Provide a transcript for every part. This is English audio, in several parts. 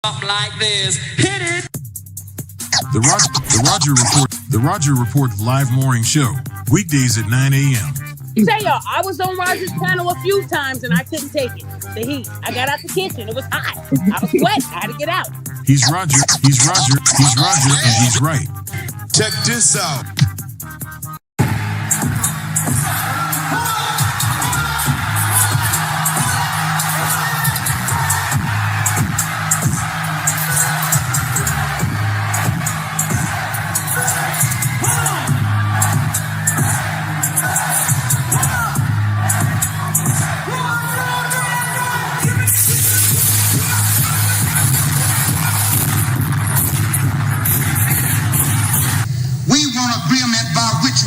Like this. Hit it. The Roger Report live morning show. Weekdays at 9 a.m. Say y'all, I was on Roger's channel a few times and I couldn't take it. The heat. I got out the kitchen. It was hot. I was sweating. I had to get out. He's Roger, and he's right. Check this out.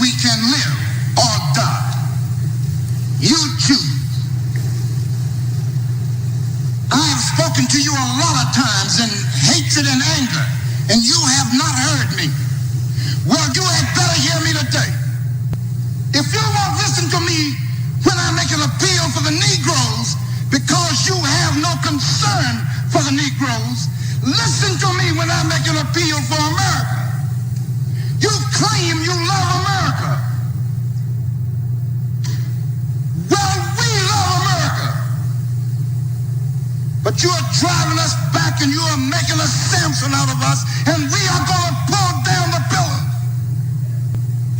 We can live or die. You choose. I have spoken to you a lot of times in hatred and anger, and you have not heard me. Well, you had better hear me today. If you won't listen to me when I make an appeal for the Negroes because you have no concern for the Negroes, listen to me when I make an appeal for America. You claim you love America. Well, we love America. But you are driving us back and you are making a Samson out of us, and we are going to pull down the pillar.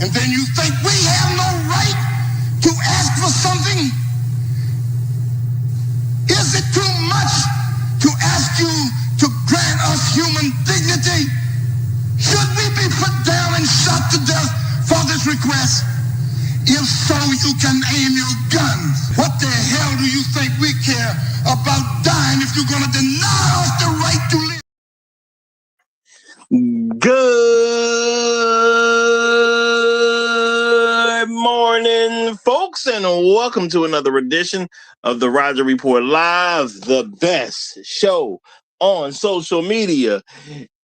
And then you think we have no right to ask for something? Is it too much to ask you to grant us human dignity? Should we be put down and shot to death for this request? If so, you can aim your guns. What the hell do you think we care about dying if you're going to deny us the right to live? Good morning, folks, and welcome to another edition of the Roger Report Live, the best show on social media.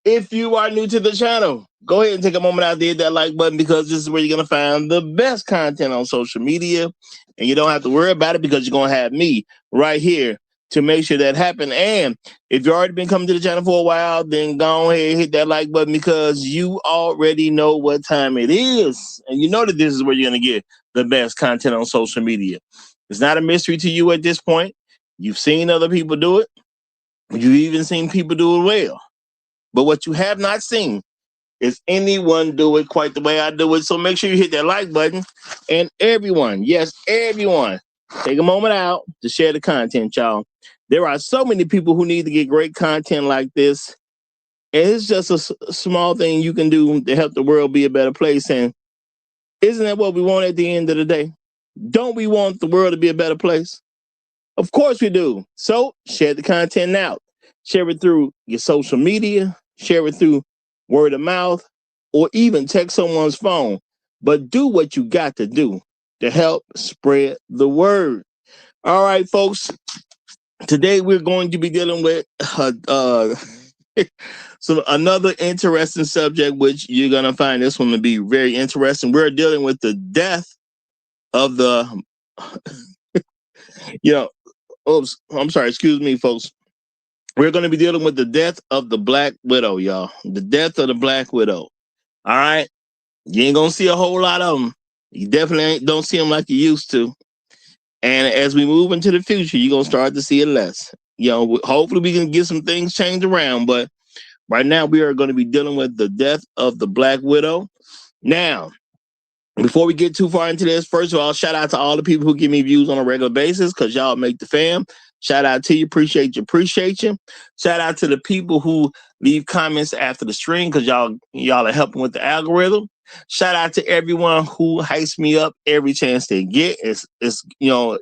If you are new to the channel, go ahead and take a moment out there, hit that like button, because this is where you're going to find the best content on social media. And you don't have to worry about it because you're going to have me right here to make sure that happens. And if you've already been coming to the channel for a while, then go ahead and hit that like button because you already know what time it is. And you know that this is where you're going to get the best content on social media. It's not a mystery to you at this point. You've seen other people do it. You've even seen people do it well. But what you have not seen is anyone do it quite the way I do it. So make sure you hit that like button. And everyone, yes, everyone, take a moment out to share the content, y'all. There are so many people who need to get great content like this. And it's just a small thing you can do to help the world be a better place. And isn't that what we want at the end of the day? Don't we want the world to be a better place? Of course we do. So share the content now. Share it through your social media. Share it through word of mouth, or even text someone's phone. But do what you got to do to help spread the word. All right, folks. Today we're going to be dealing with another interesting subject, which you're going to find this one to be very interesting. We're dealing with the death of the, oops, I'm sorry, excuse me, folks. We're going to be dealing with the death of the Black Widow, y'all. The death of the Black Widow. All right? You ain't going to see a whole lot of them. You definitely don't see them like you used to. And as we move into the future, you're going to start to see it less. Hopefully we can get some things changed around. But right now we are going to be dealing with the death of the Black Widow. Now, before we get too far into this, first of all, shout out to all the people who give me views on a regular basis because y'all make the fam. Shout out to you. Appreciate you. Shout out to the people who leave comments after the stream because y'all are helping with the algorithm. Shout out to everyone who hypes me up every chance they get. It's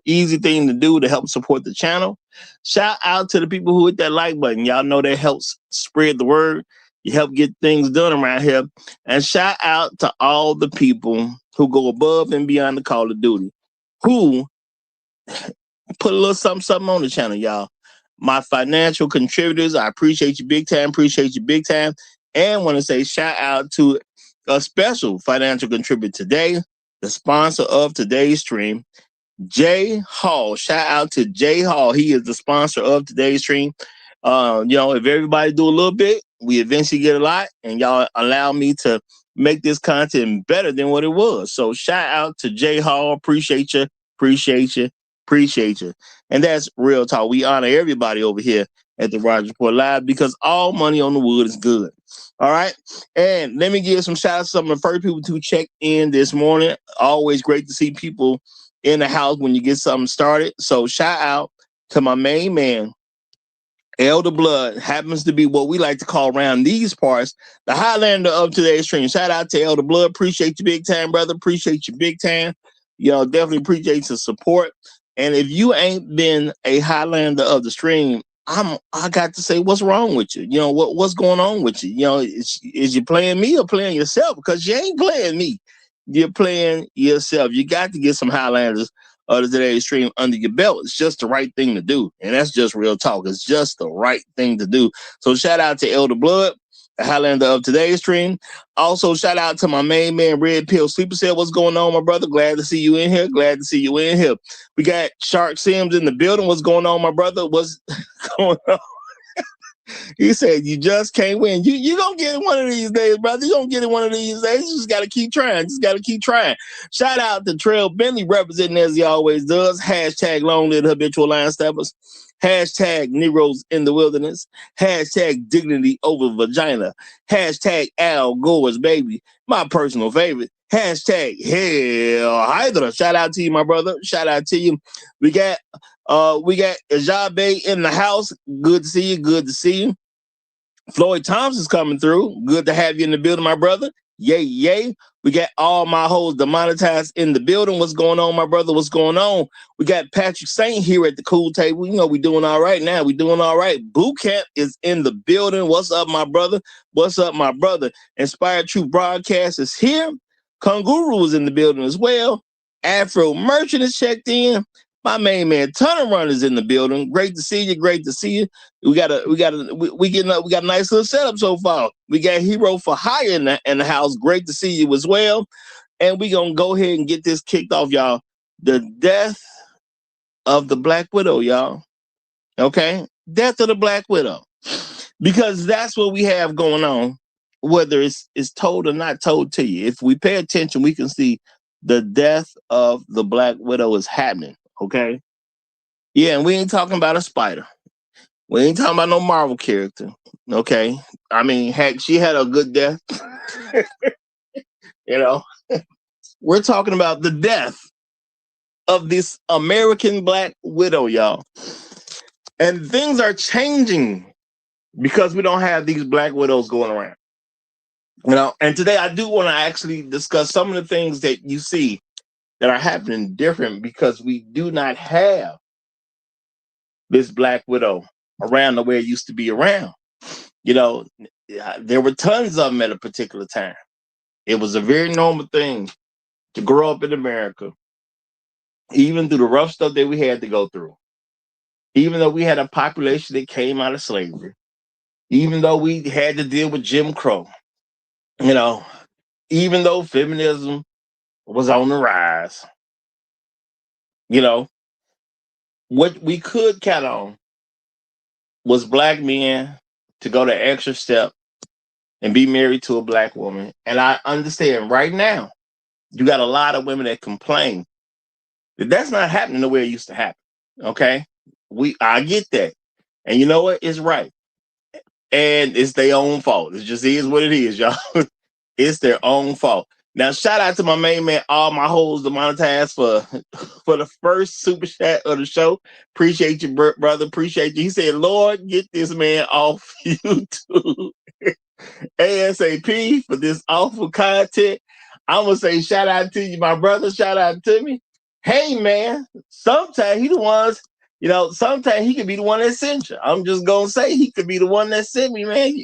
easy thing to do to help support the channel. Shout out to the people who hit that like button. Y'all know that helps spread the word. You help get things done around here. And shout out to all the people who go above and beyond the call of duty, who put a little something on the channel, y'all. My financial contributors, I appreciate you big time. And want to say shout out to a special financial contributor today, the sponsor of today's stream, Jay Hall. Shout out to Jay Hall. He is the sponsor of today's stream. If everybody do a little bit, we eventually get a lot, and y'all allow me to make this content better than what it was. So shout out to Jay Hall. Appreciate you. Appreciate you. Appreciate you. And that's real talk. We honor everybody over here at the Roger Report Live because all money on the wood is good. All right. And let me give some shout outs to some of the first people to check in this morning. Always great to see people in the house when you get something started. So shout out to my main man, Elder Blood, happens to be what we like to call around these parts the Highlander of today's stream. Shout out to Elder Blood. Appreciate you big time, brother. Appreciate you big time. Definitely appreciate the support. And if you ain't been a Highlander of the stream, I got to say, what's wrong with you? What's going on with you? Is you playing me or playing yourself? Because you ain't playing me. You're playing yourself. You got to get some Highlanders of today's stream under your belt. It's just the right thing to do. And that's just real talk. It's just the right thing to do. So shout out to Elder Blood, the Highlander of today's stream. Also, shout out to my main man, Red Pill Sleeper Cell. What's going on, my brother? Glad to see you in here. Glad to see you in here. We got Shark Sims in the building. What's going on, my brother? What's going on? He said, you just can't win. You going to get it one of these days, brother. You're going to get it one of these days. You just got to keep trying. Shout out to Trail Bentley representing as he always does. Hashtag long live habitual line steppers. Hashtag Negroes in the wilderness. Hashtag dignity over vagina. Hashtag Al Gore's baby. My personal favorite. Hashtag Hell Hydra. Shout out to you, my brother. Shout out to you. We got Ajabe in the house. Good to see you. Good to see you. Floyd Thompson's coming through. Good to have you in the building, my brother. Yay, yay. We got all my hoes demonetized in the building. What's going on, my brother? What's going on? We got Patrick Saint here at the cool table. We doing all right now. We doing all right. Boot Camp is in the building. What's up, my brother? What's up, my brother? Inspired Truth Broadcast is here. Kunguru is in the building as well. Afro Merchant is checked in. My main man, Tunnel Run, is in the building. Great to see you. Great to see you. We got a nice little setup so far. We got Hero for Hire in the house. Great to see you as well. And we gonna go ahead and get this kicked off, y'all. The death of the Black Widow, y'all. Okay, death of the Black Widow, because that's what we have going on. Whether it's told or not told to you, if we pay attention, we can see the death of the Black Widow is happening. Okay. Yeah, and we ain't talking about a spider. We ain't talking about no Marvel character. Okay. I mean, heck, she had a good death. We're talking about the death of this American Black Widow, y'all. And things are changing because we don't have these Black Widows going around. And today I do want to actually discuss some of the things that you see that are happening different because we do not have this Black Widow around the way it used to be around. There were tons of them at a particular time. It was a very normal thing to grow up in America, even through the rough stuff that we had to go through. Even though we had a population that came out of slavery, even though we had to deal with Jim Crow, even though feminism was on the rise, what we could count on was Black men to go the extra step and be married to a Black woman. And I understand right now, you got a lot of women that complain that that's not happening the way it used to happen. Okay? I get that. And you know what? It's right. And it's their own fault. It just is what it is, y'all. It's their own fault. Now, shout out to my main man, all my hoes demonetized for the first super chat of the show. Appreciate you, brother. Appreciate you. He said, Lord, get this man off YouTube ASAP for this awful content. I'm going to say shout out to you, my brother. Shout out to me. Hey, man, sometimes he the ones, sometimes he could be the one that sent you. I'm just going to say he could be the one that sent me, man.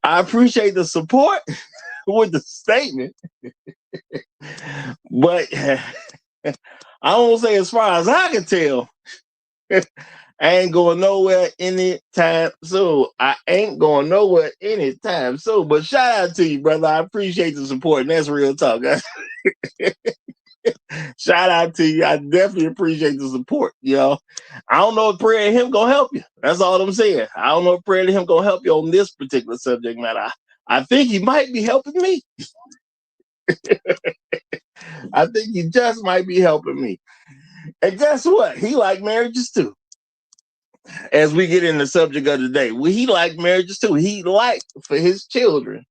I appreciate the support with the statement. But I won't say as far as I can tell, I ain't going nowhere anytime soon. I ain't going nowhere anytime soon. But shout out to you, brother. I appreciate the support. And that's real talk. Shout out to you. I definitely appreciate the support. I don't know if prayer to him gonna help you. That's all I'm saying. I don't know if prayer to him gonna help you on this particular subject matter. I think he might be helping me. I think he just might be helping me. And guess what? He like marriages too. As we get in the subject of the day, he like marriages too. He like for his children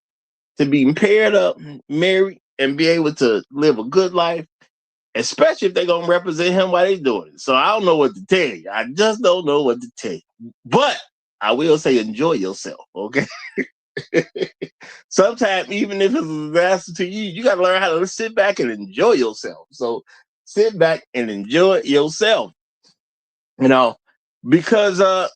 to be paired up, married, and be able to live a good life, especially if they're going to represent him while they're doing it. So I don't know what to tell you. I just don't know what to tell you. But I will say enjoy yourself, okay? Sometimes, even if it's a disaster to you, you got to learn how to sit back and enjoy yourself. So sit back and enjoy yourself, because, and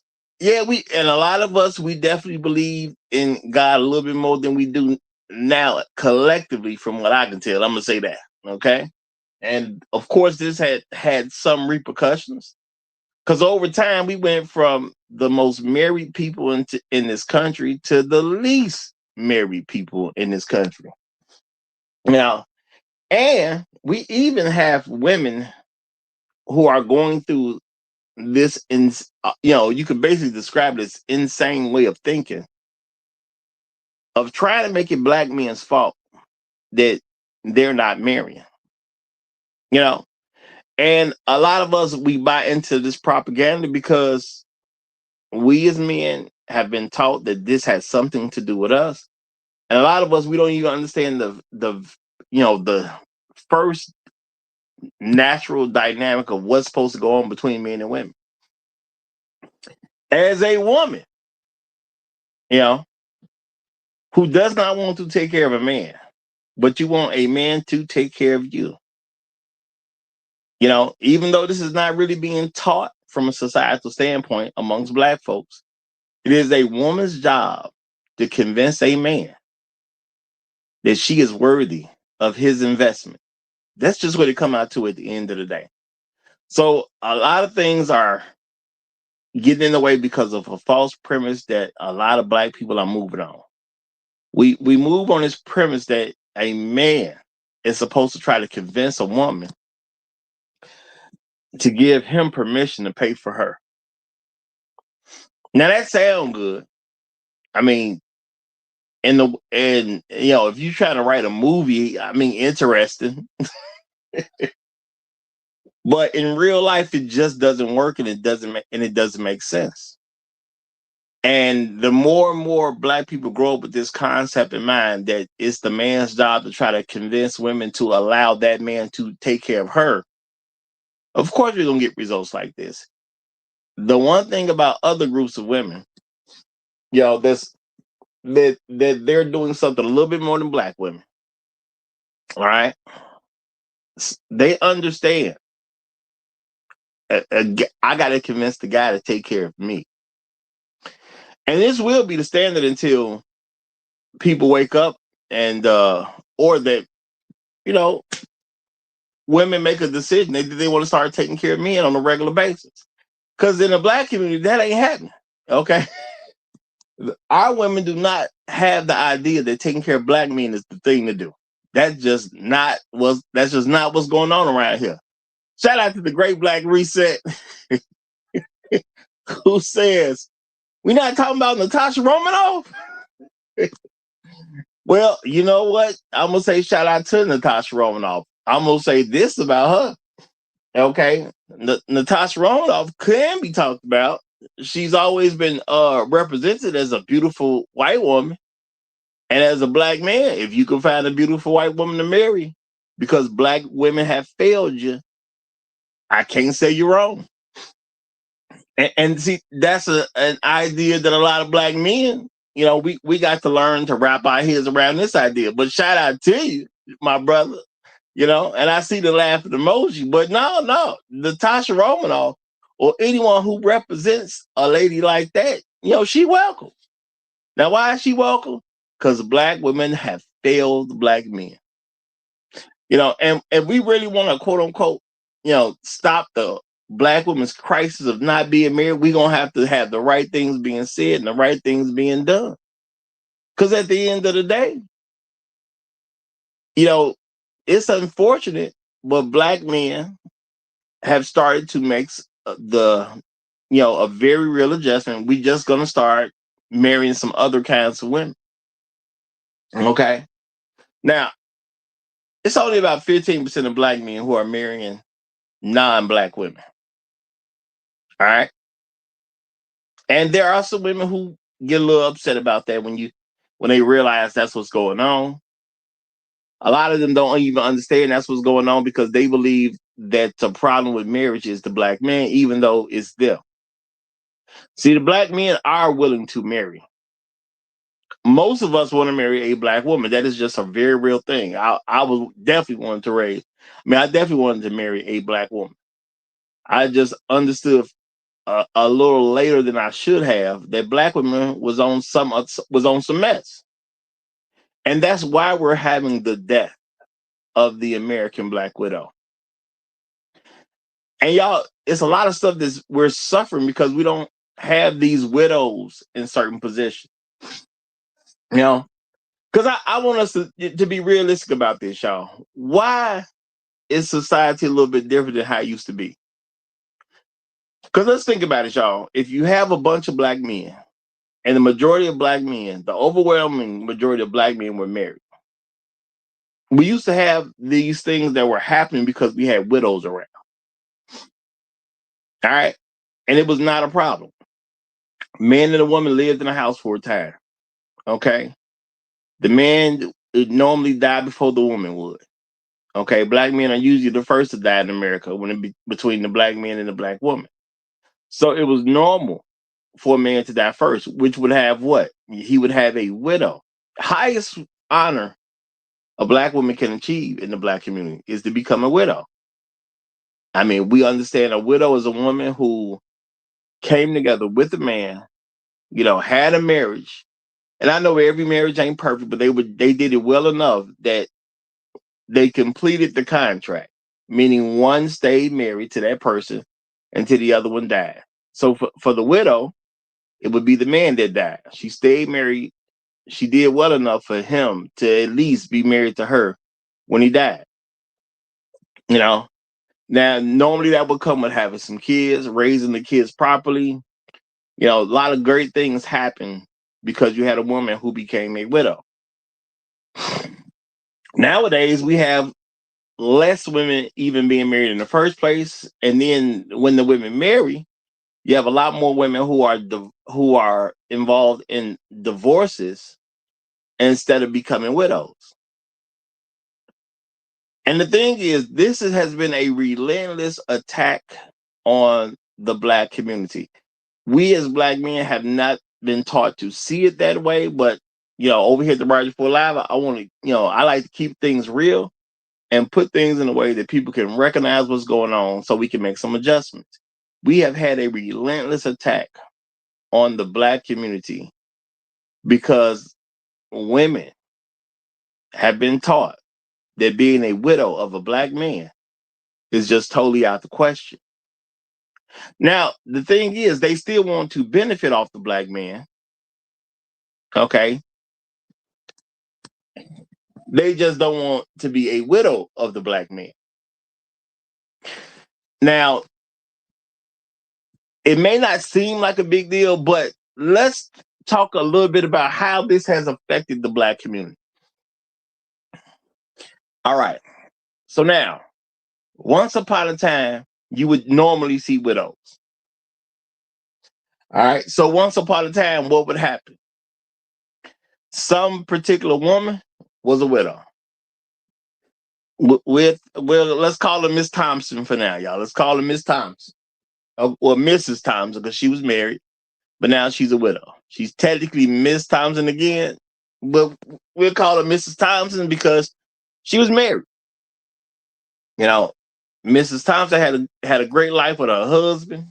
a lot of us, we definitely believe in God a little bit more than we do now collectively, from what I can tell. I'm going to say that, okay? And of course, this had some repercussions, because over time we went from the most married people in this country to the least married people in this country. Now, and we even have women who are going through this, you could basically describe this insane way of thinking of trying to make it black men's fault that they're not marrying. And a lot of us, we buy into this propaganda because we as men have been taught that this has something to do with us. And a lot of us, we don't even understand the first natural dynamic of what's supposed to go on between men and women. As a woman, who does not want to take care of a man, but you want a man to take care of you. Even though this is not really being taught from a societal standpoint amongst black folks, it is a woman's job to convince a man that she is worthy of his investment. That's just what it comes out to at the end of the day. So a lot of things are getting in the way because of a false premise that a lot of black people are moving on. We move on this premise that a man is supposed to try to convince a woman to give him permission to pay for her. Now that sounds good. I mean, if you're trying to write a movie, interesting. But in real life, it just doesn't work, and it doesn't make sense. And the more and more black people grow up with this concept in mind that it's the man's job to try to convince women to allow that man to take care of her, of course we're gonna get results like this. The one thing about other groups of women, that they're doing something a little bit more than black women. All right, they understand. I got to convince the guy to take care of me. And this will be the standard until people wake up and, or that, women make a decision. They want to start taking care of men on a regular basis. Because in the black community, that ain't happening. Okay. Our women do not have the idea that taking care of black men is the thing to do. That's just not what's going on around here. Shout out to the Great Black Reset, who says, we're not talking about Natasha Romanoff. Well, you know what? I'm going to say shout out to Natasha Romanoff. I'm going to say this about her. Okay. Natasha Romanoff can be talked about. She's always been represented as a beautiful white woman. And as a black man, if you can find a beautiful white woman to marry because black women have failed you, I can't say you're wrong. And see, that's an idea that a lot of black men, we got to learn to wrap our heads around this idea. But shout out to you, my brother, and I see the laughing emoji. But no, Natasha Romanoff or anyone who represents a lady like that, she welcome. Now, why is she welcome? Because black women have failed black men. And we really want to, quote unquote, stop the black women's crisis of not being married. We're going to have the right things being said and the right things being done. Because at the end of the day, it's unfortunate but black men have started to make a very real adjustment. We just gonna start marrying some other kinds of women. Okay. Now, it's only about 15% of black men who are marrying non-black women. All right. And there are some women who get a little upset about that when they realize that's what's going on. A lot of them don't even understand that's what's going on because they believe that the problem with marriage is the black man, even though it's them. See, the black men are willing to marry. Most of us want to marry a black woman. That is just a very real thing. I was definitely wanting to raise. I definitely wanted to marry a black woman. I just understood a little later than I should have that black women was on some mess, and that's why we're having the death of the American Black Widow. And y'all, it's a lot of stuff that we're suffering because we don't have these widows in certain positions. Because I want us to be realistic about this, y'all. Why is society a little bit different than how it used to be? Because let's think about it, y'all. If you have a bunch of black men, and the majority of black men, the overwhelming majority of black men were married, we used to have these things that were happening because we had widows around. All right? And it was not a problem. Man and a woman lived in a house for a time. Okay? The man would normally die before the woman would. Okay? Black men are usually the first to die in America between the black man and the black woman. So it was normal for a man to die first, which would have what? He would have a widow. Highest honor a black woman can achieve in the black community is to become a widow. We understand a widow is a woman who came together with a man, had a marriage. And I know every marriage ain't perfect, but they did it well enough that they completed the contract, meaning one stayed married to that person until the other one died. So for the widow, it would be the man that died. She stayed married. She did well enough for him to at least be married to her when he died. Now, normally that would come with having some kids, raising the kids properly. A lot of great things happen because you had a woman who became a widow. Nowadays, we have less women even being married in the first place. And then when the women marry, you have a lot more women who are involved in divorces instead of becoming widows. And the thing is, this has been a relentless attack on the black community. We as black men have not been taught to see it that way, but over here at the Roger Report Live, I like to keep things real and put things in a way that people can recognize what's going on so we can make some adjustments. We have had a relentless attack on the black community because women have been taught that being a widow of a black man is just totally out the question. Now, the thing is, they still want to benefit off the black man. Okay. They just don't want to be a widow of the black man. Now, it may not seem like a big deal, but let's talk a little bit about how this has affected the black community. All right. So now, once upon a time, you would normally see widows. All right. So once upon a time, what would happen? Some particular woman was a widow. Let's call her Miss Thompson for now, y'all. Let's call her Miss Thompson. Or Mrs. Thompson, because she was married, but now she's a widow. She's technically Miss Thompson again, but we'll call her Mrs. Thompson because she was married. Mrs. Thompson had a great life with her husband.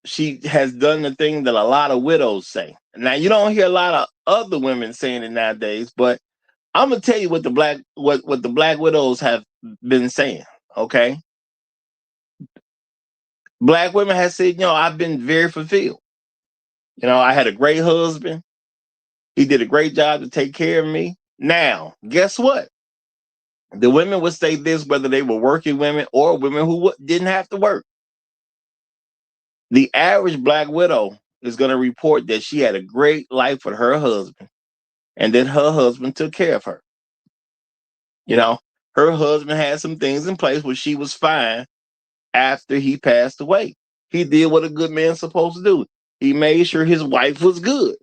She has done the thing that a lot of widows say. Now, you don't hear a lot of other women saying it nowadays, but I'm gonna tell you what the black widows have been saying. Okay, black women have said, I've been very fulfilled. I had a great husband. He did a great job to take care of me. Now, guess what? The women would say this whether they were working women or women who didn't have to work. The average Black widow is going to report that she had a great life with her husband and that her husband took care of her. You know, her husband had some things in place where she was fine after he passed away. He did what a good man's supposed to do. He made sure his wife was good.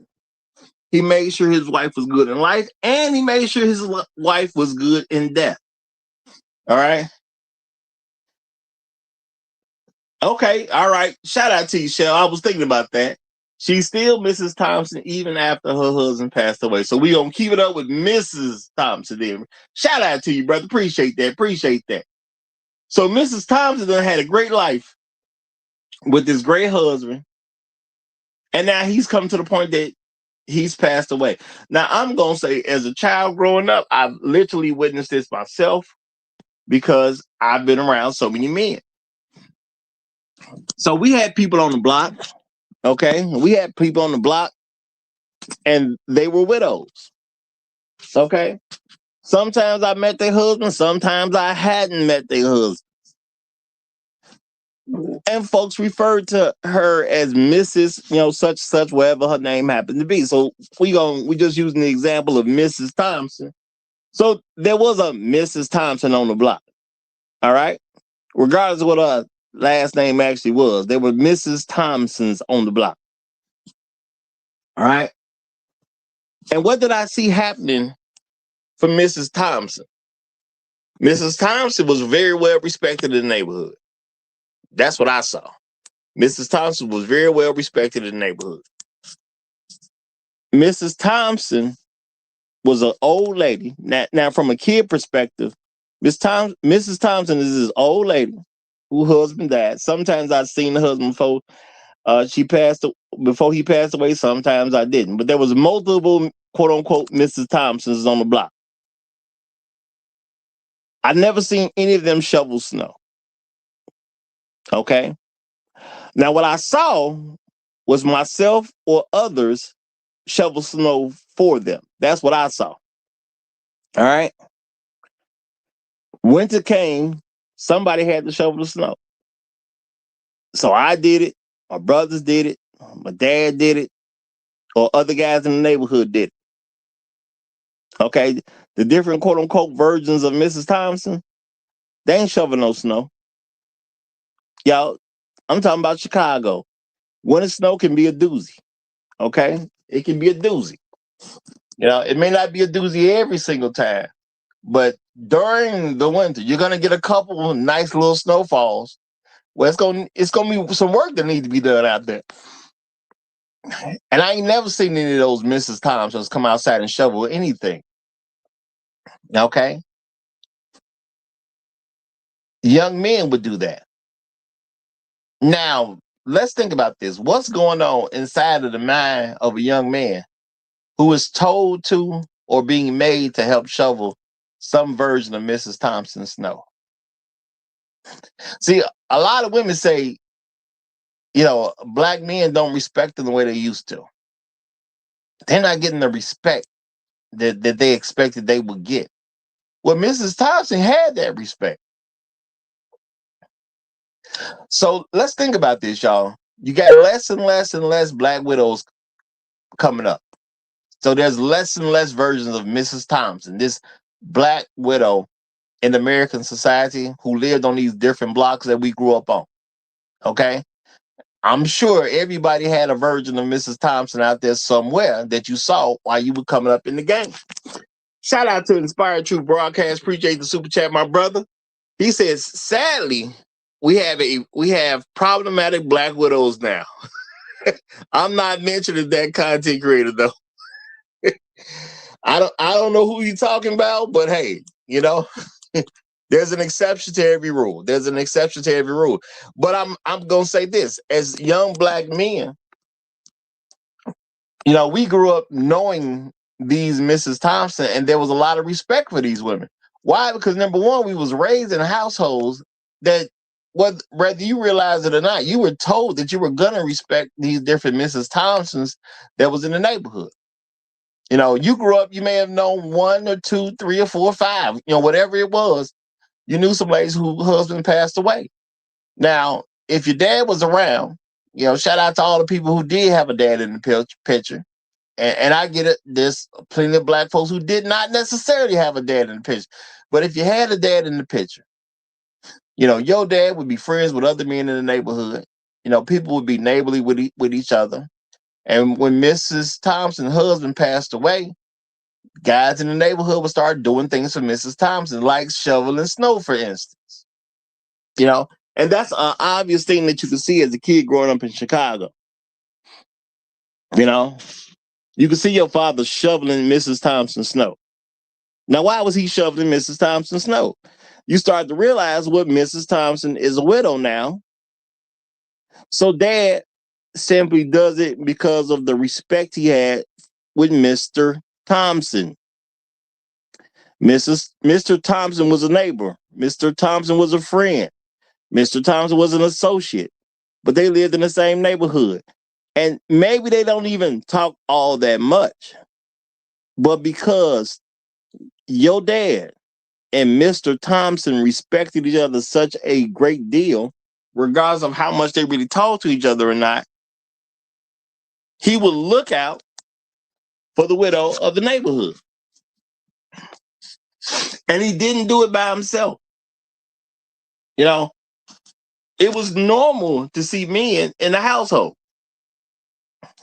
He made sure his wife was good in life, and he made sure his wife was good in death. All right. Okay. All right. Shout out to you, Shell. I was thinking about that. She's still Mrs. Thompson even after her husband passed away. So we gonna keep it up with Mrs. Thompson then. Shout out to you, brother. Appreciate that. Appreciate that. So Mrs. Thompson then had a great life with this great husband. And now he's come to the point that he's passed away. Now, I'm going to say, as a child growing up, I've literally witnessed this myself because I've been around so many men. So we had people on the block, okay? We had people on the block, and they were widows, okay? Sometimes I met their husband, sometimes I hadn't met their husband. And folks referred to her as Mrs., such, whatever her name happened to be. So we just using the example of Mrs. Thompson. So there was a Mrs. Thompson on the block. All right. Regardless of what her last name actually was, there were Mrs. Thompsons on the block. All right. And what did I see happening for Mrs. Thompson? Mrs. Thompson was very well respected in the neighborhood. That's what I saw. Mrs. Thompson was very well respected in the neighborhood. Mrs. Thompson was an old lady. Now from a kid perspective, Mrs. Thompson is this old lady whose husband died. Sometimes I've seen the husband before before he passed away. Sometimes I didn't. But there was multiple quote unquote Mrs. Thompsons on the block. I never seen any of them shovel snow. Okay. Now what I saw was myself or others shovel snow for them. That's what I saw. All right. Winter came, somebody had to shovel the snow. So I did it, my brothers did it, my dad did it, or other guys in the neighborhood did it. Okay, the different quote unquote versions of Mrs. Thompson, they ain't shoveling no snow. Y'all, I'm talking about Chicago. Winter snow can be a doozy. Okay, it can be a doozy. It may not be a doozy every single time, but during the winter, you're gonna get a couple of nice little snowfalls. Well, it's gonna be some work that needs to be done out there. And I ain't never seen any of those Mrs. Thompsons come outside and shovel anything. Okay? Young men would do that. Now, let's think about this. What's going on inside of the mind of a young man who is told to or being made to help shovel some version of Mrs. Thompson's snow? See, a lot of women say, Black men don't respect them the way they used to. They're not getting the respect that they expected they would get. Well, Mrs. Thompson had that respect. So let's think about this, y'all. You got less and less and less Black widows coming up. So there's less and less versions of Mrs. Thompson, this Black widow in American society who lived on these different blocks that we grew up on. Okay? I'm sure everybody had a version of Mrs. Thompson out there somewhere that you saw while you were coming up in the game. Shout out to Inspired Truth Broadcast. Appreciate the super chat, my brother. He says, sadly, we have problematic Black widows now. I'm not mentioning that content creator though. I don't know who you're talking about, but hey, there's an exception to every rule. There's an exception to every rule. But I'm gonna say this: as young Black men, we grew up knowing these Mrs. Thompson, and there was a lot of respect for these women. Why? Because number one, we was raised in households that, whether you realize it or not, you were told that you were gonna respect these different Mrs. Thompsons that was in the neighborhood. You grew up, you may have known 1 or 2, 3 or 4 or 5, whatever it was. You knew some ladies whose husband passed away. Now, if your dad was around, shout out to all the people who did have a dad in the picture. And I get it. There's plenty of black folks who did not necessarily have a dad in the picture. But if you had a dad in the picture, your dad would be friends with other men in the neighborhood. People would be neighborly with each other. And when Mrs. Thompson's husband passed away, guys in the neighborhood would start doing things for Mrs. Thompson, like shoveling snow, for instance. And that's an obvious thing that you can see as a kid growing up in Chicago. You can see your father shoveling Mrs. Thompson's snow. Now, why was he shoveling Mrs. Thompson's snow? You start to realize what Mrs. Thompson is a widow now. So dad simply does it because of the respect he had with Mr. Thompson. Mr. Thompson was a neighbor. Mr. Thompson was a friend. Mr. Thompson was an associate. But they lived in the same neighborhood. And maybe they don't even talk all that much. But because your dad and Mr. Thompson respected each other such a great deal, regardless of how much they really talk to each other or not, he would look out for the widow of the neighborhood. And he didn't do it by himself. It was normal to see men in the household.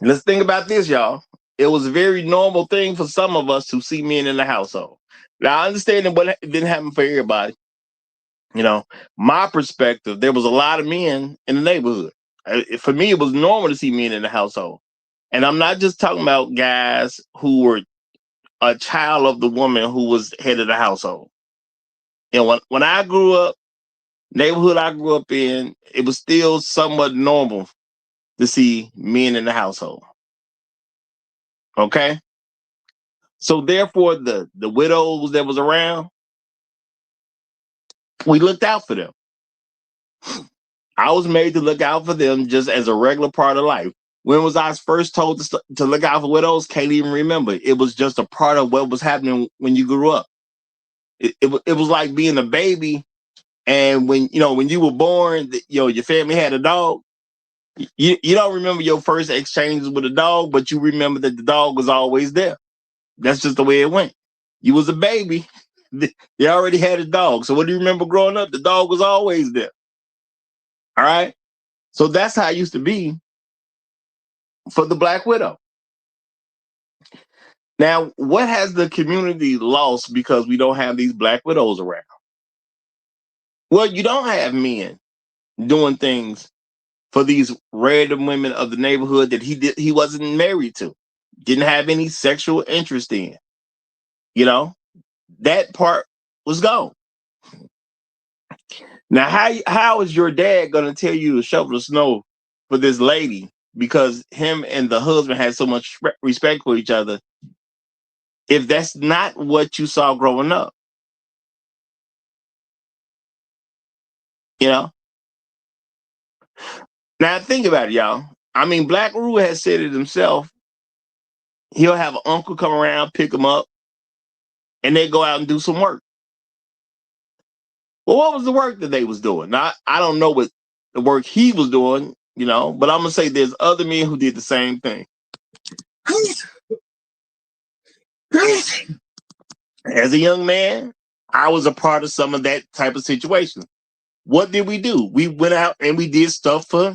Let's think about this, y'all. It was a very normal thing for some of us to see men in the household. Now, I understand that it didn't happen for everybody. My perspective, there was a lot of men in the neighborhood. For me, it was normal to see men in the household. And I'm not just talking about guys who were a child of the woman who was head of the household. When I grew up, neighborhood I grew up in, it was still somewhat normal to see men in the household. Okay? So therefore, the widows that was around, we looked out for them. I was made to look out for them just as a regular part of life. When was I first told to look out for widows? Can't even remember. It was just a part of what was happening when you grew up. It was like being a baby, and when you were born, your family had a dog. You don't remember your first exchanges with a dog, but you remember that the dog was always there. That's just the way it went. You was a baby. They already had a dog. So what do you remember growing up? The dog was always there. All right. So that's how it used to be for the Black widow. Now, what has the community lost because we don't have these Black widows around? Well, you don't have men doing things for these random women of the neighborhood that he wasn't married to, didn't have any sexual interest in. That part was gone. Now, how is your dad going to tell you to shovel the snow for this lady because him and the husband had so much respect for each other if that's not what you saw growing up? Now think about it, y'all. I mean, Black Rule has said it himself. He'll have an uncle come around, pick him up, and they go out and do some work. Well, what was the work that they was doing? Now, I don't know what the work he was doing, but I'm going to say there's other men who did the same thing. As a young man, I was a part of some of that type of situation. What did we do? We went out and we did stuff for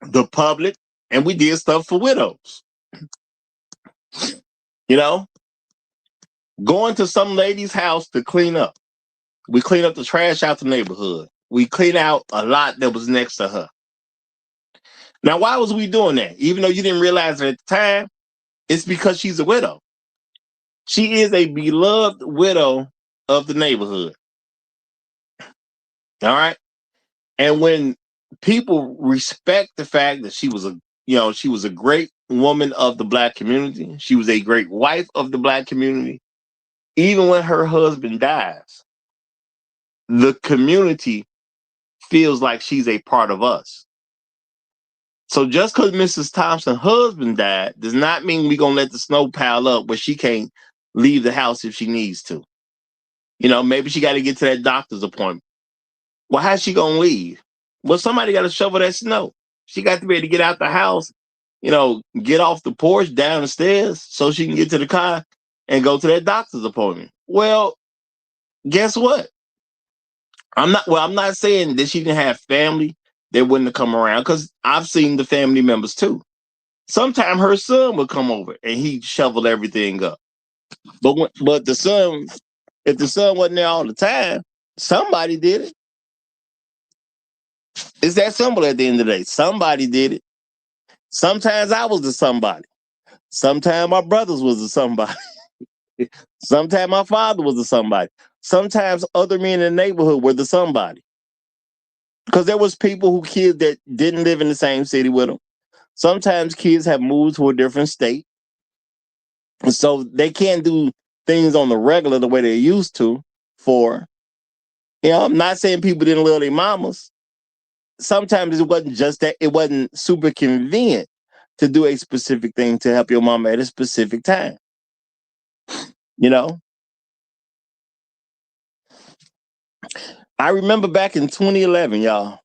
the public and we did stuff for widows. Going to some lady's house to clean up. We clean up the trash out the neighborhood. We clean out a lot that was next to her. Now, why was we doing that? Even though you didn't realize it at the time, it's because she's a widow. She is a beloved widow of the neighborhood. All right. And when people respect the fact that she was a great woman of the Black community, she was a great wife of the Black community, even when her husband dies, the community feels like she's a part of us. So just because Mrs. Thompson's husband died does not mean we're going to let the snow pile up where she can't leave the house if she needs to. Maybe she got to get to that doctor's appointment. Well, how's she going to leave? Well, somebody got to shovel that snow. She got to be able to get out the house, get off the porch, down the stairs so she can get to the car and go to that doctor's appointment. Well, guess what? I'm not saying that she didn't have family that wouldn't have come around, because I've seen the family members too. Sometimes her son would come over and he'd shovel everything up. But the son, if the son wasn't there all the time, somebody did it. It's that simple at the end of the day. Somebody did it. Sometimes I was the somebody. Sometimes my brothers was the somebody. Sometimes my father was the somebody. Sometimes other men in the neighborhood were the somebody. Because there was kids that didn't live in the same city with them. Sometimes kids have moved to a different state. And so they can't do things on the regular the way they used to I'm not saying people didn't love their mamas. Sometimes it wasn't just that. It wasn't super convenient to do a specific thing to help your mama at a specific time. I remember back in 2011, y'all,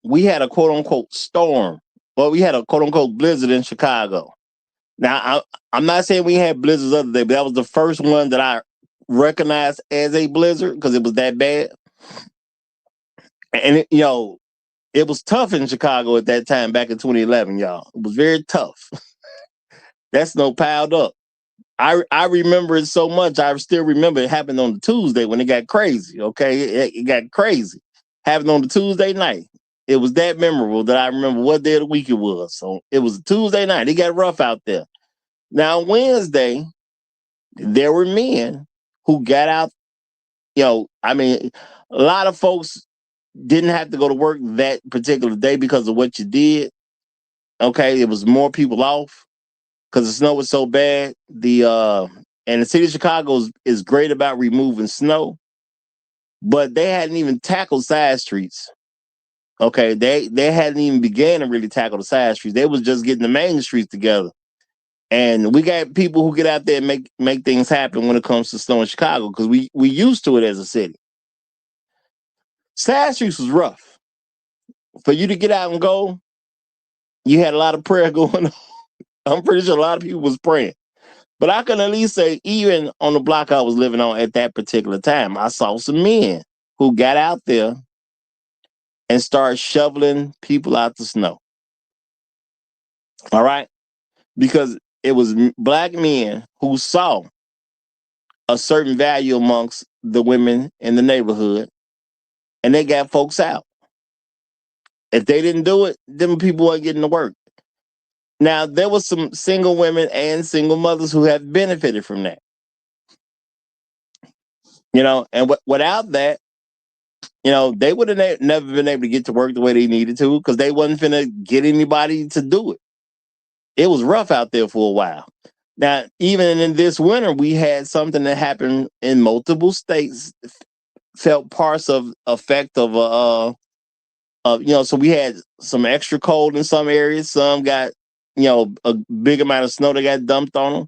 we had a quote unquote storm. Well, we had a quote unquote blizzard in Chicago. Now, I'm not saying we had blizzards other day, but that was the first one that I recognized as a blizzard because it was that bad. And it was tough in Chicago at that time back in 2011, y'all. It was very tough. That snow piled up. I remember it so much. I still remember it happened on the Tuesday when it got crazy. Okay, it got crazy. Happened on the Tuesday night. It was that memorable that I remember what day of the week it was. So it was a Tuesday night. It got rough out there. Now Wednesday, there were men who got out. A lot of folks didn't have to go to work that particular day because of what you did. Okay, it was more people off because the snow was so bad. And the city of Chicago is great about removing snow, but they hadn't even tackled side streets. Okay, they hadn't even began to really tackle the side streets. They was just getting the main streets together. And we got people who get out there and make things happen when it comes to snow in Chicago because we used to it as a city. Side streets was rough. For you to get out and go, you had a lot of prayer going on. I'm pretty sure a lot of people was praying. But I can at least say, even on the block I was living on at that particular time, I saw some men who got out there and started shoveling people out the snow. All right? Because it was black men who saw a certain value amongst the women in the neighborhood, and they got folks out. If they didn't do it, then people weren't getting to work. Now, there was some single women and single mothers who have benefited from that. And without that, they would have never been able to get to work the way they needed to because they wasn't finna get anybody to do it. It was rough out there for a while. Now, even in this winter, we had something that happened in multiple states, felt parts of effect of so we had some extra cold in some areas. Some got, a big amount of snow that got dumped on them.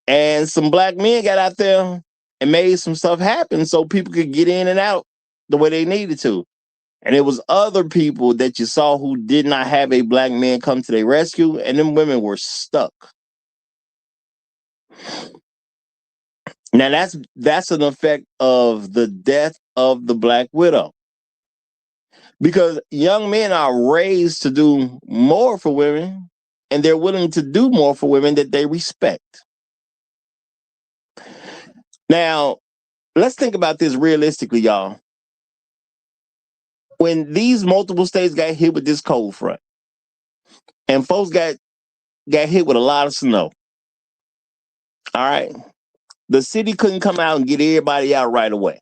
And some black men got out there and made some stuff happen so people could get in and out the way they needed to. And it was other people that you saw who did not have a black man come to their rescue, and them women were stuck. Now that's an effect of the death of the black widow. Because young men are raised to do more for women, and they're willing to do more for women that they respect. Now, let's think about this realistically, y'all. When these multiple states got hit with this cold front, and folks got hit with a lot of snow, all right, the city couldn't come out and get everybody out right away.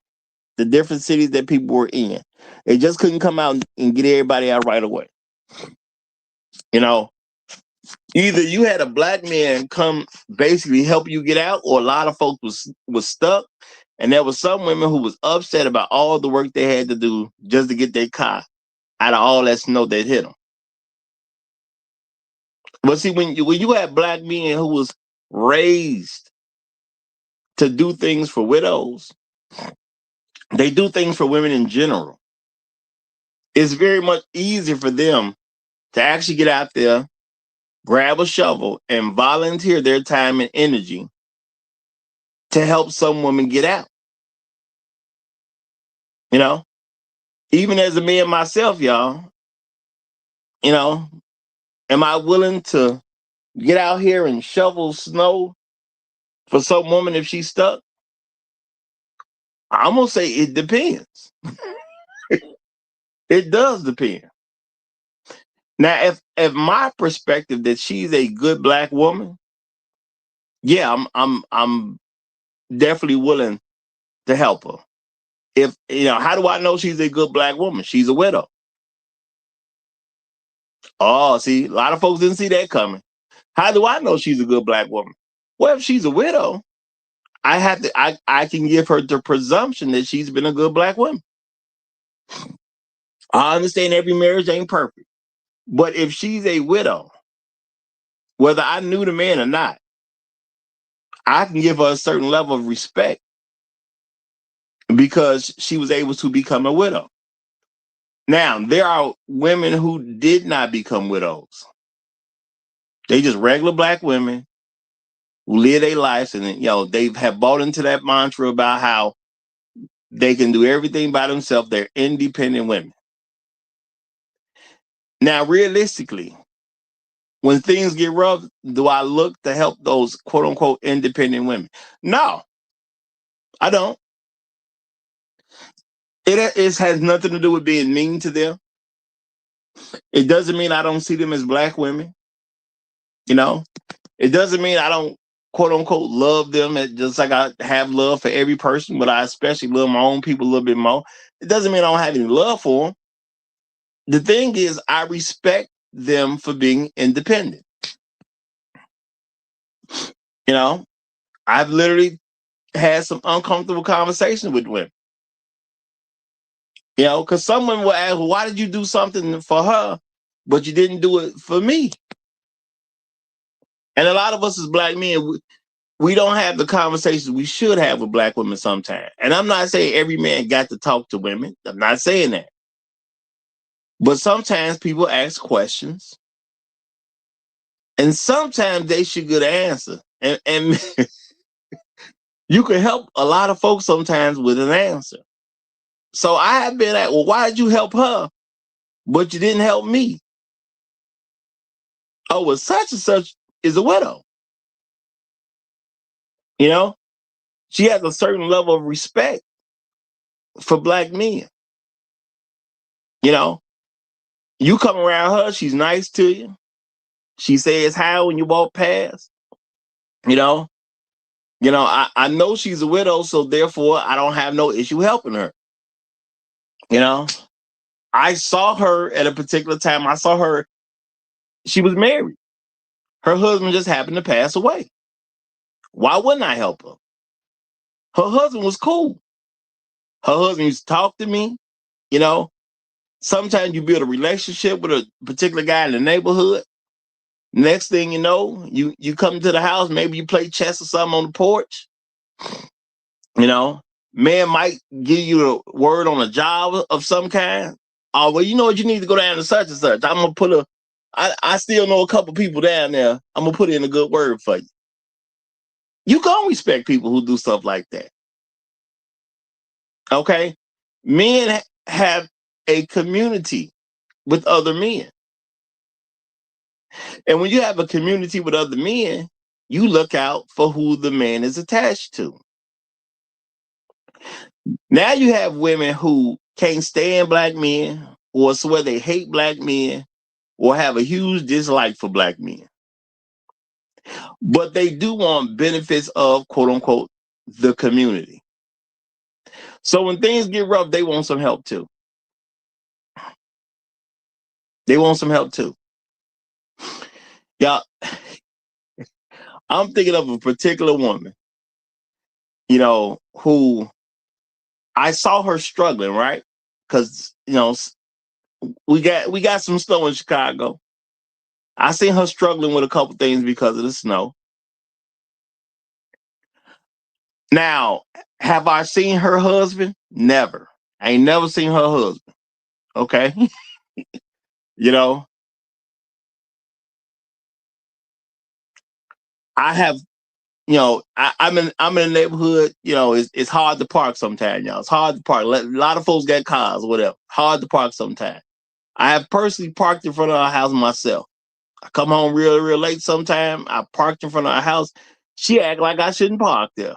The different cities that people were in, they just couldn't come out and get everybody out right away. Either you had a black man come basically help you get out, or a lot of folks was stuck, and there was some women who was upset about all the work they had to do just to get their car out of all that snow that hit them. But see, when you have black men who was raised to do things for widows, they do things for women in general. It's very much easier for them to actually get out there, grab a shovel, and volunteer their time and energy to help some woman get out. You know, even as a man myself, y'all, you know, am I willing to get out here and shovel snow for some woman if she's stuck? I'm gonna say it depends. It does depend. Now, if my perspective that she's a good black woman, yeah, I'm definitely willing to help her. If how do I know she's a good black woman? She's a widow. Oh, see, a lot of folks didn't see that coming. How do I know she's a good black woman? Well, if she's a widow, I can give her the presumption that she's been a good black woman. I understand every marriage ain't perfect. But if she's a widow, whether I knew the man or not, I can give her a certain level of respect because she was able to become a widow. Now, there are women who did not become widows. They just regular black women who live their lives, and they have bought into that mantra about how they can do everything by themselves. They're independent women. Now, realistically, when things get rough, do I look to help those quote unquote independent women? No, I don't. It has nothing to do with being mean to them. It doesn't mean I don't see them as black women. It doesn't mean I don't quote unquote love them just like I have love for every person, but I especially love my own people a little bit more. It doesn't mean I don't have any love for them. The thing is, I respect them for being independent. I've literally had some uncomfortable conversations with women. Because some women will ask, well, why did you do something for her, but you didn't do it for me? And a lot of us as black men, we don't have the conversations we should have with black women sometimes. And I'm not saying every man got to talk to women. I'm not saying that. But sometimes people ask questions. And sometimes they should get an answer. And you can help a lot of folks sometimes with an answer. So I have been at, well, why did you help her, but you didn't help me? Oh, well, such and such is a widow. She has a certain level of respect for black men. You come around her, she's nice to you. She says hi when you walk past. I know she's a widow, so therefore I don't have no issue helping her. I saw her at a particular time. I saw her, she was married. Her husband just happened to pass away. Why wouldn't I help her? Her husband was cool. Her husband used to talk to me. Sometimes you build a relationship with a particular guy in the neighborhood. Next thing you know, you come to the house, maybe you play chess or something on the porch. Man might give you a word on a job of some kind. Oh, well, you know what? You need to go down to such and such. I'm going to I still know a couple people down there. I'm going to put in a good word for you. You gonna respect people who do stuff like that. Okay? Men have a community with other men. And when you have a community with other men, you look out for who the man is attached to. Now you have women who can't stand black men, or swear they hate black men, or have a huge dislike for black men. But they do want benefits of, quote unquote, the community. So when things get rough, they want some help too. They want some help too. Yeah, I'm thinking of a particular woman, who I saw her struggling, right? Because, we got some snow in Chicago. I seen her struggling with a couple things because of the snow. Now, have I seen her husband? Never. I ain't never seen her husband. Okay. You know, I have, I'm in a neighborhood, it's hard to park sometimes, y'all. It's hard to park. A lot of folks got cars, whatever. Hard to park sometimes. I have personally parked in front of our house myself. I come home real, real late sometime. I parked in front of our house. She act like I shouldn't park there.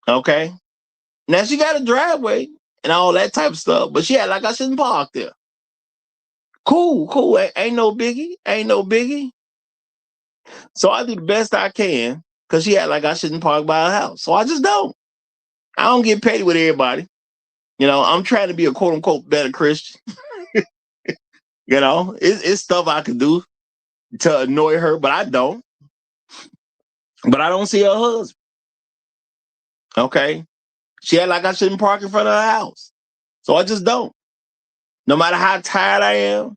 Okay. Now she got a driveway and all that type of stuff, but she act like I shouldn't park there. Cool. Ain't no biggie. Ain't no biggie. So I do the best I can because she act like I shouldn't park by her house. So I just don't. I don't get petty with everybody. I'm trying to be a quote unquote better Christian. It's stuff I could do to annoy her, but I don't. But I don't see her husband. Okay. She act like I shouldn't park in front of her house. So I just don't. No matter how tired I am.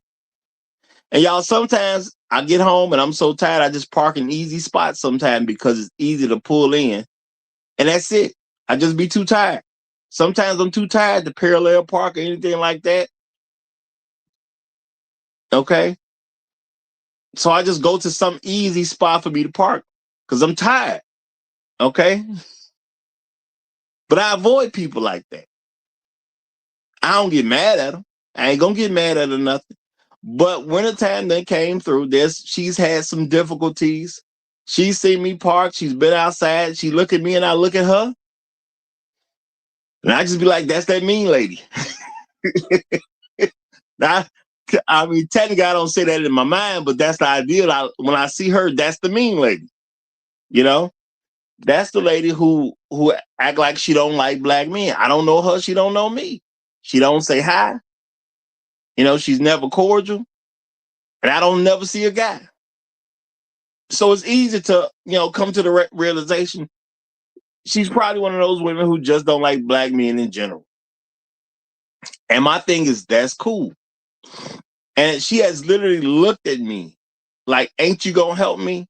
And y'all, sometimes I get home and I'm so tired, I just park in easy spots sometimes because it's easy to pull in. And that's it. I just be too tired. Sometimes I'm too tired to parallel park or anything like that. Okay. So I just go to some easy spot for me to park because I'm tired. Okay. But I avoid people like that. I don't get mad at them. I ain't gonna get mad at her nothing. But wintertime that came through, she's had some difficulties. She's seen me park. She's been outside. She look at me and I look at her. And I just be like, that's that mean lady. Now, I mean, technically I don't say that in my mind, but that's the ideal. When I see her, that's the mean lady. That's the lady who act like she don't like black men. I don't know her. She don't know me. She don't say hi. She's never cordial. And I don't never see a guy. So it's easy to, come to the realization she's probably one of those women who just don't like black men in general. And my thing is, that's cool. And she has literally looked at me like, ain't you gonna help me?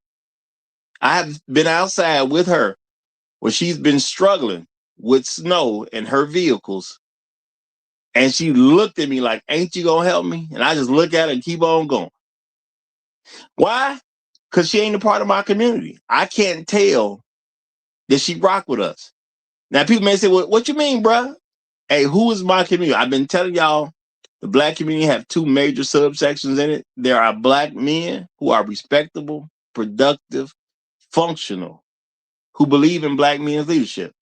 I have been outside with her where she's been struggling with snow in her vehicles. And she looked at me like, ain't you gonna help me? And I just look at her and keep on going. Why? Because she ain't a part of my community. I can't tell that she rock with us. Now, people may say, well, what you mean, bruh? Hey, who is my community? I've been telling y'all, the black community have two major subsections in it. There are black men who are respectable, productive, functional, who believe in black men's leadership.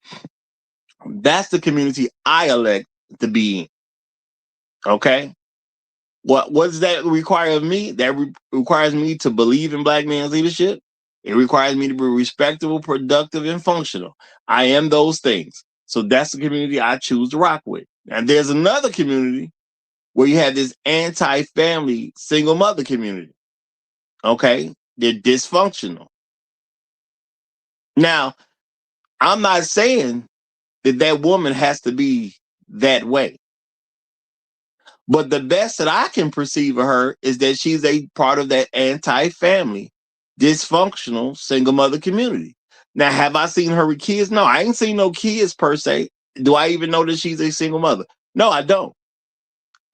That's the community I elect to be in. Okay? What does that require of me? That requires me to believe in black men's leadership. It requires me to be respectable, productive, and functional. I am those things. So that's the community I choose to rock with. And there's another community where you have this anti-family single mother community. Okay? They're dysfunctional. Now, I'm not saying that woman has to be that way. But the best that I can perceive of her is that she's a part of that anti-family, dysfunctional single mother community. Now, have I seen her with kids? No, I ain't seen no kids per se. Do I even know that she's a single mother? No, I don't.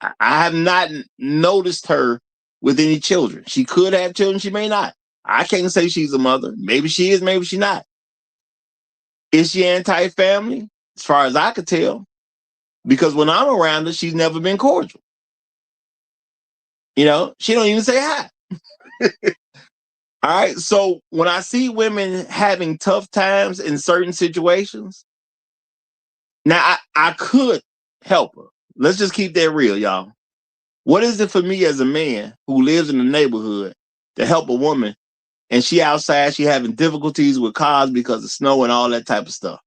I have not noticed her with any children. She could have children. She may not. I can't say she's a mother. Maybe she is. Maybe she's not. Is she anti-family? As far as I could tell. Because when I'm around her, she's never been cordial. She don't even say hi. All right. So when I see women having tough times in certain situations, now I could help her. Let's just keep that real, y'all. What is it for me as a man who lives in the neighborhood to help a woman and she outside, she having difficulties with cars because of snow and all that type of stuff?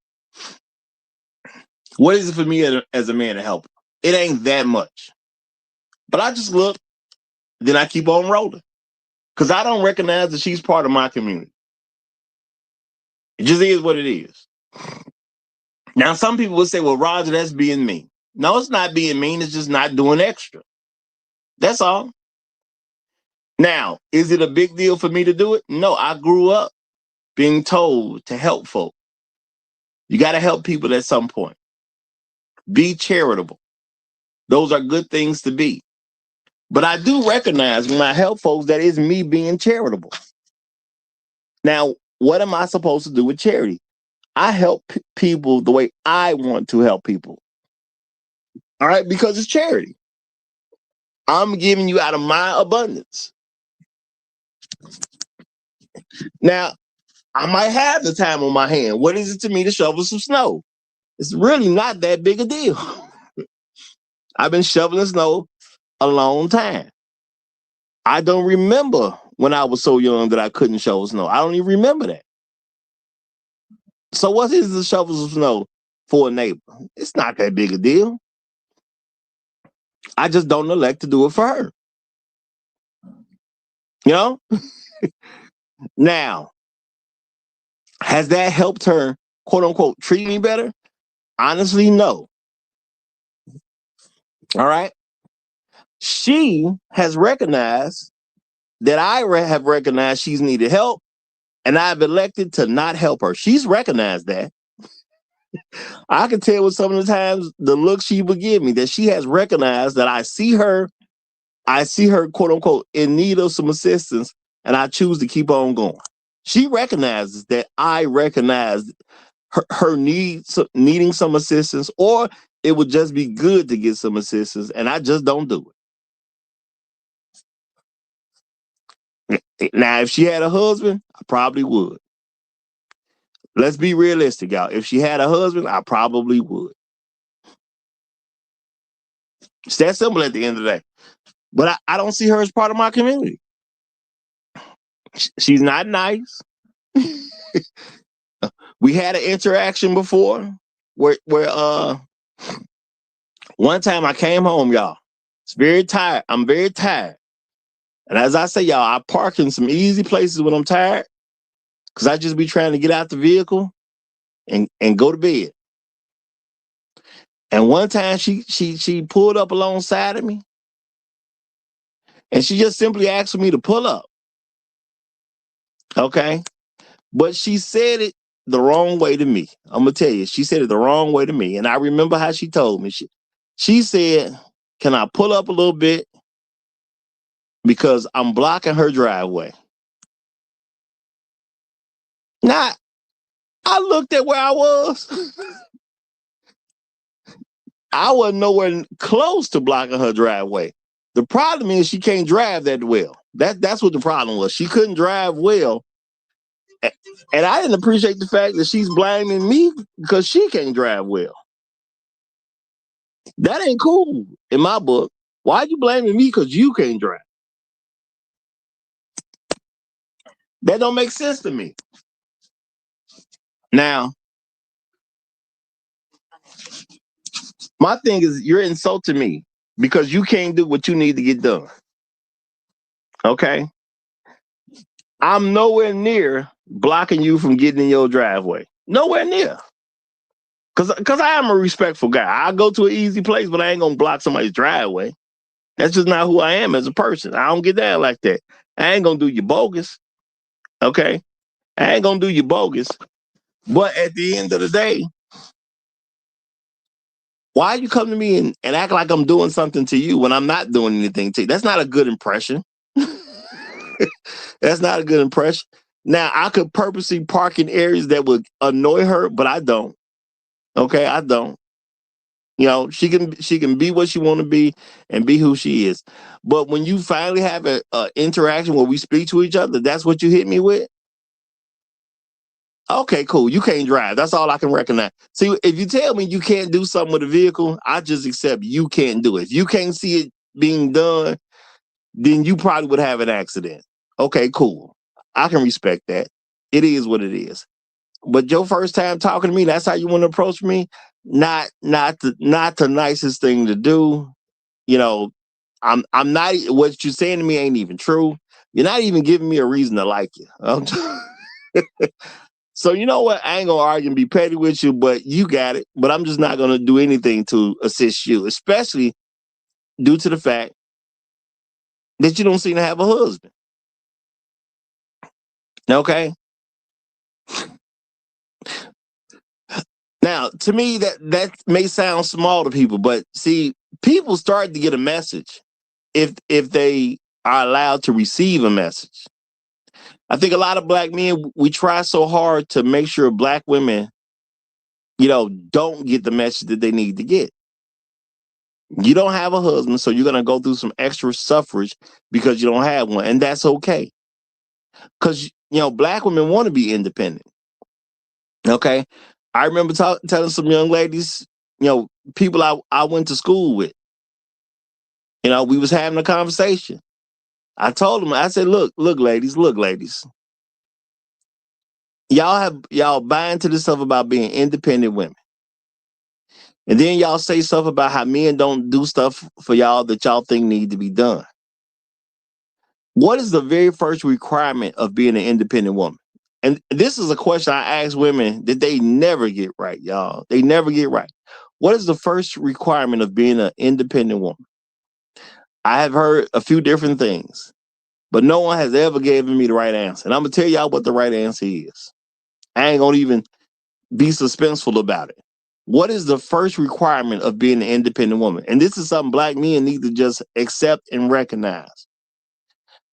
What is it for me as a man to help her? It ain't that much. But I just look, then I keep on rolling. Because I don't recognize that she's part of my community. It just is what it is. Now, some people will say, well, Roger, that's being mean. No, it's not being mean. It's just not doing extra. That's all. Now, is it a big deal for me to do it? No, I grew up being told to help folk. You got to help people at some point. Be charitable. Those are good things to be. But I do recognize when I help folks, that is me being charitable. Now, what am I supposed to do with charity? I help people the way I want to help people. All right, because it's charity. I'm giving you out of my abundance. Now, I might have the time on my hand. What is it to me to shovel some snow? It's really not that big a deal. I've been shoveling snow a long time. I don't remember when I was so young that I couldn't shovel snow. I don't even remember that. So what is the shovel some snow for a neighbor? It's not that big a deal. I just don't elect to do it for her. You know? Now, has that helped her, quote unquote, treat me better? Honestly, no. All right. She has recognized that I have recognized she's needed help, and I've elected to not help her. She's recognized that. I can tell with some of the times the look she would give me that she has recognized that I see her, quote unquote, in need of some assistance, and I choose to keep on going. She recognizes that I recognize her needing some assistance, or it would just be good to get some assistance, and I just don't do it. Now, if she had a husband, I probably would. Let's be realistic, y'all. If she had a husband, I probably would. It's that simple at the end of the day. But I don't see her as part of my community. She's not nice. We had an interaction before where one time I came home, y'all. It's very tired. I'm very tired. And as I say, y'all, I park in some easy places when I'm tired, because I just be trying to get out the vehicle and go to bed. And one time she pulled up alongside of me, and she just simply asked for me to pull up. Okay? But she said it the wrong way to me. I'm going to tell you, she said it the wrong way to me. And I remember how she told me. She said, "Can I pull up a little bit? Because I'm blocking her driveway." Now, I looked at where I was. I wasn't nowhere close to blocking her driveway. The problem is she can't drive that well. That's what the problem was. She couldn't drive well. And I didn't appreciate the fact that she's blaming me because she can't drive well. That ain't cool in my book. Why are you blaming me because you can't drive? That don't make sense to me. Now, my thing is, you're insulting me because you can't do what you need to get done. Okay? I'm nowhere near blocking you from getting in your driveway. Nowhere near. Because I am a respectful guy. I go to an easy place, but I ain't going to block somebody's driveway. That's just not who I am as a person. I don't get down like that. I ain't going to do you bogus. Okay? I ain't going to do you bogus. But at the end of the day, why you come to me and act like I'm doing something to you when I'm not doing anything to you? That's not a good impression. That's not a good impression. Now, I could purposely park in areas that would annoy her, but I don't. Okay, I don't. You know, she can be what she want to be and be who she is. But when you finally have an interaction where we speak to each other, that's what you hit me with? Okay, cool. You can't drive. That's all I can recognize. See, if you tell me you can't do something with a vehicle, I just accept you can't do it. If you can't see it being done, then you probably would have an accident. Okay, cool. I can respect that. It is what it is. But your first time talking to me, that's how you want to approach me? Not the nicest thing to do. You know, I'm not, what you're saying to me ain't even true. You're not even giving me a reason to like you. So you know what? I ain't gonna argue and be petty with you, but you got it. But I'm just not gonna do anything to assist you, especially due to the fact that you don't seem to have a husband. Okay. Now, to me, that may sound small to people, but see, people start to get a message if they are allowed to receive a message. I think a lot of black men, we try so hard to make sure black women, don't get the message that they need to get. You don't have a husband, so you're going to go through some extra suffrage because you don't have one. And that's okay. Because, black women want to be independent. Okay. I remember telling some young ladies, people I went to school with, we was having a conversation. I told them, I said, look, ladies, y'all buy into this stuff about being independent women. And then y'all say stuff about how men don't do stuff for y'all that y'all think need to be done. What is the very first requirement of being an independent woman? And this is a question I ask women that they never get right, y'all. They never get right. What is the first requirement of being an independent woman? I have heard a few different things, but no one has ever given me the right answer. And I'm going to tell y'all what the right answer is. I ain't going to even be suspenseful about it. What is the first requirement of being an independent woman? And this is something black men need to just accept and recognize.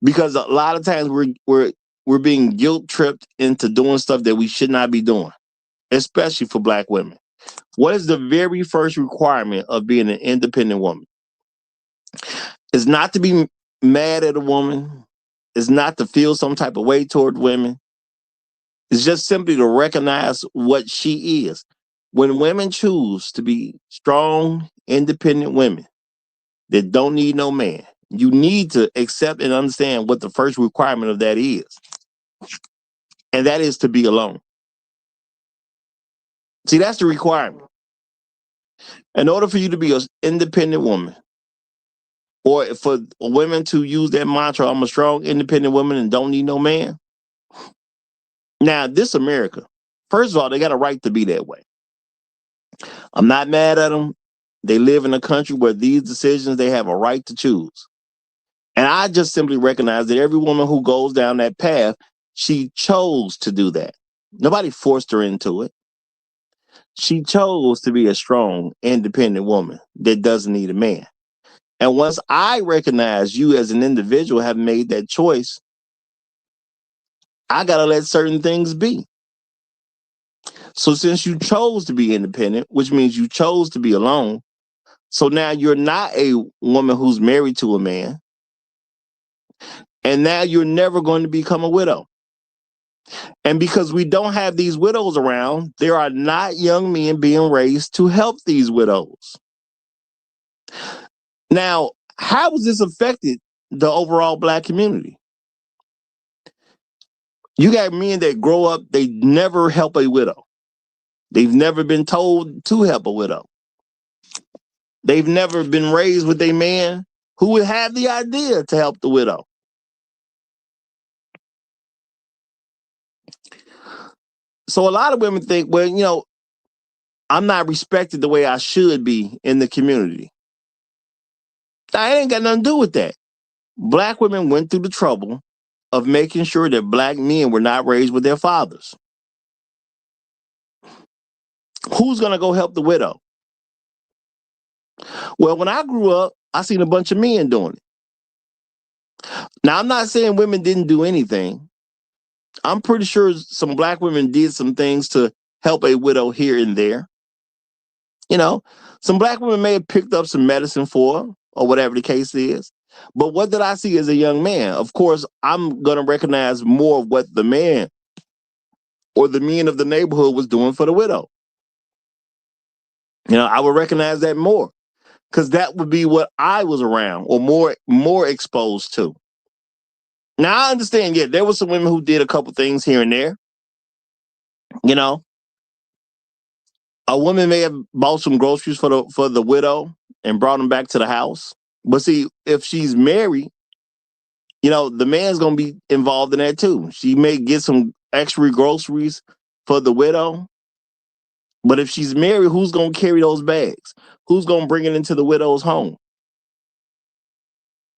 Because a lot of times we're being guilt tripped into doing stuff that we should not be doing, especially for black women. What is the very first requirement of being an independent woman? It's not to be mad at a woman. It's not to feel some type of way toward women. It's just simply to recognize what she is. When women choose to be strong, independent women that don't need no man, you need to accept and understand what the first requirement of that is. And that is to be alone. See, that's the requirement. In order for you to be an independent woman, or for women to use that mantra, I'm a strong, independent woman and don't need no man. Now, this America, first of all, they got a right to be that way. I'm not mad at them. They live in a country where these decisions, they have a right to choose. And I just simply recognize that every woman who goes down that path, she chose to do that. Nobody forced her into it. She chose to be a strong, independent woman that doesn't need a man. And once I recognize you as an individual have made that choice, I got to let certain things be. So since you chose to be independent, which means you chose to be alone, so now you're not a woman who's married to a man. And now you're never going to become a widow. And because we don't have these widows around, there are not young men being raised to help these widows. Now, how has this affected the overall black community? You got men that grow up, they never help a widow. They've never been told to help a widow. They've never been raised with a man who would have the idea to help the widow. So a lot of women think, well, I'm not respected the way I should be in the community. I ain't got nothing to do with that. Black women went through the trouble of making sure that black men were not raised with their fathers. Who's going to go help the widow? Well, when I grew up, I seen a bunch of men doing it. Now, I'm not saying women didn't do anything. I'm pretty sure some black women did some things to help a widow here and there. Some black women may have picked up some medicine for her or whatever the case is. But what did I see as a young man? Of course, I'm going to recognize more of what the man or the men of the neighborhood was doing for the widow. I would recognize that more because that would be what I was around or more exposed to. Now, I understand, there were some women who did a couple things here and there. A woman may have bought some groceries for the widow and brought them back to the house. But see, if she's married, the man's going to be involved in that too. She may get some extra groceries for the widow. But if she's married, who's going to carry those bags? Who's going to bring it into the widow's home?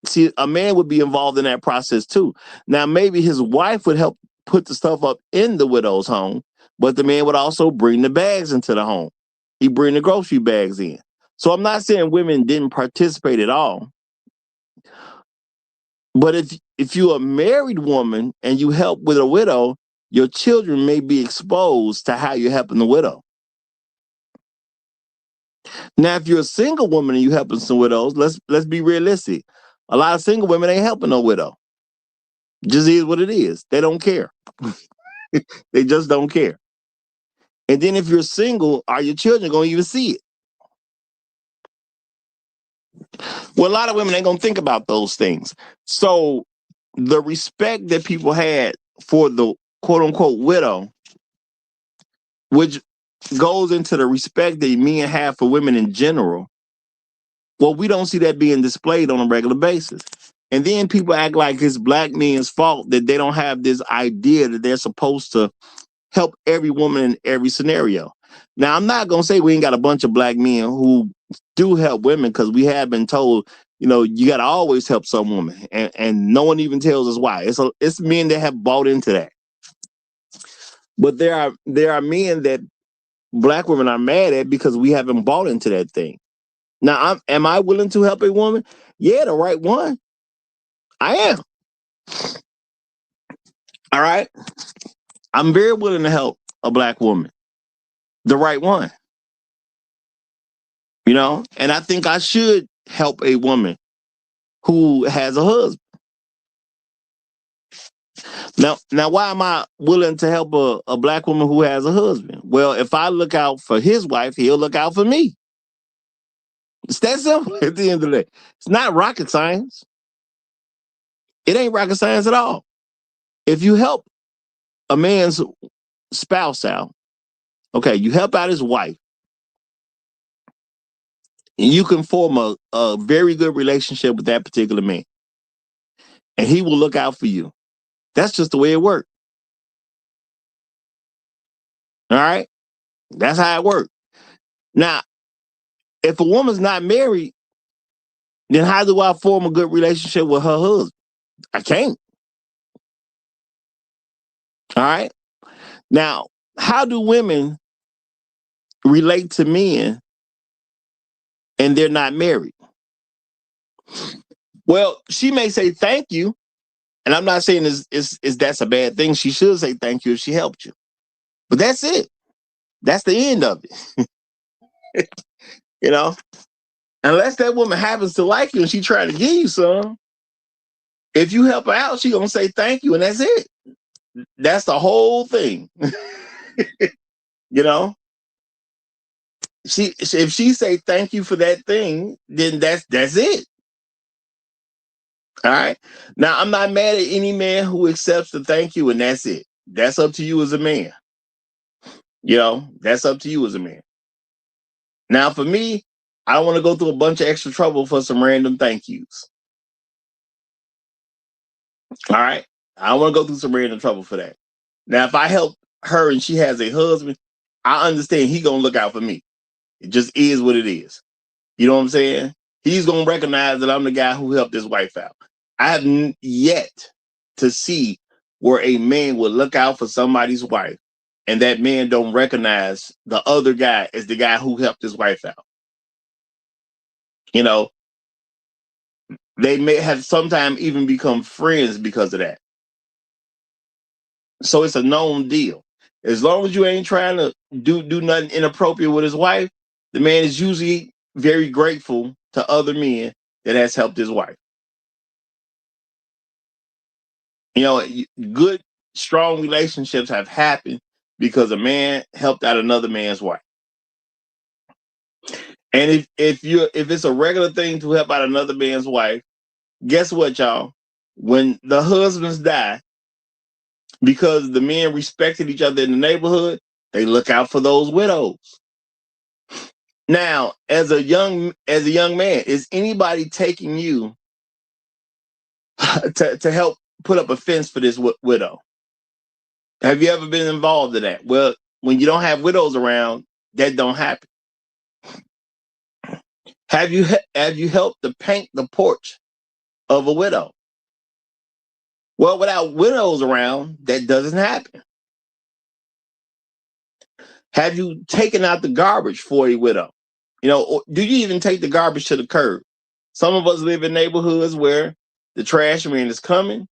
See, a man would be involved in that process too. Now, maybe his wife would help put the stuff up in the widow's home, but the man would also bring the bags into the home. He'd bring the grocery bags in. So I'm not saying women didn't participate at all. But if you're a married woman and you help with a widow, your children may be exposed to how you're helping the widow. Now, if you're a single woman and you helping some widows, let's be realistic. A lot of single women ain't helping no widow. Just is what it is. They don't care. They just don't care. And then if you're single, are your children going to even see it? Well, a lot of women ain't going to think about those things. So the respect that people had for the quote unquote widow, which goes into the respect that men have for women in general, well, we don't see that being displayed on a regular basis. And then people act like it's black men's fault that they don't have this idea that they're supposed to help every woman in every scenario. Now, I'm not going to say we ain't got a bunch of black men who do help women, because we have been told, you got to always help some woman. And no one even tells us why. It's men that have bought into that. But there are men that black women are mad at because we haven't bought into that thing. Now, am I willing to help a woman? Yeah, the right one. I am. All right. I'm very willing to help a black woman. The right one. And I think I should help a woman who has a husband. Now, why am I willing to help a black woman who has a husband? Well, if I look out for his wife, he'll look out for me. It's that simple at the end of the day. It's not rocket science. It ain't rocket science at all. If you help a man's spouse out, okay, you help out his wife, and you can form a very good relationship with that particular man. And he will look out for you. That's just the way it works. All right? That's how it works. Now, if a woman's not married, then how do I form a good relationship with her husband? I can't. All right? Now, how do women relate to men and they're not married? Well, she may say thank you. And I'm not saying that's a bad thing. She should say thank you if she helped you. But that's it. That's the end of it. Unless that woman happens to like you and she trying to give you some, if you help her out, she gonna say thank you, and that's it. That's the whole thing. If she say thank you for that thing, then that's it. All right. Now, I'm not mad at any man who accepts the thank you, and that's it. That's up to you as a man. That's up to you as a man. Now, for me, I don't want to go through a bunch of extra trouble for some random thank yous. All right. I don't want to go through some random trouble for that. Now, if I help her and she has a husband, I understand he gonna look out for me. It just is what it is. You know what I'm saying? He's gonna recognize that I'm the guy who helped his wife out. I have yet to see where a man would look out for somebody's wife and that man don't recognize the other guy as the guy who helped his wife out. They may have sometimes even become friends because of that. So it's a known deal. As long as you ain't trying to do nothing inappropriate with his wife, the man is usually very grateful to other men that has helped his wife. Good, strong relationships have happened because a man helped out another man's wife. And if it's a regular thing to help out another man's wife, guess what, y'all? When the husbands die, because the men respected each other in the neighborhood, they look out for those widows. Now, as a young man, is anybody taking you to help put up a fence for this widow? Have you ever been involved in that? Well, when you don't have widows around, that don't happen. Have you helped to paint the porch of a widow. Well, without widows around, that doesn't happen. Have you taken out the garbage for a widow? Or do you even take the garbage to the curb? Some of us live in neighborhoods where the trash man is coming.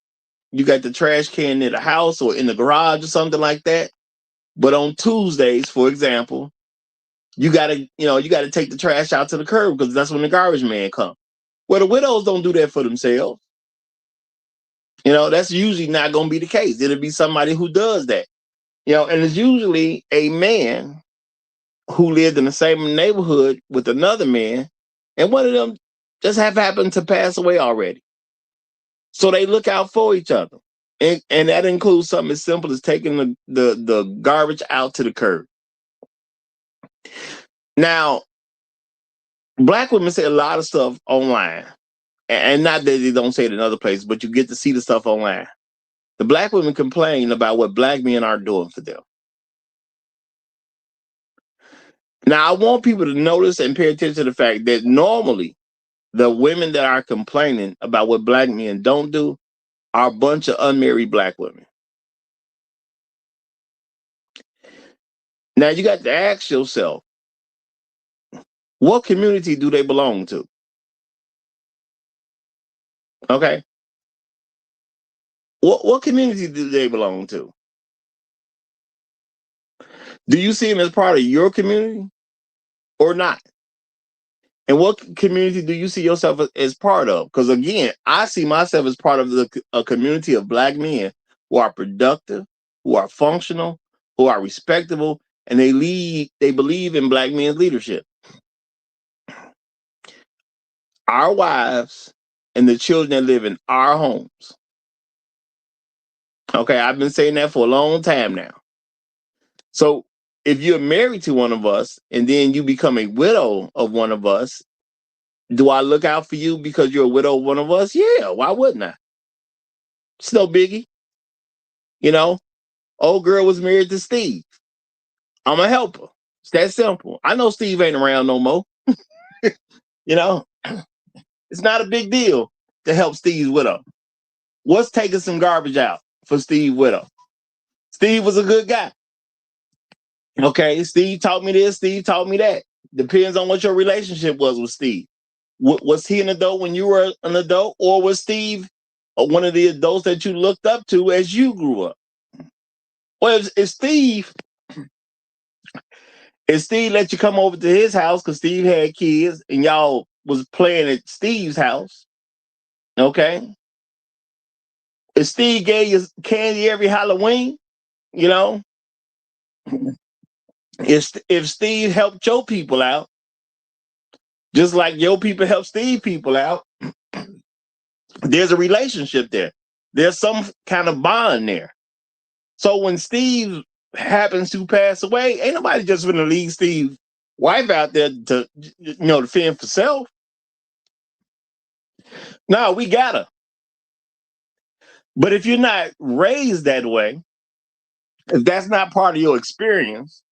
You got the trash can in the house or in the garage or something like that. But on Tuesdays, for example, you gotta take the trash out to the curb because that's when the garbage man comes. Well, the widows don't do that for themselves. That's usually not going to be the case. It'll be somebody who does that. And it's usually a man who lived in the same neighborhood with another man, and one of them just happened to pass away already. So they look out for each other. And that includes something as simple as taking the garbage out to the curb. Now, Black women say a lot of stuff online. And not that they don't say it in other places, but you get to see the stuff online. The Black women complain about what Black men are doing for them. Now, I want people to notice and pay attention to the fact that normally the women that are complaining about what Black men don't do are a bunch of unmarried Black women. Now, you got to ask yourself, what community do they belong to? Okay. What community do they belong to? Do you see them as part of your community or not? And what community do you see yourself as part of? Because again, I see myself as part of a community of Black men who are productive, who are functional, who are respectable, and they believe in Black men's leadership. Our wives and the children that live in our homes. Okay, I've been saying that for a long time now. So if you're married to one of us and then you become a widow of one of us, do I look out for you because you're a widow of one of us? Yeah, why wouldn't I? It's no biggie. Old girl was married to Steve. I'm a helper. It's that simple. I know Steve ain't around no more. It's not a big deal to help Steve's widow. What's taking some garbage out for Steve's widow? Steve was a good guy. Okay, Steve taught me this, Steve taught me that. Depends on what your relationship was with Steve. Was he an adult when you were an adult, or was Steve one of the adults that you looked up to as you grew up? Well, if Steve let you come over to his house because Steve had kids and y'all was playing at Steve's house, okay? If Steve gave you candy every Halloween, if Steve helped your people out, just like your people help Steve people out, there's a relationship there. There's some kind of bond there. So when Steve happens to pass away, ain't nobody just gonna leave Steve's wife out there to fend for self. No, we got her. But if you're not raised that way, if that's not part of your experience,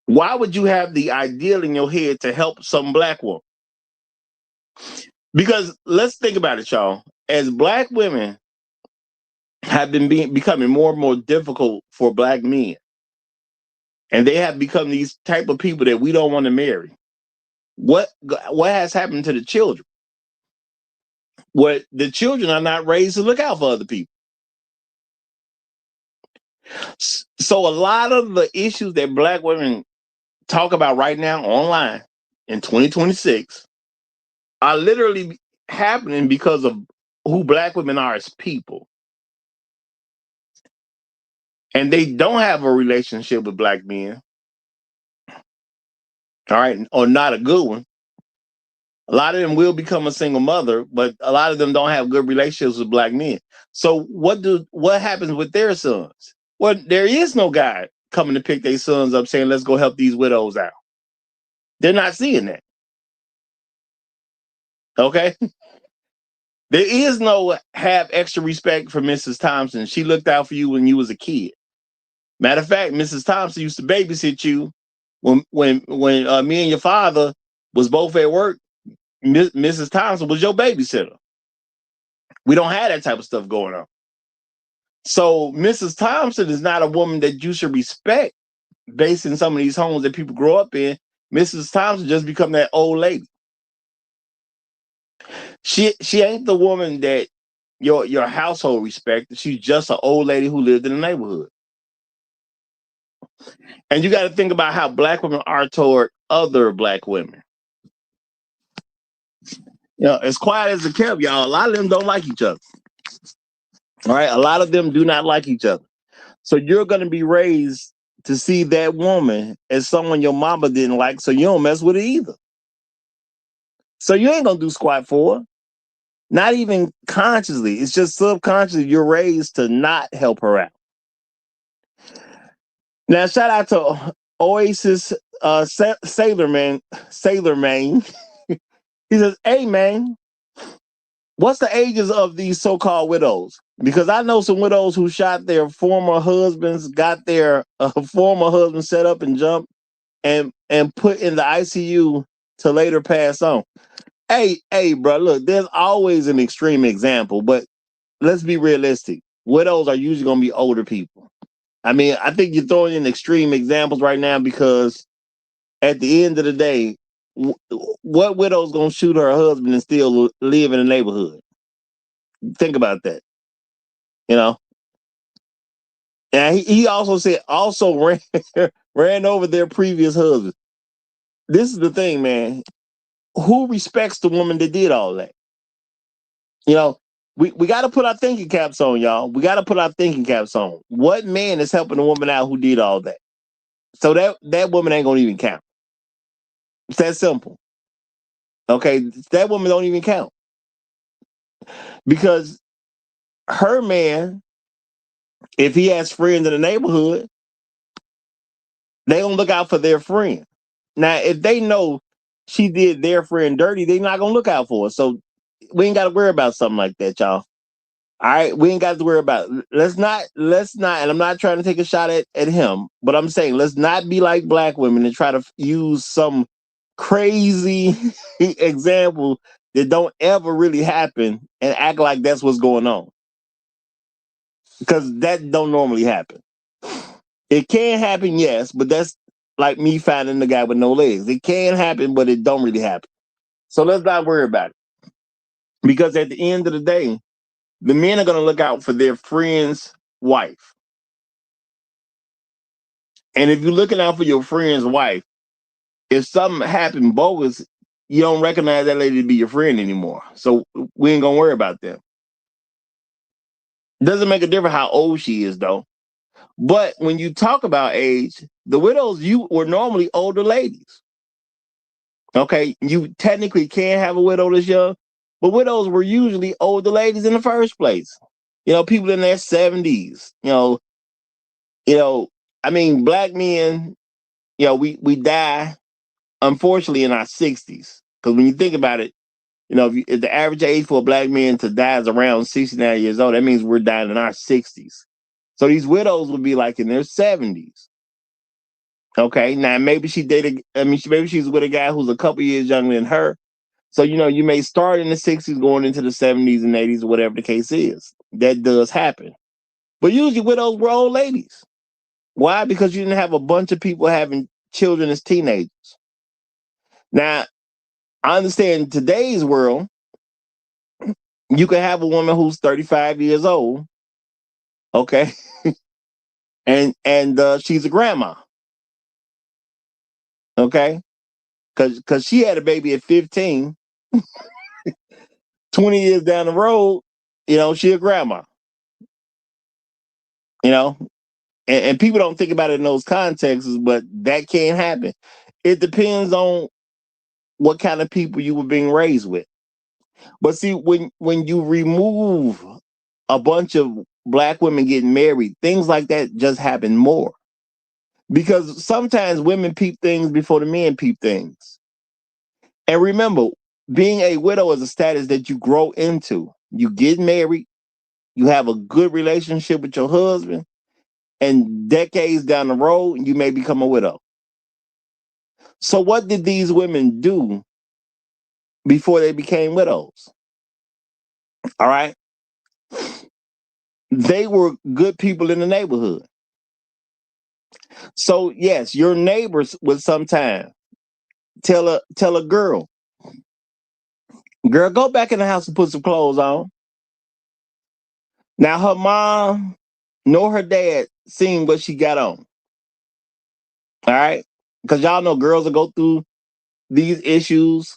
why would you have the ideal in your head to help some Black woman? Because let's think about it, y'all. As Black women have been becoming more and more difficult for Black men, and they have become these type of people that we don't want to marry, what has happened to the children? What the children are not raised to look out for other people. So a lot of the issues that Black women talk about right now online in 2026 are literally happening because of who Black women are as people. And they don't have a relationship with Black men. All right, or not a good one. A lot of them will become a single mother, but a lot of them don't have good relationships with Black men. So what happens with their sons? Well, there is no guy coming to pick their sons up saying, let's go help these widows out. They're not seeing that. Okay? There is no have extra respect for Mrs. Thompson. She looked out for you when you was a kid. Matter of fact, Mrs. Thompson used to babysit you when me and your father was both at work. Mrs. Thompson was your babysitter. We don't have that type of stuff going on. So Mrs. Thompson is not a woman that you should respect based in some of these homes that people grow up in. Mrs. Thompson just become that old lady. She ain't the woman that your household respected. She's just an old lady who lived in the neighborhood. And you got to think about how black women are toward other black women. As quiet as it kept, y'all, a lot of them don't like each other. All right, a lot of them do not like each other. So you're going to be raised to see that woman as someone your mama didn't like, so you don't mess with it either. So you ain't going to do squat for her. Not even consciously. It's just subconsciously you're raised to not help her out. Now, shout out to Oasis Sailor Man. He says, hey, man, what's the ages of these so-called widows? Because I know some widows who shot their former husbands, got their former husband set up and jumped and put in the ICU to later pass on. Hey, bro, look, there's always an extreme example, but let's be realistic. Widows are usually going to be older people. I mean, I think you're throwing in extreme examples right now because at the end of the day, what widow's going to shoot her husband and still live in the neighborhood? Think about that. And he also said, ran over their previous husband. This is the thing, man. Who respects the woman that did all that? We got to put our thinking caps on, y'all. We got to put our thinking caps on. What man is helping the woman out who did all that? So that woman ain't going to even count. It's that simple. Okay, that woman don't even count. Because her man, if he has friends in the neighborhood, they gonna look out for their friend. Now, if they know she did their friend dirty, they not gonna look out for her. So we ain't got to worry about something like that, y'all. All right, we ain't got to worry about it. Let's not, and I'm not trying to take a shot at him, but I'm saying let's not be like black women and try to use some crazy example that don't ever really happen and act like that's what's going on. Because that don't normally happen. It can happen, yes, but that's like me finding the guy with no legs. It can happen, but it don't really happen. So let's not worry about it. Because at the end of the day, the men are going to look out for their friend's wife. And if you're looking out for your friend's wife, if something happened bogus, you don't recognize that lady to be your friend anymore. So we ain't going to worry about them. Doesn't make a difference how old she is, though. But when you talk about age, the widows, you were normally older ladies. Okay, you technically can have a widow this young, but widows were usually older ladies in the first place. People in their 70s. I mean, black men, we die, unfortunately, in our 60s. Because when you think about it, if the average age for a black man to die is around 69 years old, that means we're dying in our 60s. So these widows would be like in their 70s. Okay, now maybe maybe she's with a guy who's a couple years younger than her. So, you may start in the 60s going into the 70s and 80s or whatever the case is. That does happen. But usually widows were old ladies. Why? Because you didn't have a bunch of people having children as teenagers. Now, I understand in today's world, you can have a woman who's 35 years old, okay, and she's a grandma, okay, because she had a baby at 15, 20 years down the road, she a grandma, and people don't think about it in those contexts, but that can happen. It depends on what kind of people you were being raised with. But see, when you remove a bunch of black women getting married, things like that just happen more. Because sometimes women peep things before the men peep things. And remember, being a widow is a status that you grow into. You get married, you have a good relationship with your husband, and decades down the road, you may become a widow. So what did these women do before they became widows. All right. They were good people in the neighborhood. So yes, your neighbors would sometimes tell a girl, go back in the house and put some clothes on. Now her mom nor her dad seen what she got on. All right. Because y'all know girls will go through these issues.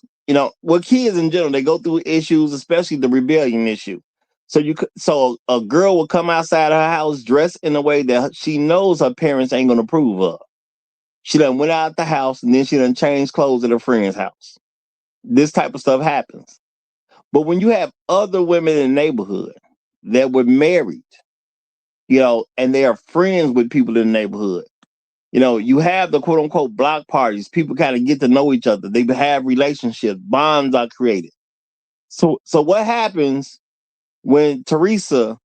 Kids in general, they go through issues, especially the rebellion issue. So a girl will come outside her house dressed in a way that she knows her parents ain't gonna approve of. She done went out the house and then she done changed clothes at her friend's house. This type of stuff happens. But when you have other women in the neighborhood that were married, and they are friends with people in the neighborhood, you have the quote unquote block parties. People kind of get to know each other. They have relationships, bonds are created. So what happens when Teresa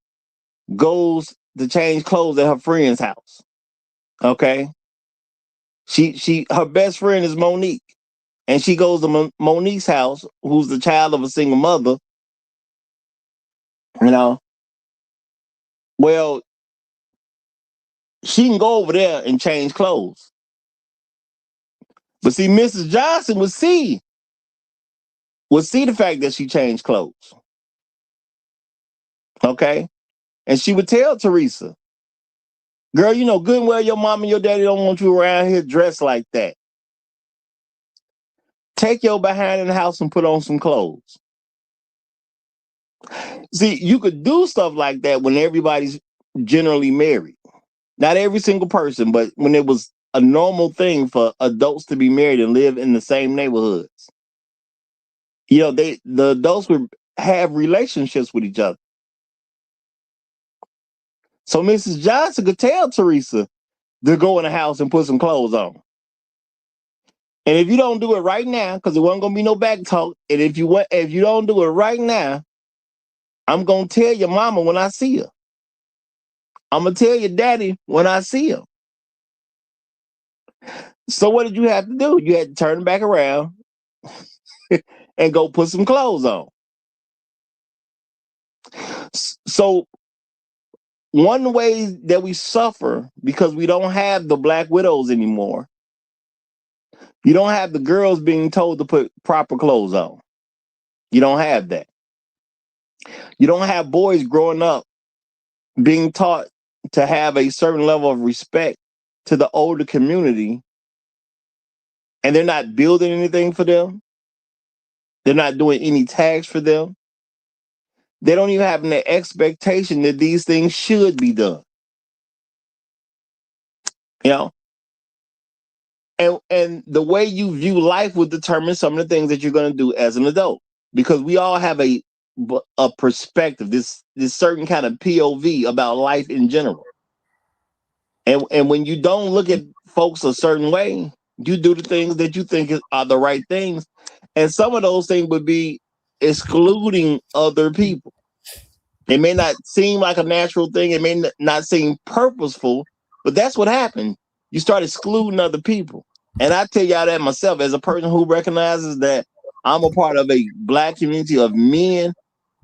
goes to change clothes at her friend's house? Okay. Her best friend is Monique. And she goes to Monique's house, who's the child of a single mother. Well, she can go over there and change clothes. But see, Mrs. Johnson would see the fact that she changed clothes. Okay? And she would tell Teresa, girl, good and well your mom and your daddy don't want you around here dressed like that. Take your behind in the house and put on some clothes. See, you could do stuff like that when everybody's generally married. Not every single person, but when it was a normal thing for adults to be married and live in the same neighborhoods. The adults would have relationships with each other. So Mrs. Johnson could tell Teresa to go in the house and put some clothes on. And if you don't do it right now, because there wasn't gonna be no back talk, and if you don't do it right now, I'm gonna tell your mama when I see her. I'm gonna tell your daddy when I see him. So what did you have to do? You had to turn back around and go put some clothes on. So one way that we suffer because we don't have the black widows anymore, you don't have the girls being told to put proper clothes on. You don't have that. You don't have boys growing up being taught to have a certain level of respect to the older community, and they're not building anything for them. They're not doing any tags for them. They don't even have an expectation that these things should be done. And the way you view life will determine some of the things that you're going to do as an adult, because we all have a perspective, this certain kind of POV about life in general. And when you don't look at folks a certain way, you do the things that you think are the right things. And some of those things would be excluding other people. It may not seem like a natural thing. It may not seem purposeful, but that's what happened. You start excluding other people. And I tell y'all that myself as a person who recognizes that I'm a part of a black community of men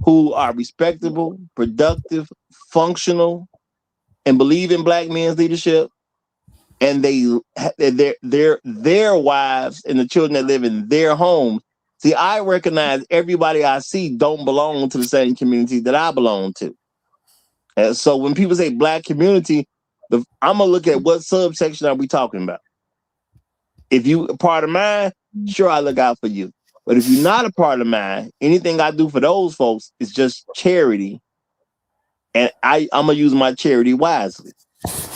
who are respectable, productive, functional, and believe in black men's leadership. And their wives and the children that live in their homes. See, I recognize everybody I see don't belong to the same community that I belong to. And so when people say black community, I'm gonna look at what subsection are we talking about. If you a part of mine, sure, I look out for you. But if you're not a part of mine, anything I do for those folks is just charity. And I'm gonna use my charity wisely.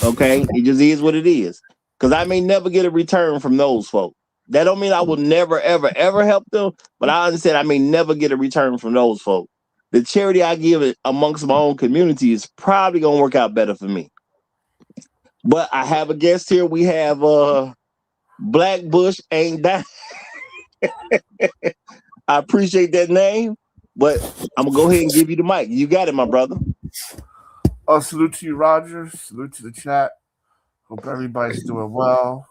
Okay? It just is what it is. Because I may never get a return from those folks. That don't mean I will never, ever, ever help them, but I understand I may never get a return from those folks. The charity I give amongst my own community is probably gonna work out better for me. But I have a guest here. We have Black Bush Ain't Dying. I appreciate that name, but I'm gonna go ahead and give you the mic. You got it, my brother. Salute to you, Roger. Salute to the chat. Hope everybody's doing well.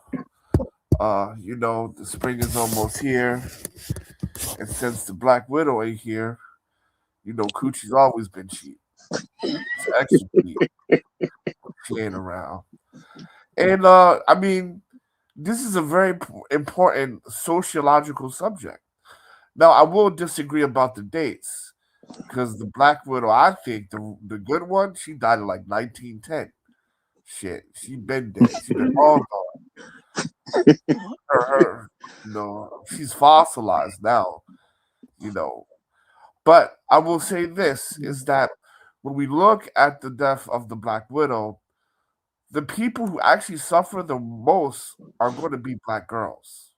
The spring is almost here. And since the Black Widow ain't here, you know, Coochie's always been cheap. It's extra cheap. She ain't around. And I mean, this is a very important sociological subject. Now, I will disagree about the dates because the Black Widow, I think the good one, she died in like 1910. Shit, she been dead. She been long gone. Her, you know, she's fossilized now. You know, but I will say this is that when we look at the death of the Black Widow, the people who actually suffer the most are going to be Black girls.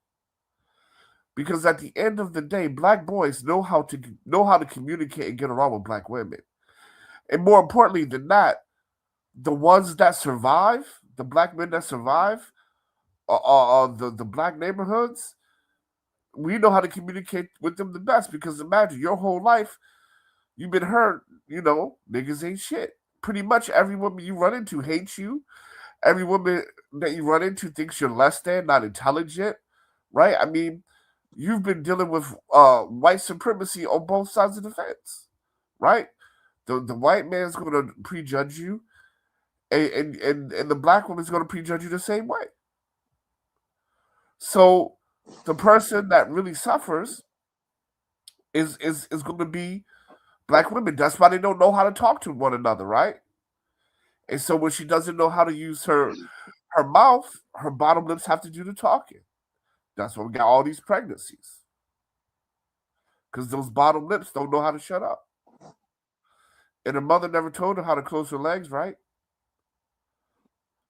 Because at the end of the day, Black boys know how to communicate and get along with Black women. And more importantly than that, the ones that survive, the Black men that survive, the Black neighborhoods, we know how to communicate with them the best. Because imagine your whole life, you've been hurt, you know, niggas ain't shit. Pretty much every woman you run into hates you. Every woman that you run into thinks you're less than, not intelligent, right? I mean, you've been dealing with white supremacy on both sides of the fence, right? The white man's going to prejudge you, and the Black woman's going to prejudge you the same way. So the person that really suffers is going to be Black women. That's why they don't know how to talk to one another, right? And so when she doesn't know how to use her mouth, her bottom lips have to do the talking. That's why we got all these pregnancies. Because those bottom lips don't know how to shut up. And her mother never told her how to close her legs, right?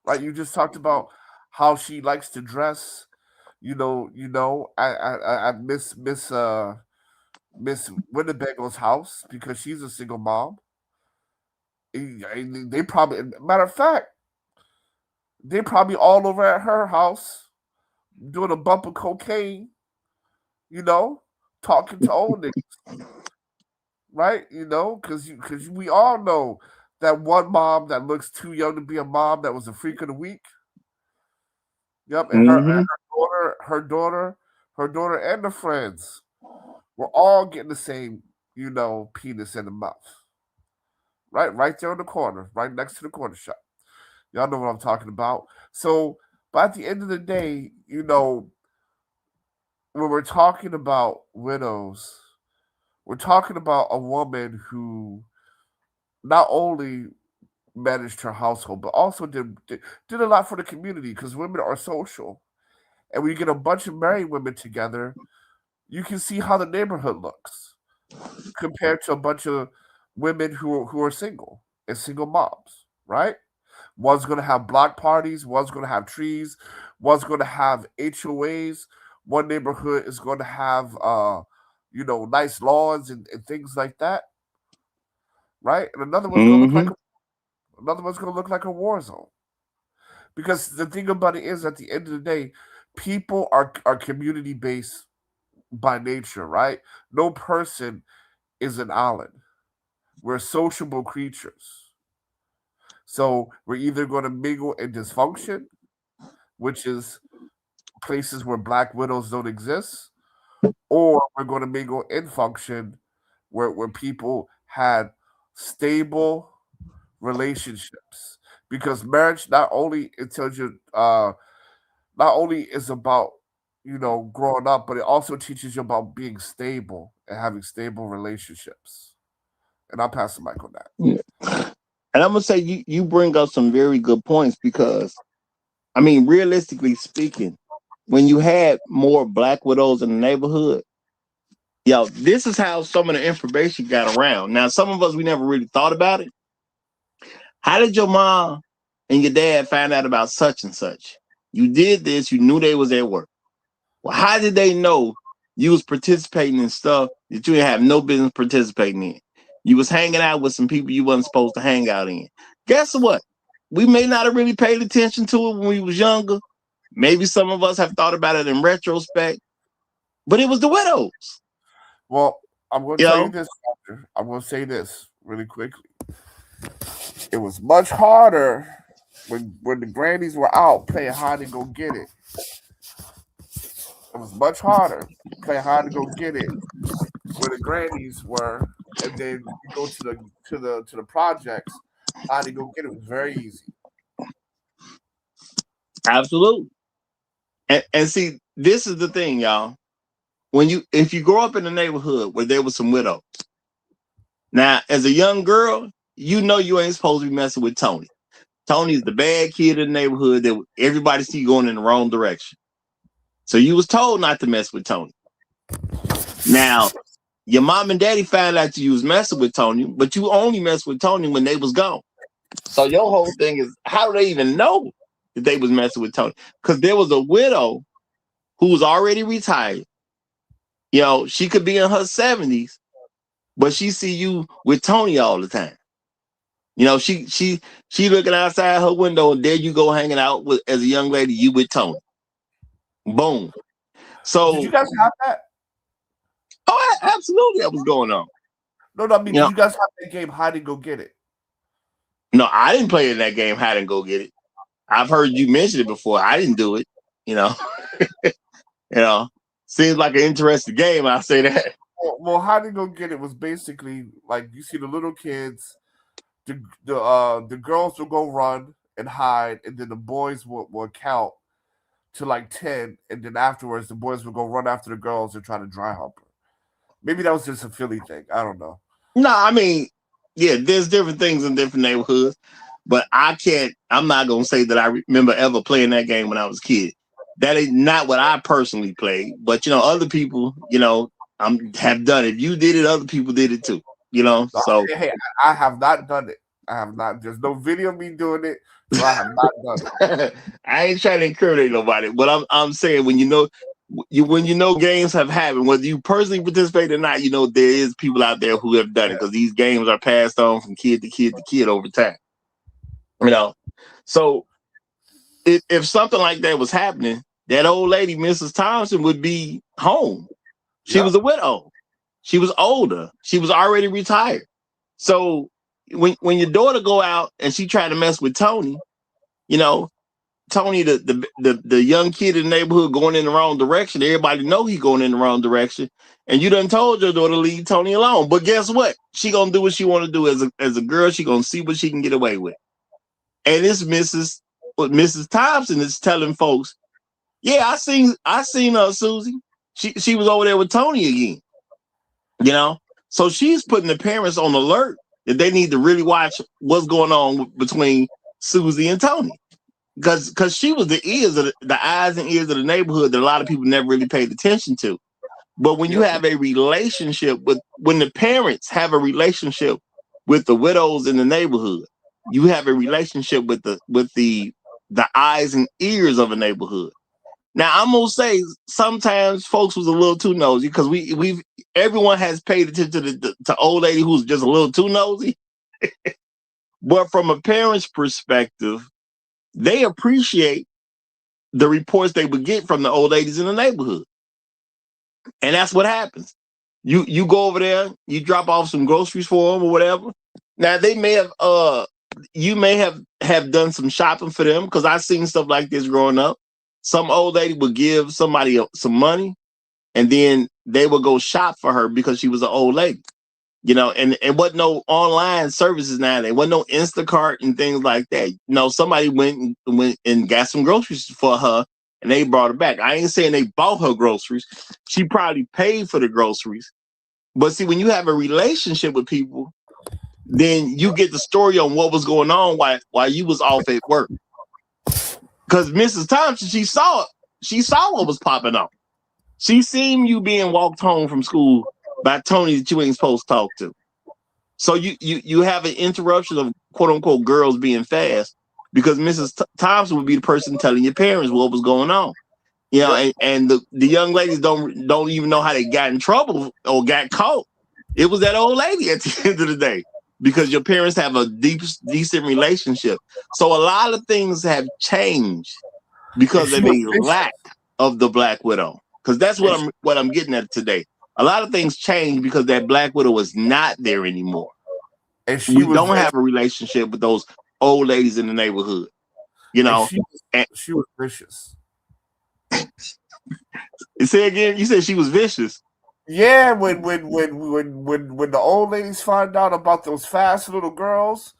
Like you just talked about how she likes to dress. I miss Winnebago's house because she's a single mom. They probably, matter of fact, they probably all over at her house doing a bump of cocaine, you know, talking to old niggas, right? You know, because we all know that one mom that looks too young to be a mom that was a freak of the week. Yep, and her daughter, and the friends were all getting the same, you know, penis in the mouth. Right there in the corner, right next to the corner shop. Y'all know what I'm talking about. So, but at the end of the day, you know, when we're talking about widows, we're talking about a woman who not only managed her household, but also did a lot for the community because women are social. And when you get a bunch of married women together, you can see how the neighborhood looks compared to a bunch of women who are single and single moms, right? One's going to have block parties, one's going to have trees, one's going to have HOAs, one neighborhood is going to have nice lawns and things like that, right? And another one's going to look like a war zone. Because the thing about it is, at the end of the day, people are community based by nature, right? No person is an island. We're sociable creatures. So we're either going to mingle in dysfunction, which is places where Black widows don't exist, or we're going to mingle in function where people had stable relationships. Because marriage not only is about growing up, but it also teaches you about being stable and having stable relationships. And I'll pass the mic on that. Yeah. And I'm gonna say you bring up some very good points because I mean, realistically speaking, when you had more Black widows in the neighborhood, this is how some of the information got around. Now, some of us we never really thought about it. How did your mom and your dad find out about such and such? You did this, you knew they was at work. Well, how did they know you was participating in stuff that you didn't have no business participating in? You was hanging out with some people you wasn't supposed to hang out in. Guess what? We may not have really paid attention to it when we was younger. Maybe some of us have thought about it in retrospect, but it was the widows. Well, I'm going to tell you this, Doctor. I'm going to say this really quickly. It was much harder when the grannies were out playing hide and go get it. was much harder playing hard to go get it where the grannies were, and then you go to the projects. Hard to go get it was very easy. Absolutely. And see, this is the thing, y'all. If you grow up in a neighborhood where there was some widows, now as a young girl, you know you ain't supposed to be messing with Tony. Tony's the bad kid in the neighborhood that everybody see going in the wrong direction. So you was told not to mess with Tony. Now, your mom and daddy found out you was messing with Tony, but you only messed with Tony when they was gone. So your whole thing is, how do they even know that they was messing with Tony? Because there was a widow who was already retired. You know, she could be in her 70s, but she see you with Tony all the time. You know, she looking outside her window, and there you go hanging out with as a young lady, you with Tony. Boom. So did you guys have that? Oh, absolutely, that was going on. No, I mean, did you guys have that game hide and go get it? No, I didn't play in that game hide and go get it. I've heard you mention it before. I didn't do it. You know, seems like an interesting game. I'll say that. Well, hide and go get it was basically like you see the little kids, the girls will go run and hide, and then the boys will count to like 10, and then afterwards the boys will go run after the girls and try to dry hump her. Maybe that was just a Philly thing. I don't know. No, I mean, yeah, there's different things in different neighborhoods, but I'm not going to say that I remember ever playing that game when I was a kid. That is not what I personally played, but, other people, have done it. If you did it, other people did it too, so. Hey, I have not done it. I have not. There's no video of me doing it, so I have not done it. I ain't trying to incriminate nobody, but I'm saying when games have happened, whether you personally participate or not, there is people out there who have done it because these games are passed on from kid to kid to kid over time. So if something like that was happening, that old lady, Mrs. Thompson, would be home. She was a widow. She was older. She was already retired. So when your daughter go out and she try to mess with Tony, Tony, the young kid in the neighborhood going in the wrong direction. Everybody know he going in the wrong direction. And you done told your daughter to leave Tony alone. But guess what? She gonna do what she want to do as a girl. She gonna see what she can get away with. And it's Mrs. Thompson is telling folks, yeah, I seen Susie. She was over there with Tony again. So she's putting the parents on alert that they need to really watch what's going on between Susie and Tony. Because she was the eyes and ears of the neighborhood that a lot of people never really paid attention to. But when you have a relationship when the parents have a relationship with the widows in the neighborhood, you have a relationship with the eyes and ears of a neighborhood. Now I'm gonna say sometimes folks was a little too nosy because everyone has paid attention to old lady who's just a little too nosy. But from a parent's perspective, they appreciate the reports they would get from the old ladies in the neighborhood. And that's what happens. You go over there, you drop off some groceries for them or whatever. Now they may have you may have done some shopping for them because I've seen stuff like this growing up. Some old lady would give somebody some money and then they would go shop for her because she was an old lady. And it wasn't no online services now. There wasn't no Instacart and things like that. Somebody went and got some groceries for her and they brought her back. I ain't saying they bought her groceries. She probably paid for the groceries. But see, when you have a relationship with people, then you get the story on what was going on while you was off at work. Because Mrs. Thompson, she saw what was popping up. She seen you being walked home from school by Tony that you ain't supposed to talk to. So you have an interruption of quote unquote girls being fast because Mrs. Thompson would be the person telling your parents what was going on. And the young ladies don't even know how they got in trouble or got caught. It was that old lady at the end of the day because your parents have a decent relationship. So a lot of things have changed because of a lack of the Black widow. Because that's what I'm getting at today. A lot of things changed because that Black widow is not there anymore. And we don't have a relationship with those old ladies in the neighborhood. She was vicious. Say again. You said she was vicious. Yeah, when the old ladies find out about those fast little girls,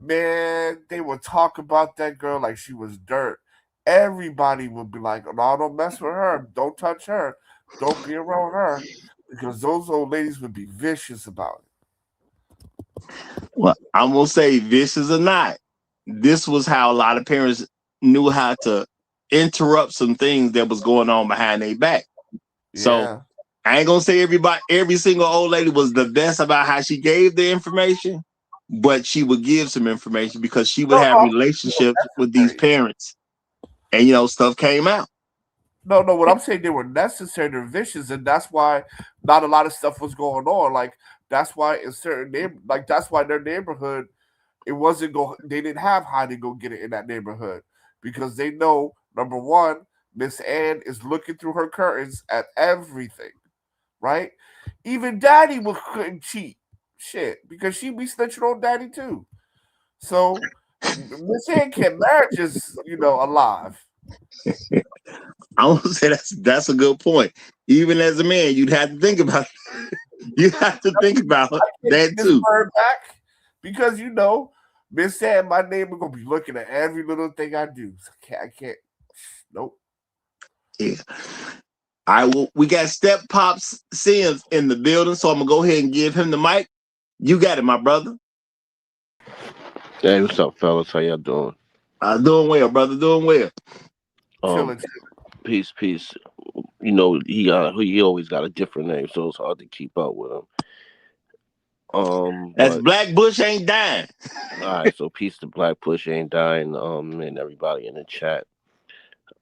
man, they would talk about that girl like she was dirt. Everybody would be like, "No, don't mess with her. Don't touch her. Don't be around her," because those old ladies would be vicious about it. Well, I'm gonna say vicious or not, this was how a lot of parents knew how to interrupt some things that was going on behind their back. So Yeah. I ain't gonna say every single old lady was the best about how she gave the information, but she would give some information because she would have relationships with these parents, and stuff came out. No, what I'm saying, they were necessary, they're vicious, and that's why not a lot of stuff was going on. Like that's why in certain that's why their neighborhood, it wasn't they didn't have hide and go get it in that neighborhood because they know, number one, Miss Ann is looking through her curtains at everything, right? Even Daddy couldn't cheat, shit, because she be snitching on Daddy too. So Miss Ann kept marriages, alive. I want to say that's a good point. Even as a man, you'd have to think about you have to think about that too. Back because Miss Ann, my neighbor, gonna be looking at every little thing I do. So I can't. Nope. Yeah. All right. Well, we got Step Pops Sims in the building, so I'm gonna go ahead and give him the mic. You got it, my brother. Hey, what's up, fellas? How y'all doing? Doing well, brother. Doing well. Chilling. Peace. He always got a different name, so it's hard to keep up with him. That's Black Bush Ain't Dying. All right, so peace to Black Bush Ain't Dying. And everybody in the chat.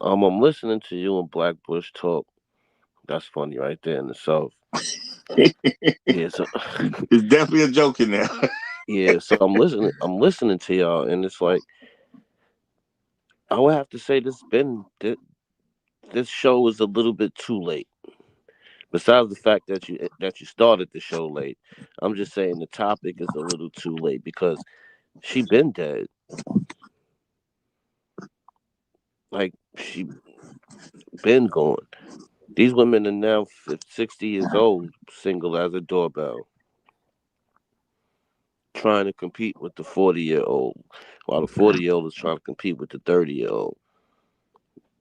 I'm listening to you and Black Bush talk. That's funny right there in the South. Yeah, so it's definitely a joke in there. Yeah, so I'm listening to y'all, and it's like I would have to say this show is a little bit too late. Besides the fact that you started the show late, I'm just saying the topic is a little too late because she been dead. Like she been gone. These women are now 60 years old, single as a doorbell, trying to compete with the 40-year-old, while the 40-year-old is trying to compete with the 30-year-old.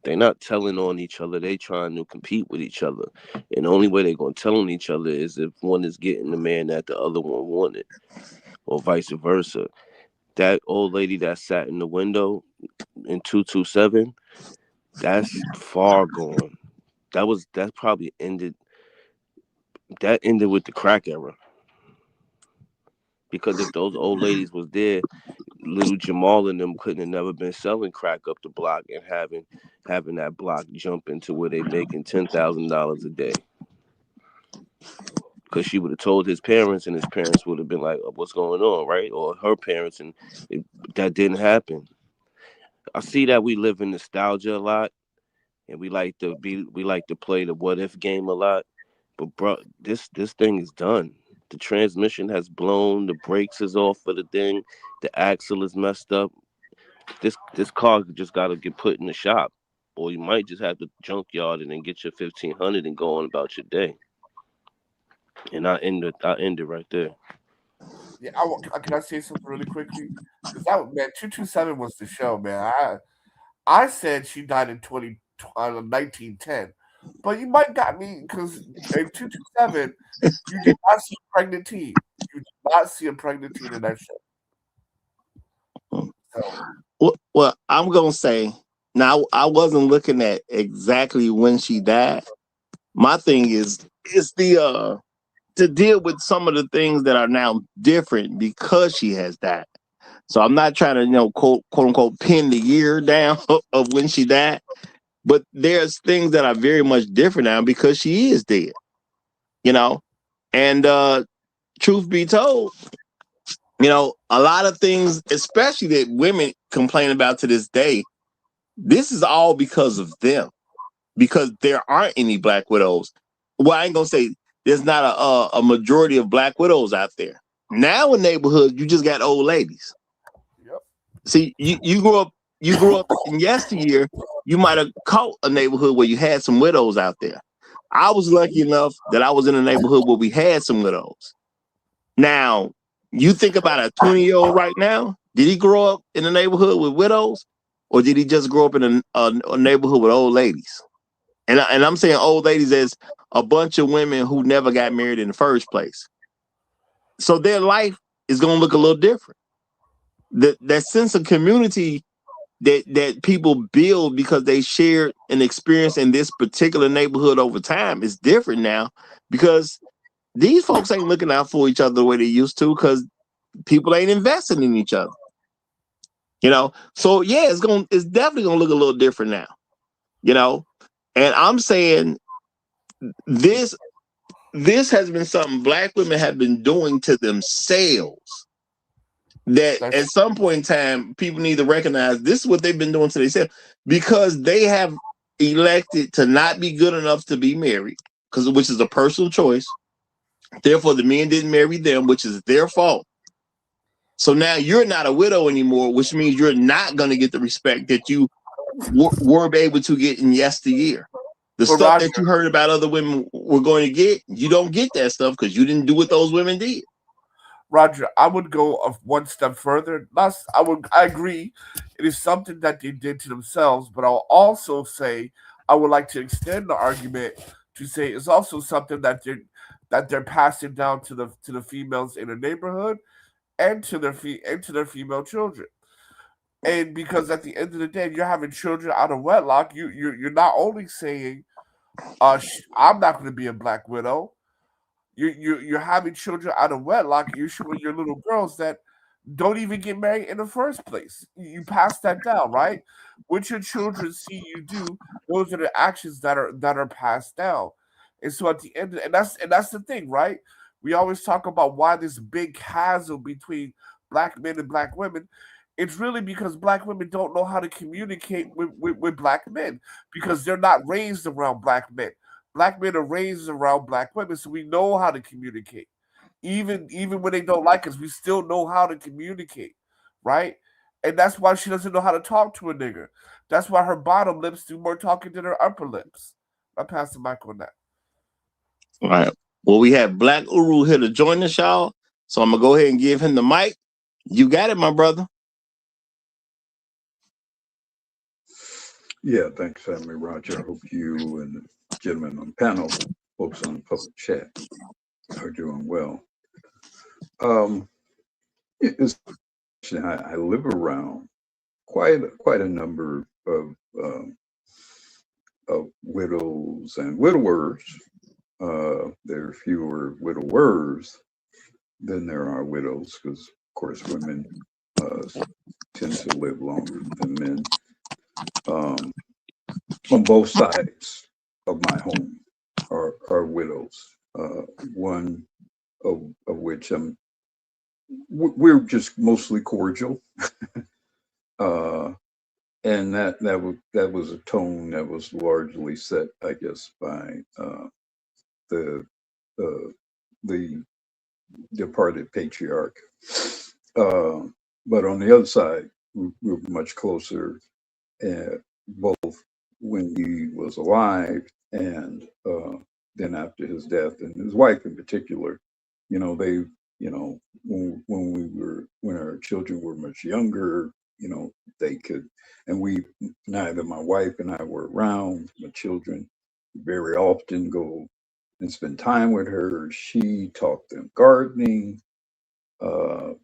They're not telling on each other. They trying to compete with each other. And the only way they're going to tell on each other is if one is getting the man that the other one wanted, or vice versa. That old lady that sat in the window in 227, that's far gone. That probably ended with the crack era. Because if those old ladies was there, little Jamal and them couldn't have never been selling crack up the block and having that block jump into where they making $10,000 a day. Because she would have told his parents, and his parents would have been like, oh, "What's going on?" Right? Or her parents, and that didn't happen. I see that we live in nostalgia a lot, and we like to play the what if game a lot. But bro, this thing is done. The transmission has blown. The brakes is off for the thing. The axle is messed up. This car just got to get put in the shop, or you might just have to junkyard it and get your 1,500 and go on about your day. And I end it right there. Yeah, can I say something really quickly? Because 227 was the show, man. I said she died in 1910, but you might got me because in 227 you did not see a pregnant teen. You did not see a pregnant teen in that show. So. Well, I'm gonna say now I wasn't looking at exactly when she died. My thing is the to deal with some of the things that are now different because she has died. So I'm not trying to, quote unquote, pin the year down of when she died, but there's things that are very much different now because she is dead, and truth be told, a lot of things, especially that women complain about to this day, this is all because of them, because there aren't any Black widows. Well, I ain't gonna say there's not a majority of Black widows out there. Now in neighborhoods, you just got old ladies. Yep. See, you grew up in yesteryear. you might have caught a neighborhood where you had some widows out there. I was lucky enough that I was in a neighborhood where we had some widows. Now, you think about a 20-year-old right now, did he grow up in a neighborhood with widows, or did he just grow up in a neighborhood with old ladies? And I'm saying old ladies as a bunch of women who never got married in the first place. So their life is going to look a little different. That sense of community that people build because they shared an experience in this particular neighborhood over time is different now, because these folks ain't looking out for each other the way they used to, because people ain't investing in each other. You know, so yeah, it's definitely gonna look a little different now. You know, and I'm saying this has been something Black women have been doing to themselves. That at some point in time, people need to recognize this is what they've been doing to themselves, because they have elected to not be good enough to be married, which is a personal choice. Therefore, the men didn't marry them, which is their fault. So now you're not a widow anymore, which means you're not going to get the respect that you were able to get in yesteryear. The stuff Roger, that you heard about other women were going to get, you don't get that stuff because you didn't do what those women did. Roger, I would go one step further. I agree. It is something that they did to themselves, but I'll also say I would like to extend the argument to say it's also something that they're passing down to the females in the neighborhood and to their female children. And because at the end of the day, you're having children out of wedlock, you're not only saying, I'm not going to be a Black widow. You're having children out of wedlock. You're showing your little girls that don't even get married in the first place. You pass that down, right? What your children see you do, those are the actions that are passed down. And so at the end, and that's the thing, right? We always talk about why this big chasm between Black men and Black women. It's really because Black women don't know how to communicate with Black men, because they're not raised around Black men. Black men are raised around Black women, so we know how to communicate. Even when they don't like us, we still know how to communicate, right? And that's why she doesn't know how to talk to a nigger. That's why her bottom lips do more talking than her upper lips. I pass the mic on that. All right. Well, we have Black Uru here to join us, y'all. So I'm gonna go ahead and give him the mic. You got it, my brother. Yeah, thanks for having me, Roger. I hope you and the gentlemen on the panel, folks on the public chat, are doing well. I live around quite a number of widows and widowers. There are fewer widowers than there are widows, because of course women tend to live longer than men. On both sides of my home are widows. One of which we're just mostly cordial, and that was a tone that was largely set, I guess, by the departed patriarch. But on the other side, we're much closer, both when he was alive and then after his death, and his wife in particular. When our children were much younger, they could, and neither my wife and I were around. My children very often go and spend time with her. She taught them gardening.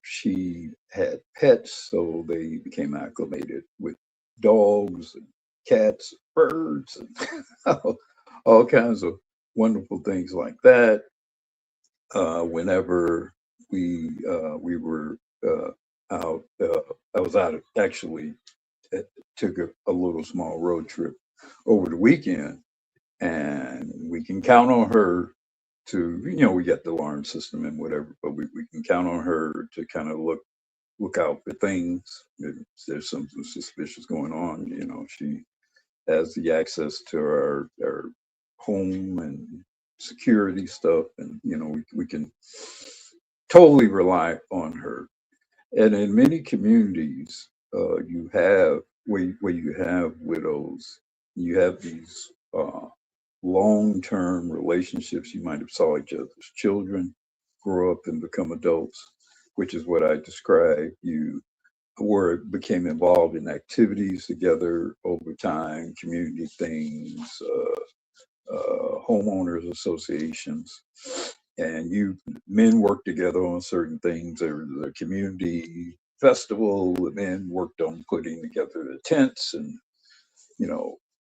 She had pets, so they became acclimated with dogs and cats, birds, and all kinds of wonderful things like that. Whenever we were out, I was out actually took a little small road trip over the weekend, and we can count on her to, we got the alarm system and whatever, but we can count on her to kind of look out for things. If there's something suspicious going on, she has the access to our home and security stuff, and we can totally rely on her. And in many communities, you have where you have widows, you have these long-term relationships. You might have saw each other's children grow up and become adults, which is what I described. You were became involved in activities together over time, community things, homeowners associations, and you men worked together on certain things. There was a community festival. The men worked on putting together the tents and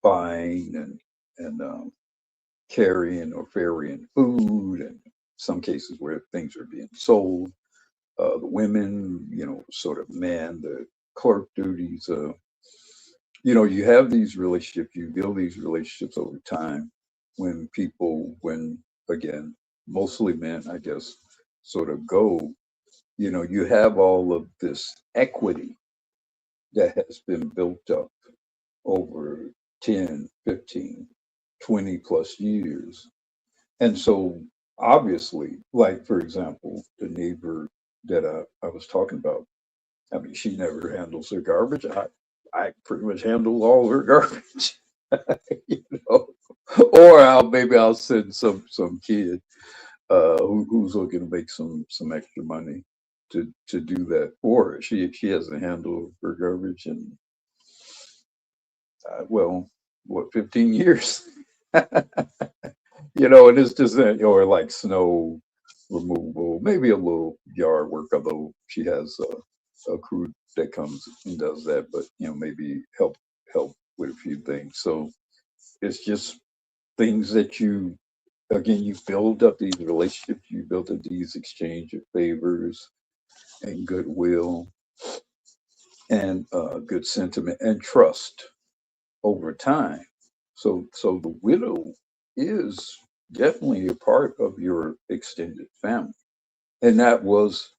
buying and carrying or ferrying food, and some cases where things are being sold. The women, sort of man the clerk duties. You have these relationships, you build these relationships over time when again, mostly men, I guess, sort of go, you have all of this equity that has been built up over 10, 15, 20 plus years. And so obviously, like for example, the neighbor that I was talking about, I mean, she never handles her garbage. I pretty much handle all her garbage, you know. Or maybe I'll send some kid who's looking to make some extra money to do that for her. She hasn't handled her garbage in well, what, 15 years. And it's just or like snow removal, maybe a little yard work, although she has a crew that comes and does that, but maybe help with a few things. So it's just things that you build up these relationships, you build up these exchange of favors and goodwill and good sentiment and trust over time. So the widow is definitely a part of your extended family. And that was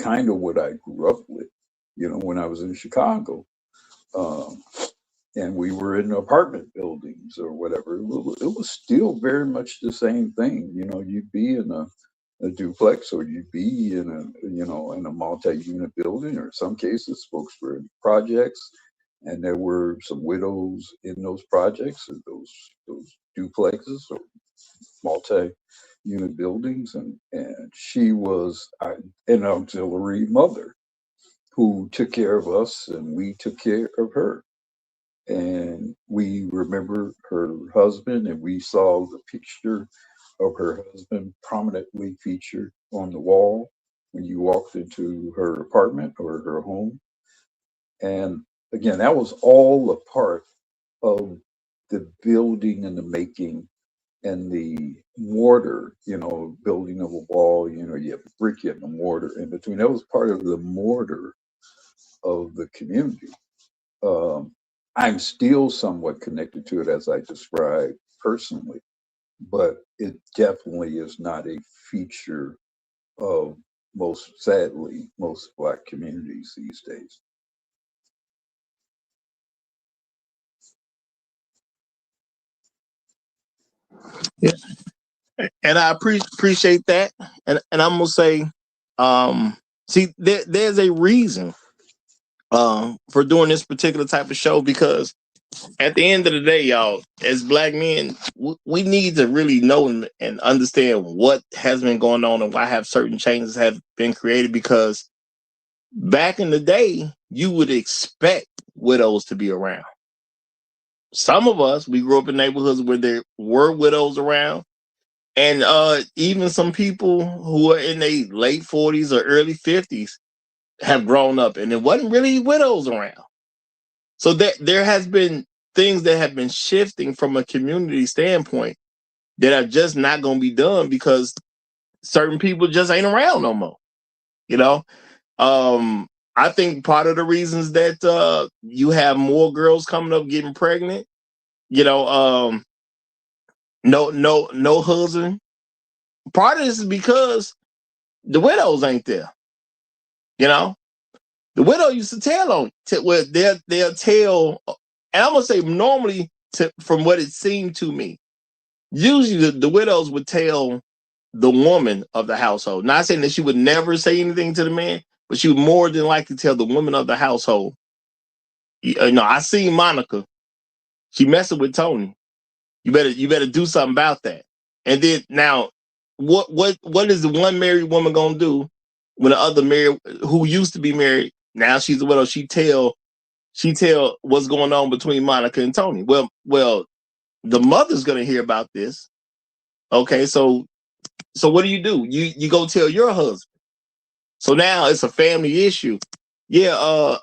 kind of what I grew up with, when I was in Chicago. Um, and we were in apartment buildings or whatever. It was still very much the same thing. You'd be in a duplex, or you'd be in a multi-unit building, or in some cases folks were in projects, and there were some widows in those projects or those duplexes or multi-unit buildings, and she was an auxiliary mother who took care of us, and we took care of her. And we remember her husband, and we saw the picture of her husband prominently featured on the wall when you walked into her apartment or her home. And again, that was all a part of the building and the making and the mortar, building of a wall, you have the brick, you have the mortar in between. That was part of the mortar of the community. I'm still somewhat connected to it, as I described personally, but it definitely is not a feature of sadly, most Black communities these days. Yeah. And I appreciate that. And I'm gonna say, see, there's a reason for doing this particular type of show, because at the end of the day, y'all, as Black men, we need to really know and understand what has been going on and why have certain changes have been created. Because back in the day, you would expect widows to be around. Some of us, we grew up in neighborhoods where there were widows around. And even some people who are in their late 40s or early 50s have grown up, and there wasn't really widows around. So there has been things that have been shifting from a community standpoint that are just not going to be done because certain people just ain't around no more. I think part of the reasons that you have more girls coming up getting pregnant, no husband. Part of this is because the widows ain't there. The widow used to tell on where they'll tell, and I'm gonna say normally from what it seemed to me, usually the widows would tell the woman of the household. Not saying that she would never say anything to the man, but she would more than likely tell the woman of the household No, I seen Monica. She messing with Tony. You better do something about that. And then now, what is the one married woman gonna do when the other married who used to be married, now she's a widow, she tell what's going on between Monica and Tony? Well, the mother's gonna hear about this. Okay, so what do? You go tell your husband. So now it's a family issue. Yeah,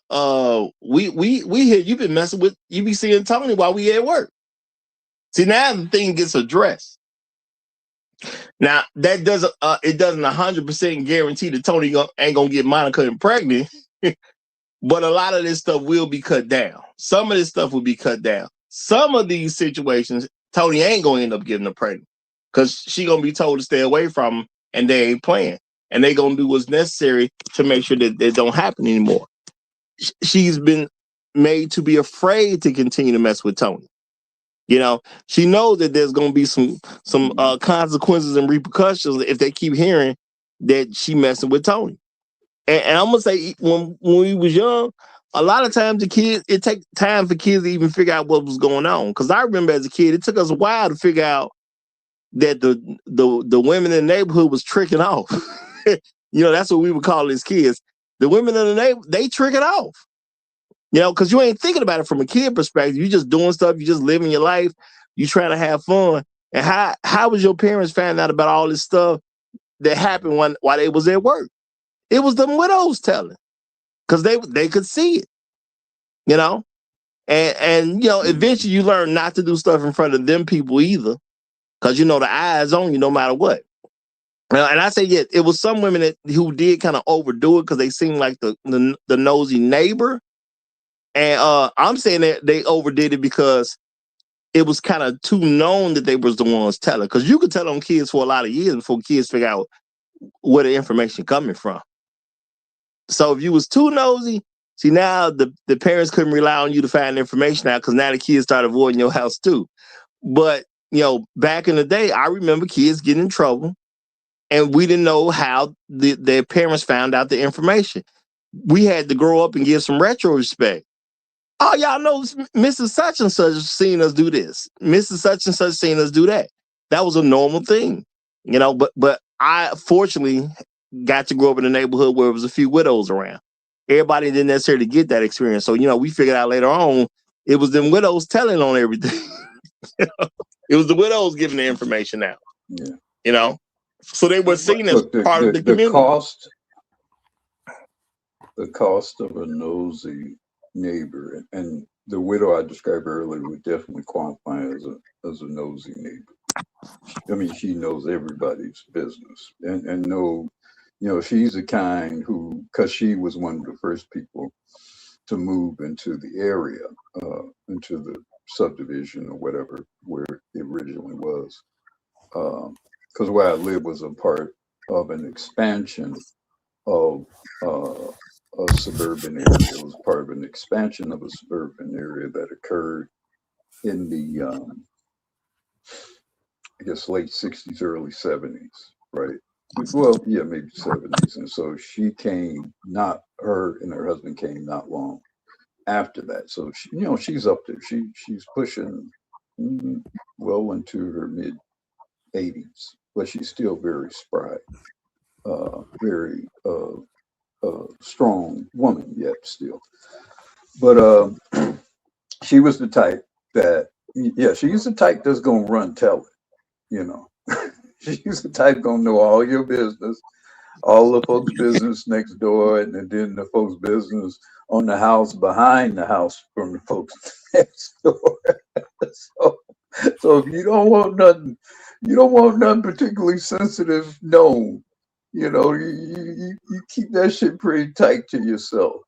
we hear you been messing with, you be seeing Tony while we at work. See, now the thing gets addressed. Now that doesn't it doesn't 100% guarantee that Tony ain't gonna get Monica pregnant, but a lot of this stuff will be cut down. Some of this stuff will be cut down. Some of these situations, Tony ain't gonna end up getting her pregnant because she gonna be told to stay away from him, and they ain't playing, and they gonna do what's necessary to make sure that it don't happen anymore. She's been made to be afraid to continue to mess with Tony. You know, she knows that there's going to be some consequences and repercussions if they keep hearing that she messing with Tony. And I'm gonna say, when we was young, a lot of times it take time for kids to even figure out what was going on. Because I remember as a kid, it took us a while to figure out that the women in the neighborhood was tricking off. You know, that's what we would call as kids. The women in the neighborhood, they tricking off. You know, because you ain't thinking about it from a kid perspective. You just doing stuff. You just living your life. You trying to have fun. And how was your parents finding out about all this stuff that happened while they was at work? It was them widows telling, because they could see it. You know, and you know, eventually you learn not to do stuff in front of them people either, because you know the eyes on you no matter what. And I say, yeah, it was some women who did kind of overdo it because they seemed like the nosy neighbor. And I'm saying that they overdid it because it was kind of too known that they was the ones telling. Because you could tell on kids for a lot of years before kids figure out where the information coming from. So if you was too nosy, see, now the parents couldn't rely on you to find information out, because now the kids start avoiding your house too. But, you know, back in the day, I remember kids getting in trouble, and we didn't know how their parents found out the information. We had to grow up and give some retrospect. Oh, y'all know Mrs. Such and Such seen us do this. Mrs. Such and Such seen us do that. That was a normal thing, you know. But I fortunately got to grow up in a neighborhood where there was a few widows around. Everybody didn't necessarily get that experience. So, you know, we figured out later on it was them widows telling on everything. It was the widows giving the information out. Yeah. You know, so they were seen as part of the community. The cost of a nosy neighbor, and the widow I described earlier would definitely qualify as a nosy neighbor. I mean, she knows everybody's business, and know, you know, she's the kind who, because she was one of the first people to move into the area, into the subdivision or whatever where it originally was, because where I lived was a part of an expansion of a suburban area. It was part of an expansion of a suburban area that occurred in the, I guess, late 60s, early 70s, right? Well, yeah, maybe 70s. And so she came, her and her husband came not long after that. So, she, you know, she's up there. She's pushing well into her mid 80s, but she's still very spry, very strong woman yet still. But she was the type that, yeah, she's the type that's gonna run tell it, you know. She's the type gonna know all your business, all the folks' business next door, and then the folks' business on the house behind the house from the folks next door. So if you don't want nothing particularly sensitive known, you know, you keep that shit pretty tight to yourself.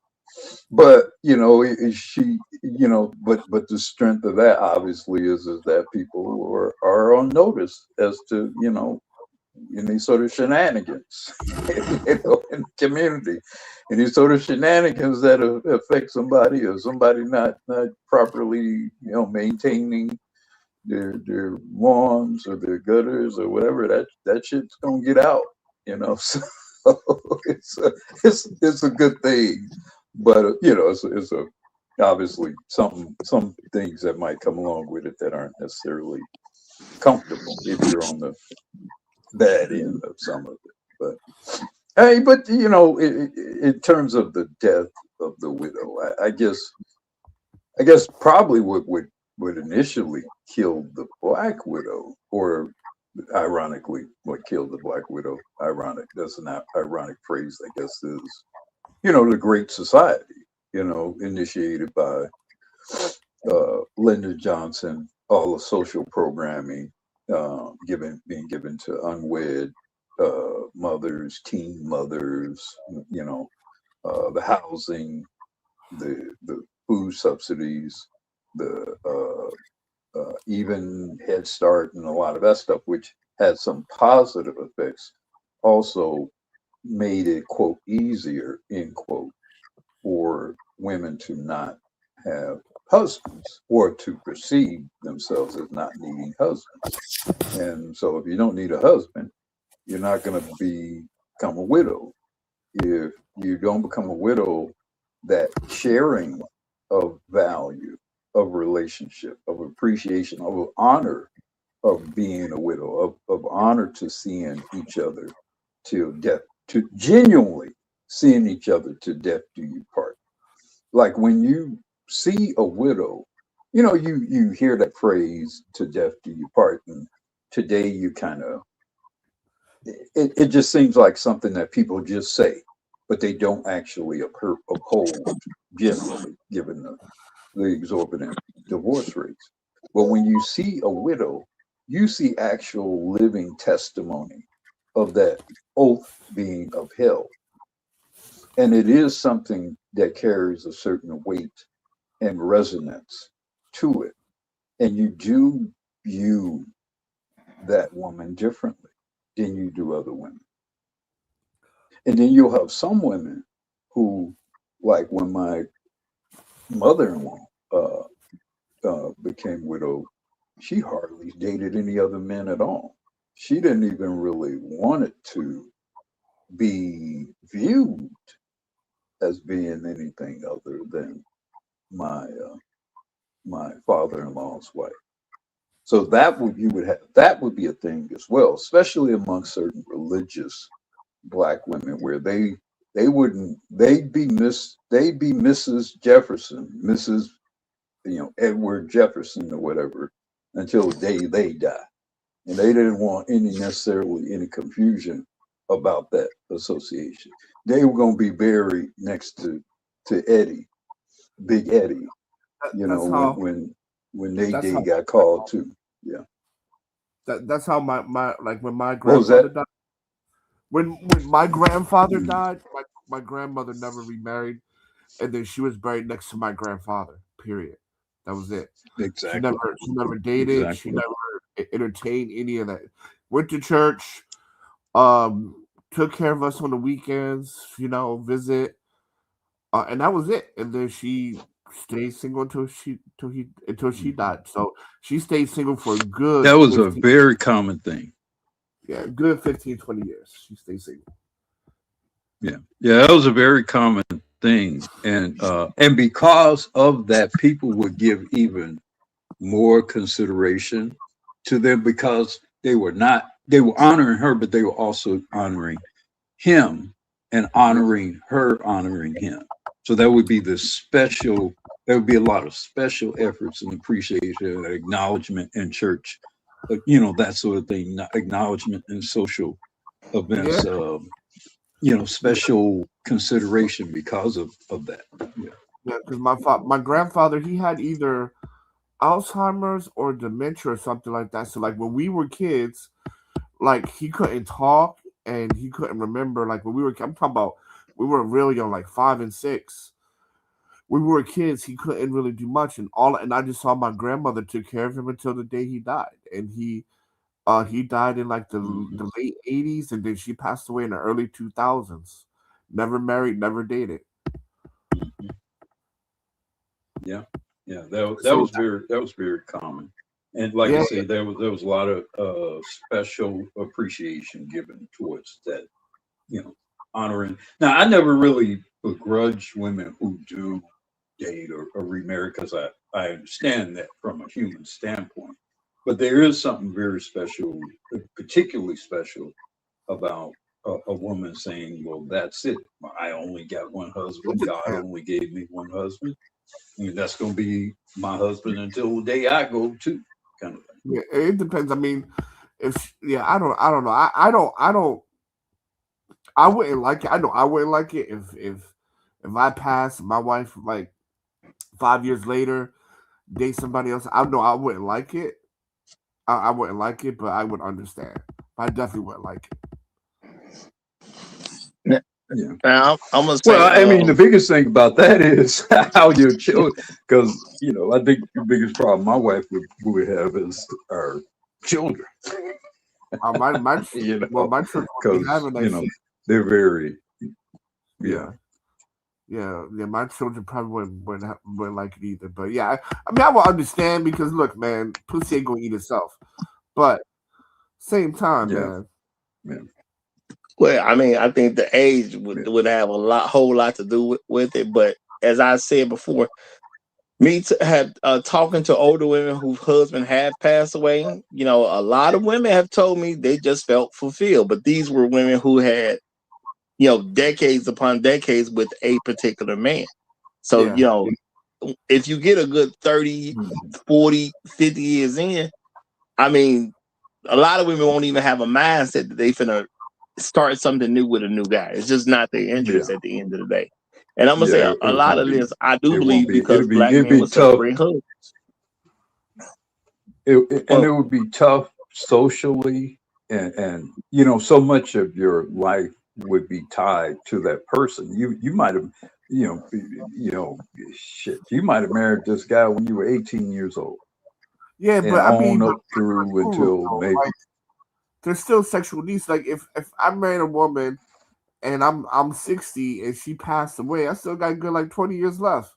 But, you know, she, you know, but the strength of that obviously is that people are on notice as to, you know, any sort of shenanigans, you know, in the community, any sort of shenanigans that affect somebody, or somebody not properly, you know, maintaining their lawns or their gutters or whatever, that shit's gonna get out, you know. So it's a good thing, but you know, it's a obviously some things that might come along with it that aren't necessarily comfortable if you're on the bad end of some of it. But hey, but in terms of the death of the widow, I guess probably what would initially kill the Black widow, or ironically, what killed the Black widow, that's an ironic phrase, I guess, is, the Great Society, initiated by Lyndon Johnson, all the social programming being given to unwed mothers, teen mothers, the housing, the food subsidies, the even Head Start and a lot of that stuff, which had some positive effects, also made it, quote, easier, end quote, for women to not have husbands or to perceive themselves as not needing husbands. And so if you don't need a husband, you're not going to become a widow. If you don't become a widow, that sharing of value, of relationship, of appreciation, of honor of being a widow, of honor to seeing each other till death, to genuinely seeing each other to death do you part. Like when you see a widow, you hear that phrase, to death do you part, and today you kind of, it just seems like something that people just say, but they don't actually uphold generally, given the exorbitant divorce rates. But when you see a widow, you see actual living testimony of that oath being upheld. And it is something that carries a certain weight and resonance to it. And you do view that woman differently than you do other women. And then you'll have some women who, like when my mother-in-law became widowed, she hardly dated any other men at all. She didn't even really want it to be viewed as being anything other than my father-in-law's wife. So that would be a thing as well, especially among certain religious Black women, where they'd be Mrs. Jefferson, Mrs. Edward Jefferson or whatever, until the day they die. And they didn't want necessarily any confusion about that association. They were going to be buried next to Eddie, Big Eddie, when Nadine got called too. Yeah. That's how my like when my grandfather died. When my grandfather died, my grandmother never remarried, and then she was buried next to my grandfather. Period. That was it. Exactly. She never dated. Exactly. She never entertained any of that. Went to church. Took care of us on the weekends. Visit. And that was it. And then she stayed single until she died. So she stayed single for a good. That was 15, a very common thing. Yeah, good 15, 20 years. She stayed single. Yeah, that was a very common thing, and because of that, people would give even more consideration to them, because they were honoring her, but they were also honoring him and honoring her, honoring him. So that would be there would be a lot of special efforts and appreciation and acknowledgement in church, that sort of thing, acknowledgement in social events, special consideration because of that. Yeah, because my grandfather, he had either Alzheimer's or dementia or something like that. So like when we were kids, like he couldn't talk and he couldn't remember. Like when I'm talking about, we were really young, like 5 and 6. When we were kids, he couldn't really do much, and I just saw my grandmother took care of him until the day he died, and he died in like the late 80s, and then she passed away in the early 2000s. Never married, never dated. Yeah, that was very common, and like I say, there was a lot of special appreciation given towards that, honoring. Now, I never really begrudge women who do date or remarry, because I understand that from a human standpoint. But there is something very special, particularly special, about a woman saying, well, that's it. I only got one husband. God only gave me one husband. And that's going to be my husband until the day I go too, kind of thing. Yeah, it depends. I mean, I don't know. I wouldn't like it. I know I wouldn't like it if I pass my wife like 5 years later, date somebody else. I know I wouldn't like it. I wouldn't like it, but I would understand. I definitely wouldn't like it. Yeah. Now, I'm gonna say, well, I mean, the biggest thing about that is how your children, because I think the biggest problem my wife would have is our children. My my children because they're very, my children probably wouldn't like it either. But yeah, I mean, I will understand because look, man, pussy ain't gonna eat itself. But same time, man. Yeah. Well, I mean, I think the age would have a whole lot to do with it. But as I said before, talking to older women whose husband have passed away, a lot of women have told me they just felt fulfilled. But these were women who had, decades upon decades with a particular man. So, if you get a good 30, 40, 50 years in, I mean, a lot of women won't even have a mindset that they finna start something new with a new guy. It's just not their interest at the end of the day. And I'm gonna say a lot of this, I do believe, because black men would celebrate husbands. It would be tough socially, and so much of your life would be tied to that person. You might have, shit. You might have married this guy when you were 18 years old. Yeah, but I mean, up through until maybe. Like, there's still sexual needs. Like if I married a woman and I'm 60 and she passed away, I still got good like 20 years left,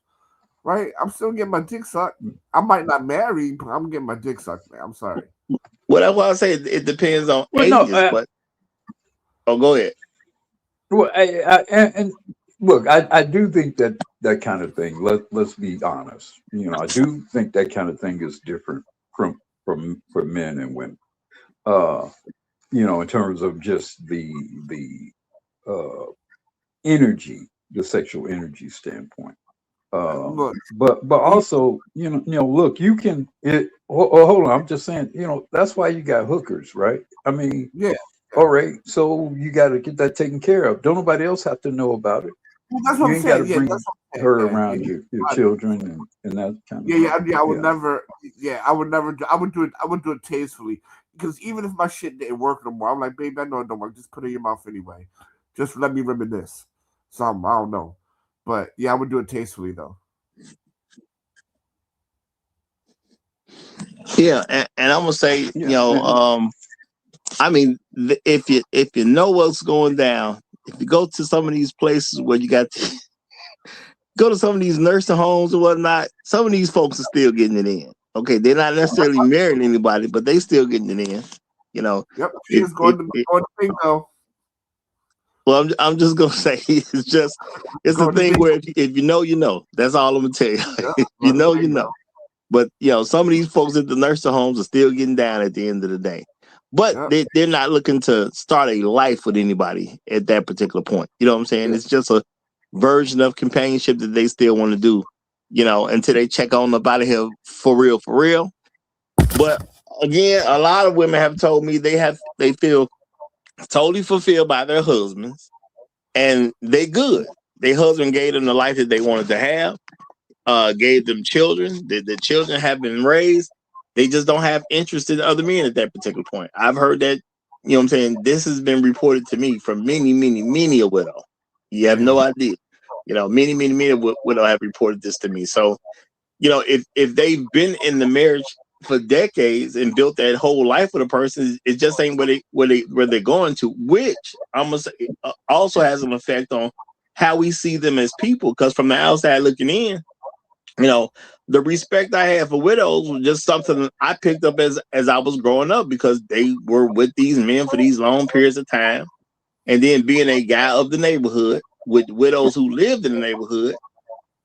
right? I'm still getting my dick sucked. I might not marry, but I'm getting my dick sucked, man. I'm sorry. Well, that's why I say it depends on ages. But go ahead. Well, and look, I do think that kind of thing. Let's be honest. I do think that kind of thing is different for men and women. In terms of just the energy, the sexual energy standpoint. But also, look, you can. Hold on, I'm just saying. That's why you got hookers, right? I mean, yeah. All right, so you got to get that taken care of. Don't nobody else have to know about it. Well, that's what you I'm ain't got saying. to bring her around your children and that kind of. I would never. Yeah, I would never. I would do it. I would do it tastefully because even if my shit didn't work no more, I'm like, baby, I know it don't work. Just put it in your mouth anyway. Just let me reminisce. Something I don't know, but yeah, I would do it tastefully though. Yeah, and I'm gonna say, I mean, if you know what's going down, if you go to some of these places where you got to go to some of these nursing homes or whatnot, some of these folks are still getting it in. Okay, they're not necessarily marrying anybody, but they still getting it in. Yep, she's going to thing though. Well, I'm just gonna say it's the thing where if you know, you know. That's all I'm gonna tell you. If you know, you know. But some of these folks at the nursing homes are still getting down at the end of the day. But they're not looking to start a life with anybody at that particular point. You know what I'm saying? Yeah. It's just a version of companionship that they still want to do, until they check on about here for real. But again, a lot of women have told me they feel totally fulfilled by their husbands, and they good. Their husband gave them the life that they wanted to have, gave them children. The children have been raised. They just don't have interest in other men at that particular point. I've heard that, you know what I'm saying? This has been reported to me from many a widow. You have no idea. Many a widow have reported this to me. So, if they've been in the marriage for decades and built that whole life with a person, it just ain't where they're going to, which I'm gonna say also has an effect on how we see them as people. Because from the outside looking in, the respect I have for widows was just something I picked up as I was growing up, because they were with these men for these long periods of time. And then being a guy of the neighborhood with widows who lived in the neighborhood,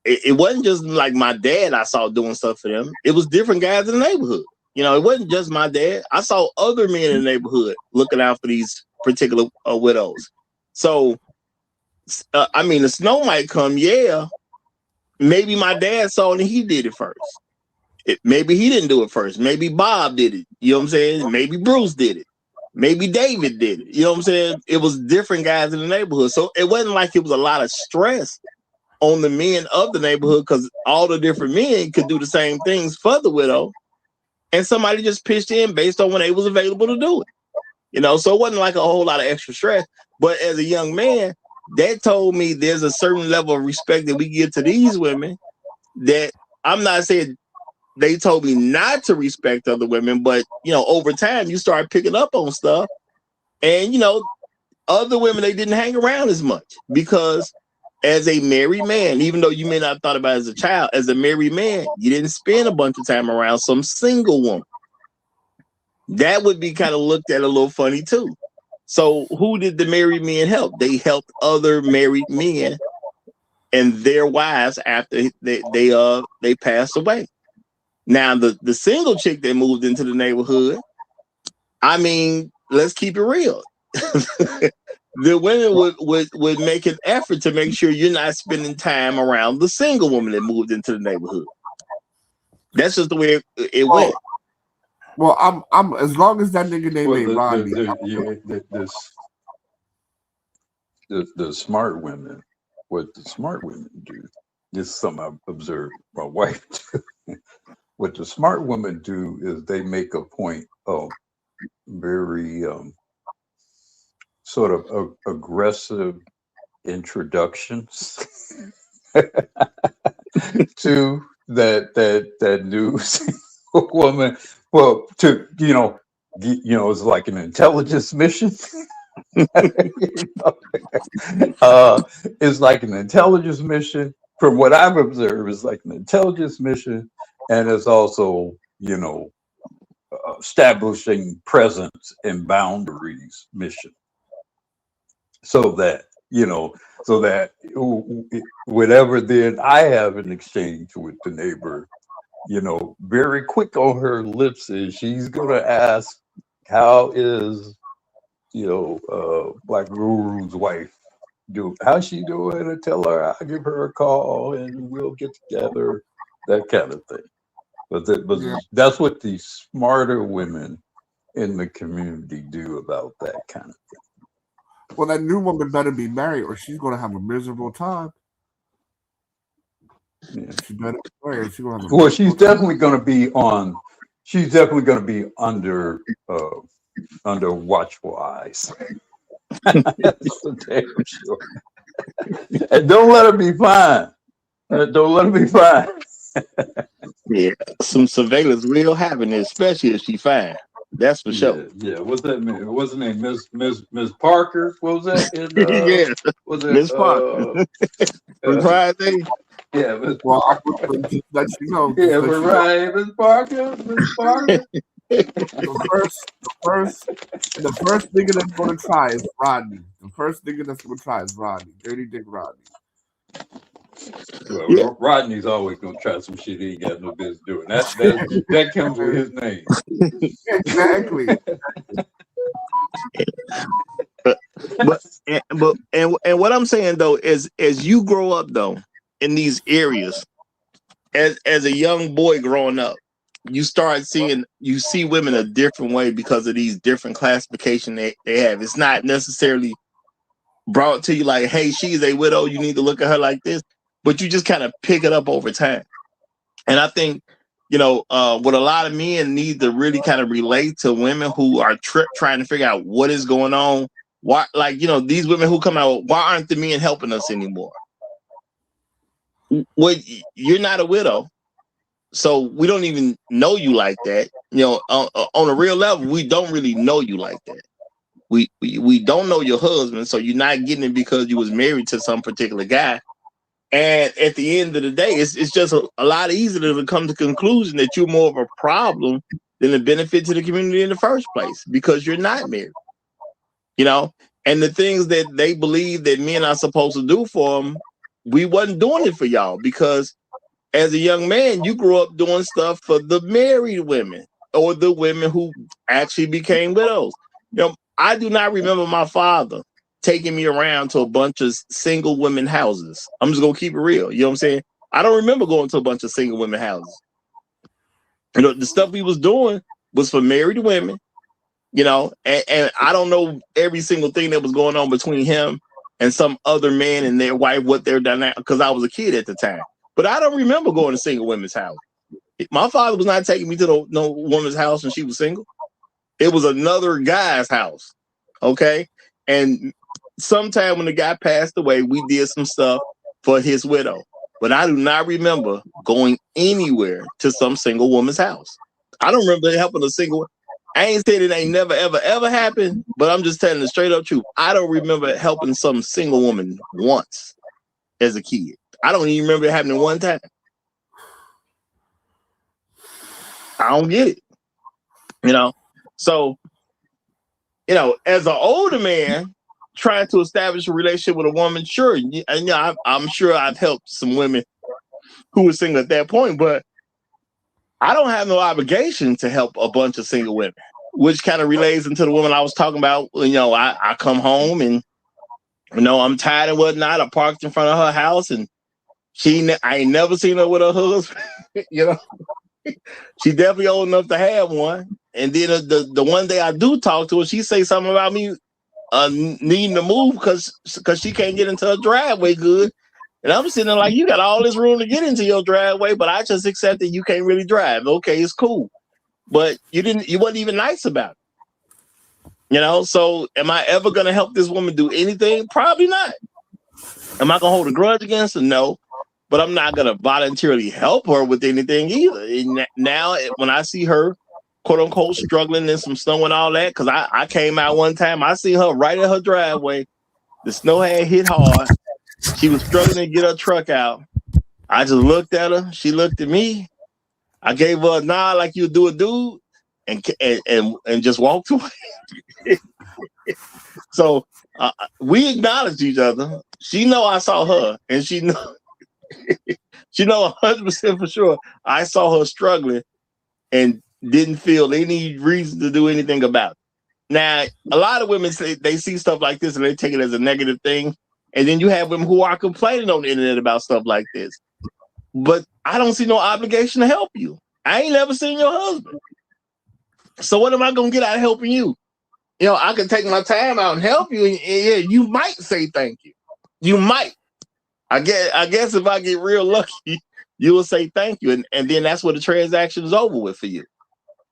it wasn't just like my dad I saw doing stuff for them. It was different guys in the neighborhood. You know, it wasn't just my dad. I saw other men in the neighborhood looking out for these particular widows. So, I mean, the snow might come, yeah. Maybe my dad saw it and he did it first. Maybe he didn't do it first. Maybe Bob did it. You know what I'm saying? Maybe Bruce did it. Maybe David did it. You know what I'm saying? It was different guys in the neighborhood. So it wasn't like it was a lot of stress on the men of the neighborhood because all the different men could do the same things for the widow. And somebody just pitched in based on when they was available to do it. You know, so it wasn't like a whole lot of extra stress. But as a young man, that told me there's a certain level of respect that we give to these women that I'm not saying they told me not to respect other women, but, you know, over time you start picking up on stuff. And, you know, other women, they didn't hang around as much because as a married man, even though you may not have thought about it as a child, as a married man, you didn't spend a bunch of time around some single woman. That would be kind of looked at a little funny too. So who did the married men help? They helped other married men and their wives after they passed away. Now the single chick that moved into the neighborhood, I mean, let's keep it real. The women would make an effort to make sure you're not spending time around the single woman that moved into the neighborhood. That's just the way it went. Well, I'm as long as that nigga named Rodney. The smart women, what the smart women do, this is something I've observed my wife do. What the smart women do is they make a point of very sort of aggressive introductions to that news woman. Well, to it's like an intelligence mission. It's like an intelligence mission. From what I've observed, it's like an intelligence mission, and it's also, establishing presence and boundaries mission. So that, whatever then I have an exchange with the neighbor, very quick on her lips is she's gonna ask, how is, Black Guru's wife do? How's she doing? And tell her I'll give her a call and we'll get together, that kind of thing. But that's what the smarter women in the community do about that kind of thing. Well, that new woman better be married or she's gonna have a miserable time. Yeah. She better be married. Well, she's definitely going to be under watchful eyes. That's for damn sure. And don't let her be fine. Don't let her be fine. Yeah, some surveillance will happen, especially if she fine. That's for sure. Yeah. What's that name? What's the name? Miss Parker. What was that? Yeah. Was it Miss Parker? Friday. Yeah, Miss Well, Parker. let you know. Yeah, we're right, Miss Parker. Miss Parker. The first nigga that's gonna try is Rodney. The first nigga that's gonna try is Rodney. Dirty Dick Rodney. Well, yeah. Rodney's always gonna try some shit he ain't got no business doing. That comes with his name. Exactly. But what I'm saying though is, as you grow up though in these areas, as a young boy growing up, you see women a different way because of these different classification they have. It's not necessarily brought to you like, hey, she's a widow, you need to look at her like this, but you just kind of pick it up over time. And I think, what a lot of men need to really kind of relate to women who are trying to figure out what is going on. Why, these women who come out, why aren't the men helping us anymore? Well, you're not a widow, so we don't even know you like that. On a real level, we don't really know you like that. We don't know your husband, so you're not getting it because you was married to some particular guy. And at the end of the day, it's just a lot easier to come to the conclusion that you're more of a problem than a benefit to the community in the first place because you're not married. And the things that they believe that men are supposed to do for them, we wasn't doing it for y'all because as a young man, you grew up doing stuff for the married women or the women who actually became widows. I do not remember my father taking me around to a bunch of single women houses. I'm just going to keep it real. You know what I'm saying? I don't remember going to a bunch of single women houses. The stuff we was doing was for married women, and I don't know every single thing that was going on between him and some other man and their wife, what they're done because I was a kid at the time. But I don't remember going to single women's house. My father was not taking me to no woman's house when she was single. It was another guy's house. Okay. And sometime when the guy passed away, we did some stuff for his widow. But I do not remember going anywhere to some single woman's house. I don't remember helping a single. I ain't saying it ain't never, ever, ever happened, but I'm just telling the straight up truth. I don't remember helping some single woman once as a kid. I don't even remember it happening one time. I don't get it. So, as an older man trying to establish a relationship with a woman, sure. And I'm sure I've helped some women who were single at that point, but I don't have no obligation to help a bunch of single women, which kind of relates into the woman I was talking about. I come home and, I'm tired and whatnot. I parked in front of her house and I ain't never seen her with her husband. She definitely old enough to have one. And then the one day I do talk to her, she say something about me needing to move because she can't get into her driveway good. And I'm sitting there like, you got all this room to get into your driveway, but I just accepted you can't really drive. Okay, it's cool. But you wasn't even nice about it. So am I ever gonna help this woman do anything? Probably not. Am I gonna hold a grudge against her? No. But I'm not going to voluntarily help her with anything either. And now, when I see her, quote unquote, struggling in some snow and all that, because I came out one time, I see her right at her driveway. The snow had hit hard. She was struggling to get her truck out. I just looked at her. She looked at me. I gave her a nod like you do a dude and just walked away. So we acknowledged each other. She know I saw her, and she know. She know 100% for sure I saw her struggling and didn't feel any reason to do anything about it. Now, a lot of women say they see stuff like this and they take it as a negative thing. And then you have women who are complaining on the internet about stuff like this. But I don't see no obligation to help you. I ain't never seen your husband. So what am I going to get out of helping you? I can take my time out and help you. And yeah, you might say thank you. You might. I guess if I get real lucky, you will say thank you. And then that's where the transaction is over with for you.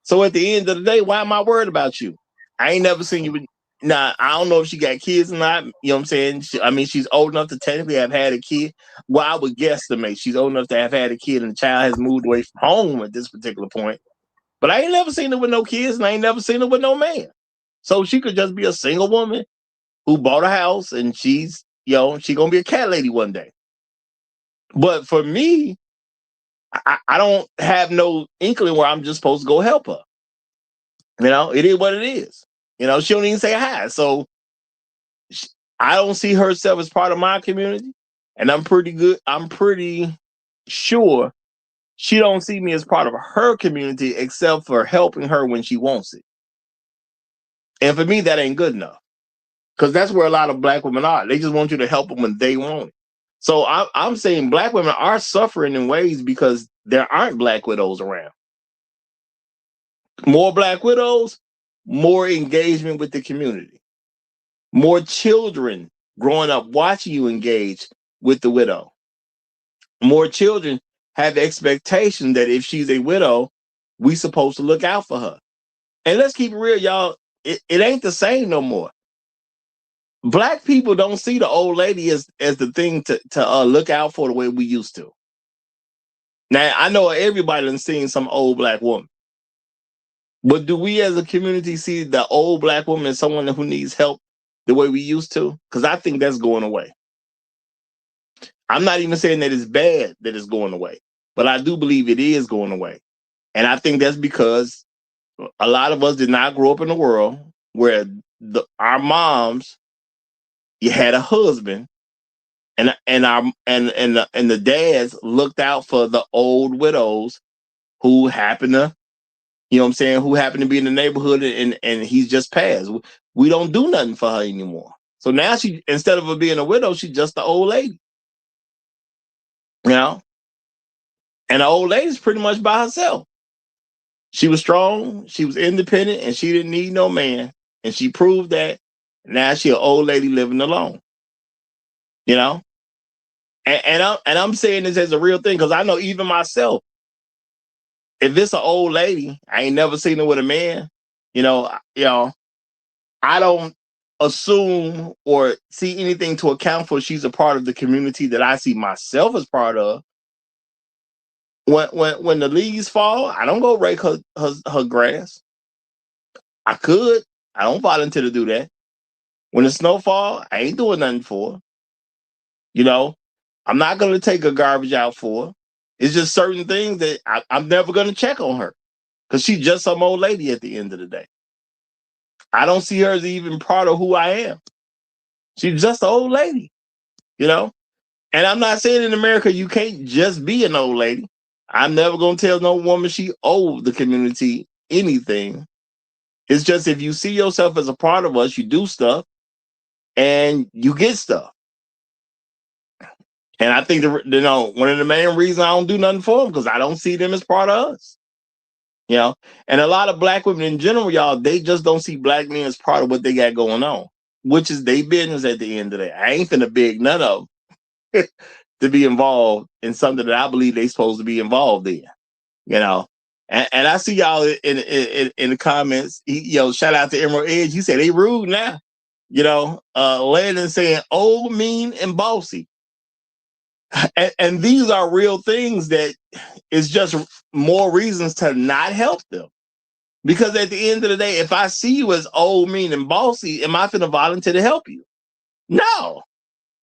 So at the end of the day, why am I worried about you? I ain't never seen you. Now, I don't know if she got kids or not. You know what I'm saying? She's old enough to technically have had a kid. Well, I would guesstimate she's old enough to have had a kid and the child has moved away from home at this particular point. But I ain't never seen her with no kids and I ain't never seen her with no man. So she could just be a single woman who bought a house and she's going to be a cat lady one day. But for me, I don't have no inkling where I'm just supposed to go help her. It is what it is. She don't even say hi. So I don't see herself as part of my community. And I'm pretty sure she don't see me as part of her community except for helping her when she wants it. And for me, that ain't good enough. Because that's where a lot of Black women are. They just want you to help them when they want it. So I'm saying Black women are suffering in ways because there aren't Black widows around. More Black widows, more engagement with the community. More children growing up watching you engage with the widow. More children have the expectation that if she's a widow, we supposed to look out for her. And let's keep it real, y'all. It ain't the same no more. Black people don't see the old lady as the thing to look out for the way we used to. Now, I know everybody done seen some old Black woman. But do we as a community see the old Black woman as someone who needs help the way we used to? Because I think that's going away. I'm not even saying that it's bad that it's going away, but I do believe it is going away. And I think that's because a lot of us did not grow up in a world where our moms, you had a husband and the dads looked out for the old widows who happen to, you know what I'm saying, who happen to be in the neighborhood, and he's just passed. We don't do nothing for her anymore. So now she, instead of her being a widow, she's just the old lady. You know? And the old lady's pretty much by herself. She was strong, she was independent, and she didn't need no man. And she proved that. Now she an old lady living alone. You know? And I'm saying this as a real thing, because I know even myself, if it's an old lady, I ain't never seen her with a man, you know, I don't assume or see anything to account for she's a part of the community that I see myself as part of. When the leaves fall, I don't go rake her grass. I could. I don't volunteer to do that. When the snow fall, I ain't doing nothing for her. You know, I'm not going to take her garbage out for her. It's just certain things that I'm never going to check on her, because she's just some old lady at the end of the day. I don't see her as even part of who I am. She's just an old lady, you know? And I'm not saying in America you can't just be an old lady. I'm never going to tell no woman she owes the community anything. It's just, if you see yourself as a part of us, you do stuff and you get stuff. And I think, one of the main reasons I don't do nothing for them, because I don't see them as part of us. You know, and a lot of black women in general, y'all, they just don't see black men as part of what they got going on, which is their business at the end of the day. I ain't finna beg none of them to be involved in something that I believe they supposed to be involved in, you know. And I see y'all in the comments, shout out to Emerald Edge. He said they rude now, you know. Landon saying old, mean, and bossy. And these are real things that is just more reasons to not help them. Because at the end of the day, if I see you as old, mean, and bossy, am I finna volunteer to help you? No.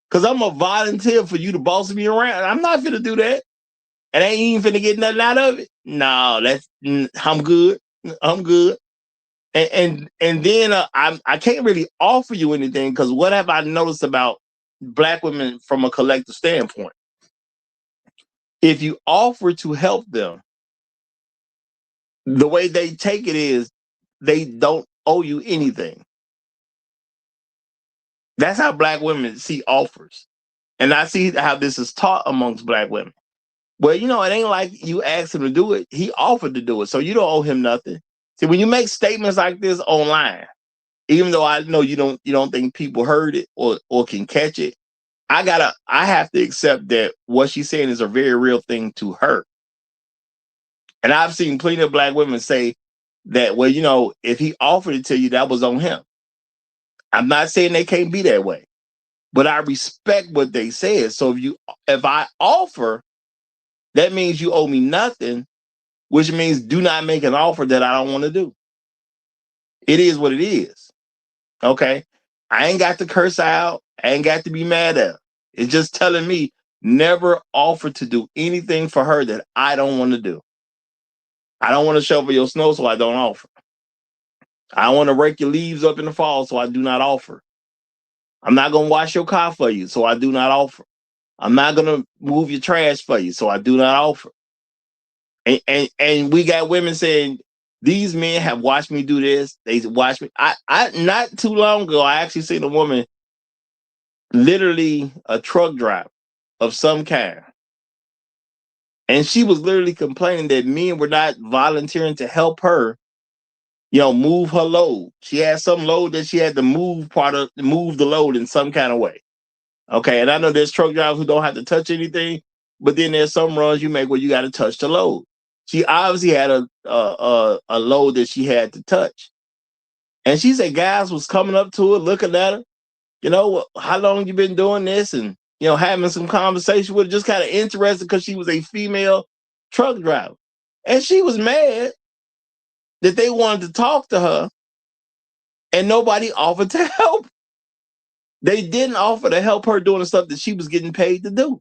Because I'm going to volunteer for you to boss me around. I'm not finna do that. And I ain't even finna get nothing out of it. No, I'm good. I'm good. And then I can't really offer you anything, because what have I noticed about black women from a collective standpoint? If you offer to help them, the way they take it is they don't owe you anything. That's how black women see offers. And I see how this is taught amongst black women. Well, it ain't like you asked him to do it. He offered to do it. So you don't owe him nothing. See, when you make statements like this online, even though I know you don't think people heard it or can catch it, I have to accept that what she's saying is a very real thing to her. And I've seen plenty of black women say that, well, if he offered it to you, that was on him. I'm not saying they can't be that way, but I respect what they said. So if I offer, that means you owe me nothing, which means do not make an offer that I don't want to do. It is what it is. Okay? I ain't got to curse out. I ain't got to be mad at her. It's just telling me never offer to do anything for her that I don't want to do. I don't want to shovel your snow, so I don't offer. I don't want to rake your leaves up in the fall, so I do not offer. I'm not going to wash your car for you, so I do not offer. I'm not going to move your trash for you, so I do not offer. And we got women saying, these men have watched me do this. They watched me. I not too long ago, I actually seen a woman, literally a truck driver of some kind. And she was literally complaining that men were not volunteering to help her, move her load. She had some load that she had to move the load in some kind of way. Okay, and I know there's truck drivers who don't have to touch anything, but then there's some runs you make where you got to touch the load. She obviously had a load that she had to touch. And she said guys was coming up to her, looking at her, how long you been doing this? And, having some conversation with her, just kind of interested because she was a female truck driver. And she was mad that they wanted to talk to her and nobody offered to help. They didn't offer to help her doing the stuff that she was getting paid to do.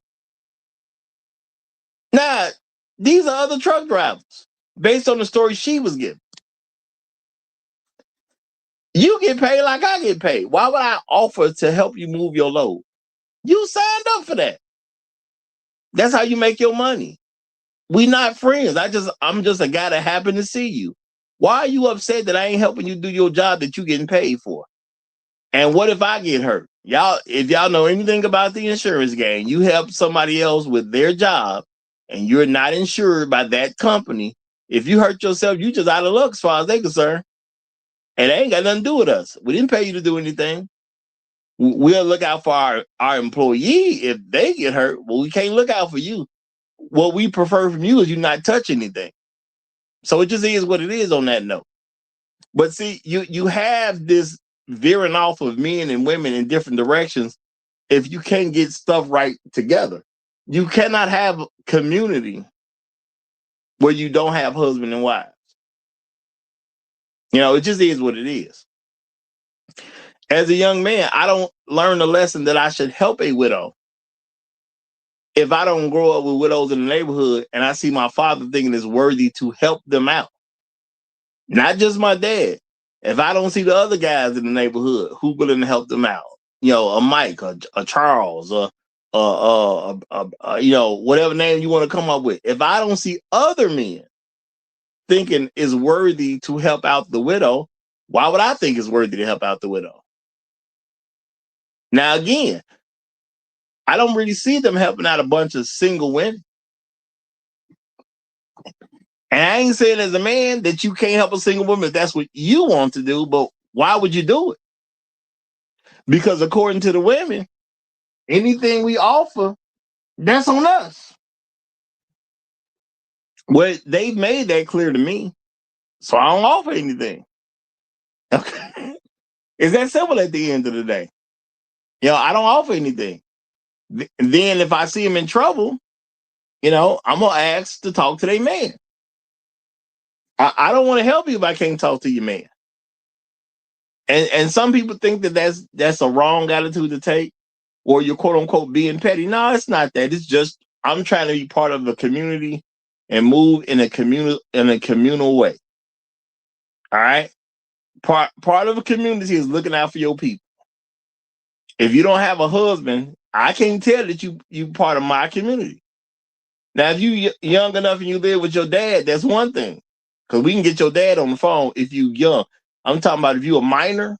Now, these are other truck drivers, based on the story she was giving. You get paid like I get paid. Why would I offer to help you move your load? You signed up for that. That's how you make your money. We not friends. I'm just a guy that happened to see you. Why are you upset that I ain't helping you do your job that you getting paid for? And what if I get hurt? If y'all know anything about the insurance game, you help somebody else with their job and you're not insured by that company. If you hurt yourself, you just out of luck as far as they concerned. And it ain't got nothing to do with us. We didn't pay you to do anything. We'll look out for our employee if they get hurt. Well, we can't look out for you. What we prefer from you is you not touch anything. So it just is what it is on that note. But see, you have this veering off of men and women in different directions if you can't get stuff right together. You cannot have community where you don't have husband and wives. It just is what it is. As a young man, I don't learn the lesson that I should help a widow if I don't grow up with widows in the neighborhood and I see my father thinking it's worthy to help them out. Not just my dad. If I don't see the other guys in the neighborhood who willing to help them out, a Mike, a Charles, whatever name you want to come up with. If I don't see other men thinking is worthy to help out the widow, why would I think it's worthy to help out the widow? Now, again, I don't really see them helping out a bunch of single women. And I ain't saying as a man that you can't help a single woman if that's what you want to do, but why would you do it? Because according to the women, anything we offer, that's on us. Well, they've made that clear to me, so I don't offer anything. Okay. It's that simple at the end of the day. I don't offer anything. Then if I see them in trouble, I'm going to ask to talk to their man. I don't want to help you if I can't talk to your man. And some people think that that's a wrong attitude to take, or you're quote unquote being petty. No, it's not that. It's just I'm trying to be part of the community and move in a communal way. All right. Part of a community is looking out for your people. If you don't have a husband, I can't tell that you part of my community. Now, if you young enough and you live with your dad, that's one thing. Because we can get your dad on the phone if you young. I'm talking about if you a minor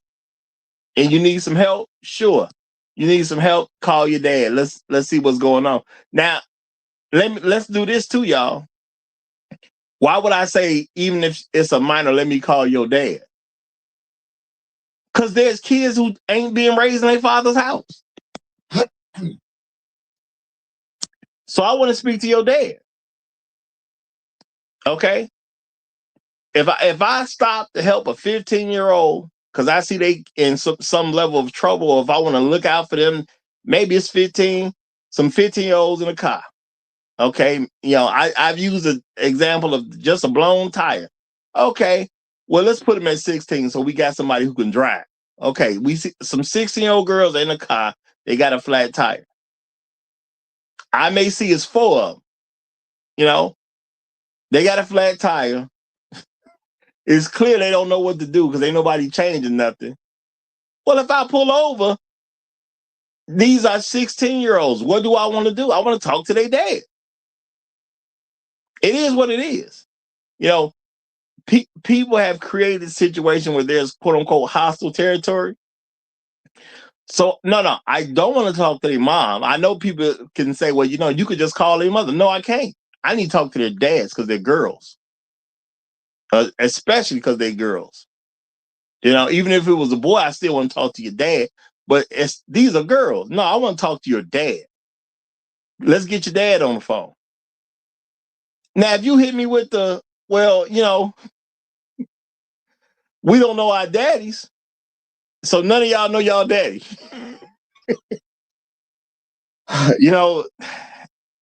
and you need some help, sure. You need some help, call your dad. Let's see what's going on. Now, let's do this too, y'all. Why would I say, even if it's a minor, let me call your dad? Because there's kids who ain't being raised in their father's house. So I want to speak to your dad. Okay? If I stop to help a 15-year-old because I see they in some level of trouble, or if I want to look out for them, maybe it's 15, some 15-year-olds in a car. Okay, I've used an example of just a blown tire. Okay, well, let's put them at 16 so we got somebody who can drive. Okay, we see some 16-year-old girls in a car, they got a flat tire. I may see it's 4 of them. They got a flat tire. It's clear they don't know what to do because ain't nobody changing nothing. Well, if I pull over, these are 16-year-olds. What do I want to do? I want to talk to their dad. It is what it is. People have created a situation where there's quote unquote hostile territory. So no, I don't want to talk to their mom. I know people can say, well, you could just call their mother. No, I can't. I need to talk to their dads because they're girls. Especially because they're girls. Even if it was a boy, I still want to talk to your dad. But these are girls. No, I want to talk to your dad. Let's get your dad on the phone. Now, if you hit me with we don't know our daddies, so none of y'all know y'all daddy.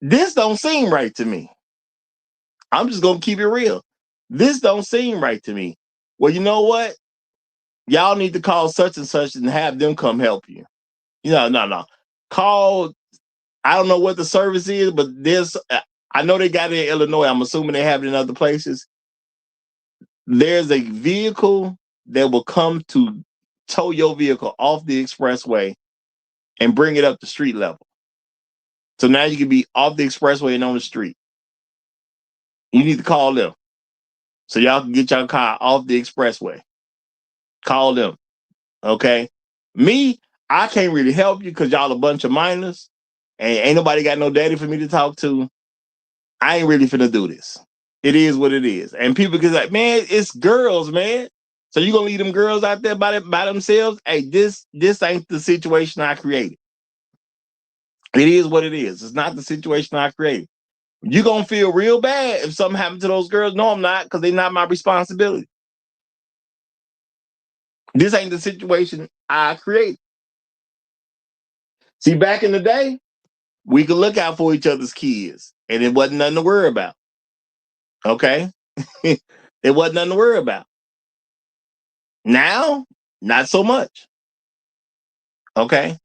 This don't seem right to me. I'm just going to keep it real. This don't seem right to me. Well, you know what? Y'all need to call such and such and have them come help you. No. Call, I don't know what the service is, but I know they got it in Illinois. I'm assuming they have it in other places. There's a vehicle that will come to tow your vehicle off the expressway and bring it up to street level. So now you can be off the expressway and on the street. You need to call them so y'all can get your car off the expressway. Call them, okay? Me, I can't really help you because y'all a bunch of minors and ain't nobody got no daddy for me to talk to. I ain't really finna do this. It is what it is. And people can like, man, it's girls, man. So you gonna leave them girls out there by themselves? Hey, this ain't the situation I created. It is what it is. It's not the situation I created. You're gonna feel real bad if something happened to those girls. No, I'm not, because they're not my responsibility. This ain't the situation I created. See, back in the day, we could look out for each other's kids, and it wasn't nothing to worry about. Okay? It wasn't nothing to worry about. Now, not so much. Okay?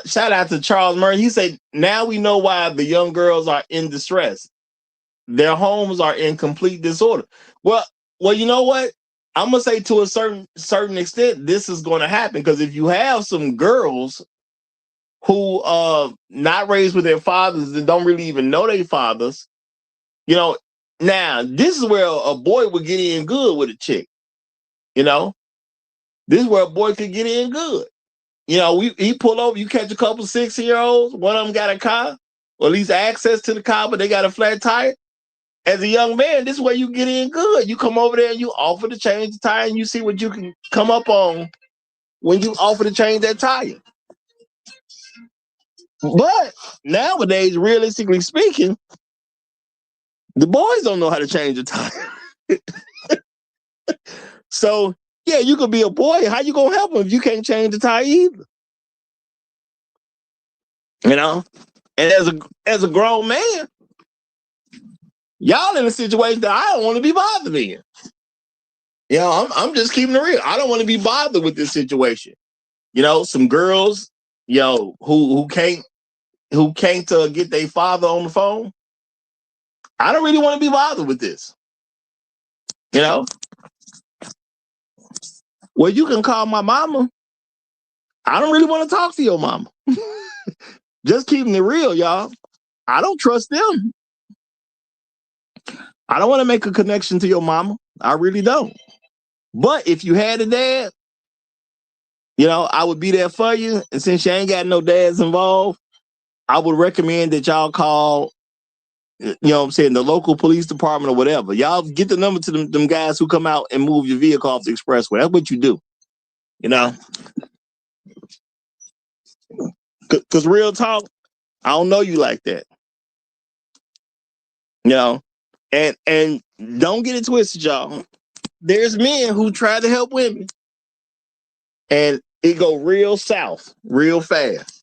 Shout out to Charles Murray. He said, now we know why the young girls are in distress. Their homes are in complete disorder. Well, you know what? I'm gonna say to a certain extent, this is going to happen, because if you have some girls who not raised with their fathers and don't really even know their fathers, you know, now this is where a boy would get in good with a chick. You know, this is where a boy could get in good. You know, he pull over, you catch a couple 6-year-olds, one of them got a car, or at least access to the car, but they got a flat tire. As a young man, this is where you get in good. You come over there and you offer to change the tire, and you see what you can come up on when you offer to change that tire. But nowadays, realistically speaking, the boys don't know how to change a tire. So, yeah, you could be a boy. How you gonna help them if you can't change the tire either? You know? And as a grown man, y'all in a situation that I don't want to be bothered in. You know, I'm just keeping it real. I don't want to be bothered with this situation. You know, some girls, you know, who can't get their father on the phone. I don't really want to be bothered with this. You know? Well, you can call my mama. I don't really want to talk to your mama. Just keeping it real, y'all. I don't trust them. I don't want to make a connection to your mama. I really don't. But if you had a dad, you know, I would be there for you. And since you ain't got no dads involved, I would recommend that y'all call, you know what I'm saying, the local police department or whatever. Y'all get the number to them guys who come out and move your vehicle off the expressway. That's what you do. You know? Because real talk, I don't know you like that. You know? And don't get it twisted, y'all. There's men who try to help women, and it go real south, real fast.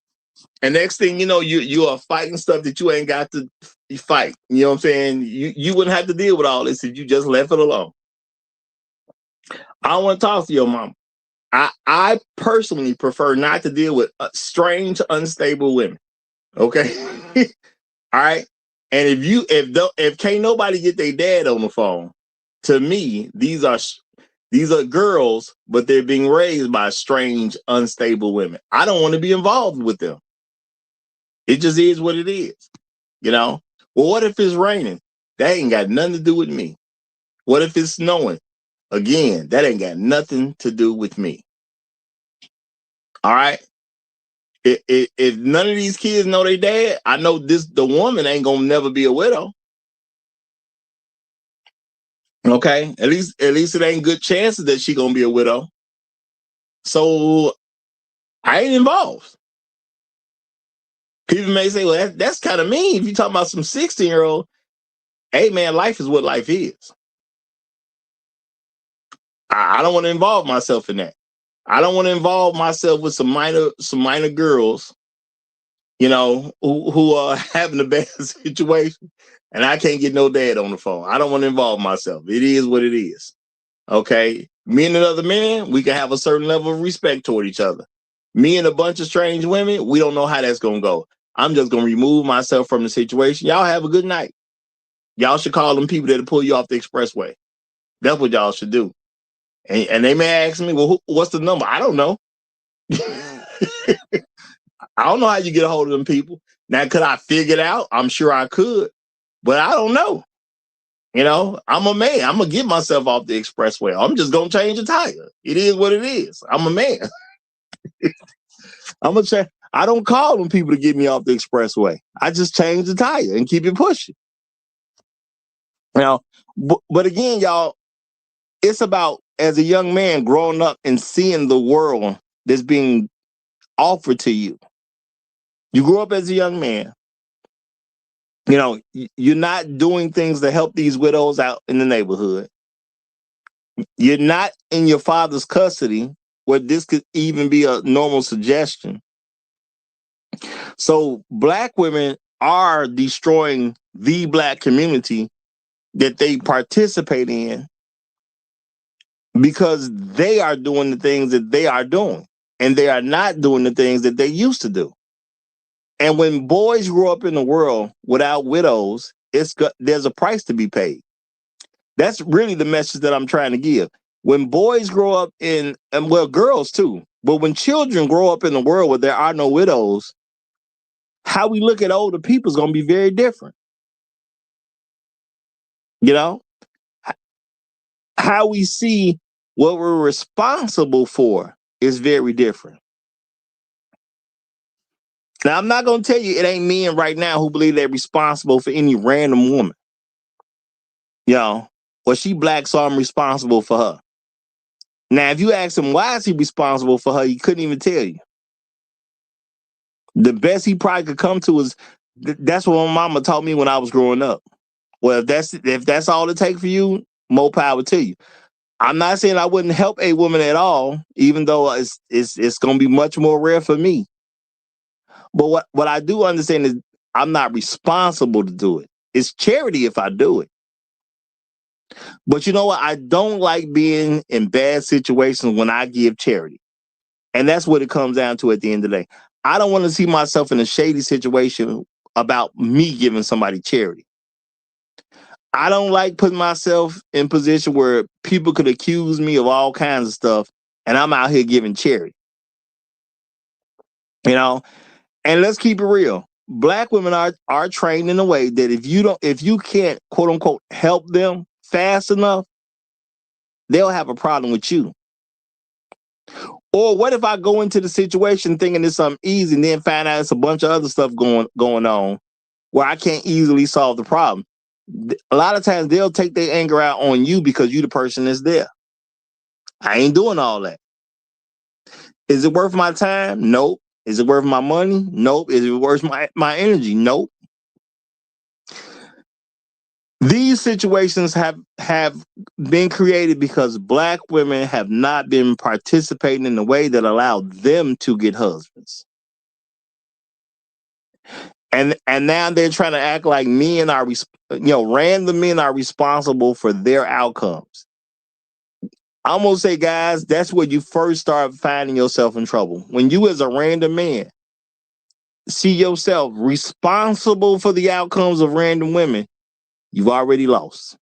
And next thing you know, you are fighting stuff that you ain't got to fight. You know what I'm saying? You wouldn't have to deal with all this if you just left it alone. I don't want to talk to your mama. I personally prefer not to deal with strange, unstable women. Okay? All right? And if can't nobody get their dad on the phone, to me, these are girls, but they're being raised by strange, unstable women. I don't want to be involved with them. It just is what it is. You know? Well, what if it's raining? That ain't got nothing to do with me. What if it's snowing? Again, that ain't got nothing to do with me. All right? If none of these kids know their dad, I know the woman ain't gonna never be a widow. Okay? At least it ain't good chances that she gonna be a widow. So I ain't involved. People may say, well, that's kind of mean. If you're talking about some 16-year-old, hey man, life is what life is. I don't want to involve myself in that. I don't want to involve myself with some minor girls, you know, who are having a bad situation, and I can't get no dad on the phone. I don't want to involve myself. It is what it is. Okay? Me and another man, we can have a certain level of respect toward each other. Me and a bunch of strange women, we don't know how that's going to go. I'm just going to remove myself from the situation. Y'all have a good night. Y'all should call them people that'll pull you off the expressway. That's what y'all should do. And they may ask me, well, what's the number? I don't know. I don't know how you get a hold of them people. Now, could I figure it out? I'm sure I could, but I don't know. You know, I'm a man. I'm going to get myself off the expressway. I'm just going to change a tire. It is what it is. I'm a man. I'm going to change. I don't call them people to get me off the expressway. I just change the tire and keep it pushing. You know, but again, y'all, it's about, as a young man growing up and seeing the world that's being offered to you. You grew up as a young man. You know, you're not doing things to help these widows out in the neighborhood. You're not in your father's custody, where this could even be a normal suggestion. So Black women are destroying the Black community that they participate in because they are doing the things that they are doing, and they are not doing the things that they used to do. And when boys grow up in the world without widows, there's a price to be paid. That's really the message that I'm trying to give. When boys grow up and well, girls too, but when children grow up in a world where there are no widows, how we look at older people is going to be very different. You know, how we see what we're responsible for is very different. Now, I'm not going to tell you it ain't men right now who believe they're responsible for any random woman. You know, well, she Black, so I'm responsible for her. Now, if you ask him why is he responsible for her, he couldn't even tell you. The best he probably could come to is that's what my mama taught me when I was growing up. Well, if that's all it takes for you, more power to you. I'm not saying I wouldn't help a woman at all, even though it's going to be much more rare for me. But what I do understand is I'm not responsible to do it. It's charity if I do it. But you know what? I don't like being in bad situations when I give charity. And that's what it comes down to at the end of the day. I don't want to see myself in a shady situation about me giving somebody charity. I don't like putting myself in a position where people could accuse me of all kinds of stuff and I'm out here giving charity. You know, and let's keep it real. Black women are trained in a way that if you can't quote unquote help them fast enough, they'll have a problem with you. Or what if I go into the situation thinking it's something easy and then find out it's a bunch of other stuff going on where I can't easily solve the problem? A lot of times they'll take their anger out on you because you the person that's there. I ain't doing all that. Is it worth my time? Nope. Is it worth my money? Nope. Is it worth my energy? Nope. These situations have been created because Black women have not been participating in the way that allowed them to get husbands. And now they're trying to act like random men are responsible for their outcomes. I'm going to say, guys, that's where you first start finding yourself in trouble. When you as a random man see yourself responsible for the outcomes of random women, you've already lost.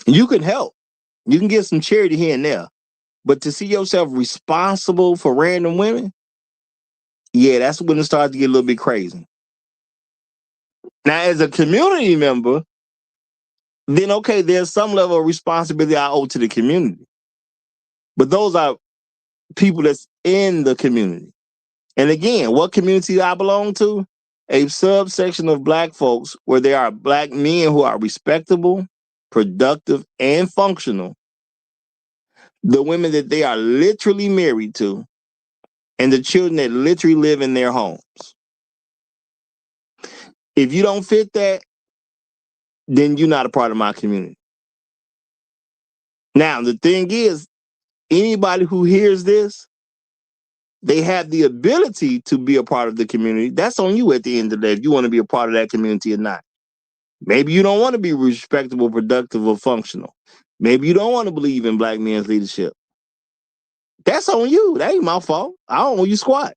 You can help. You can get some charity here and there. But to see yourself responsible for random women, yeah, that's when it starts to get a little bit crazy. Now, as a community member, then okay, there's some level of responsibility I owe to the community. But those are people that's in the community. And again, what community do I belong to? A subsection of Black folks where there are Black men who are respectable, productive, and functional. The women that they are literally married to, and the children that literally live in their homes. If you don't fit that, then you're not a part of my community. Now, the thing is, anybody who hears this, they have the ability to be a part of the community. That's on you at the end of the day, if you want to be a part of that community or not. Maybe you don't want to be respectable, productive, or functional. Maybe you don't want to believe in Black men's leadership. That's on you. That ain't my fault. I don't owe you squat.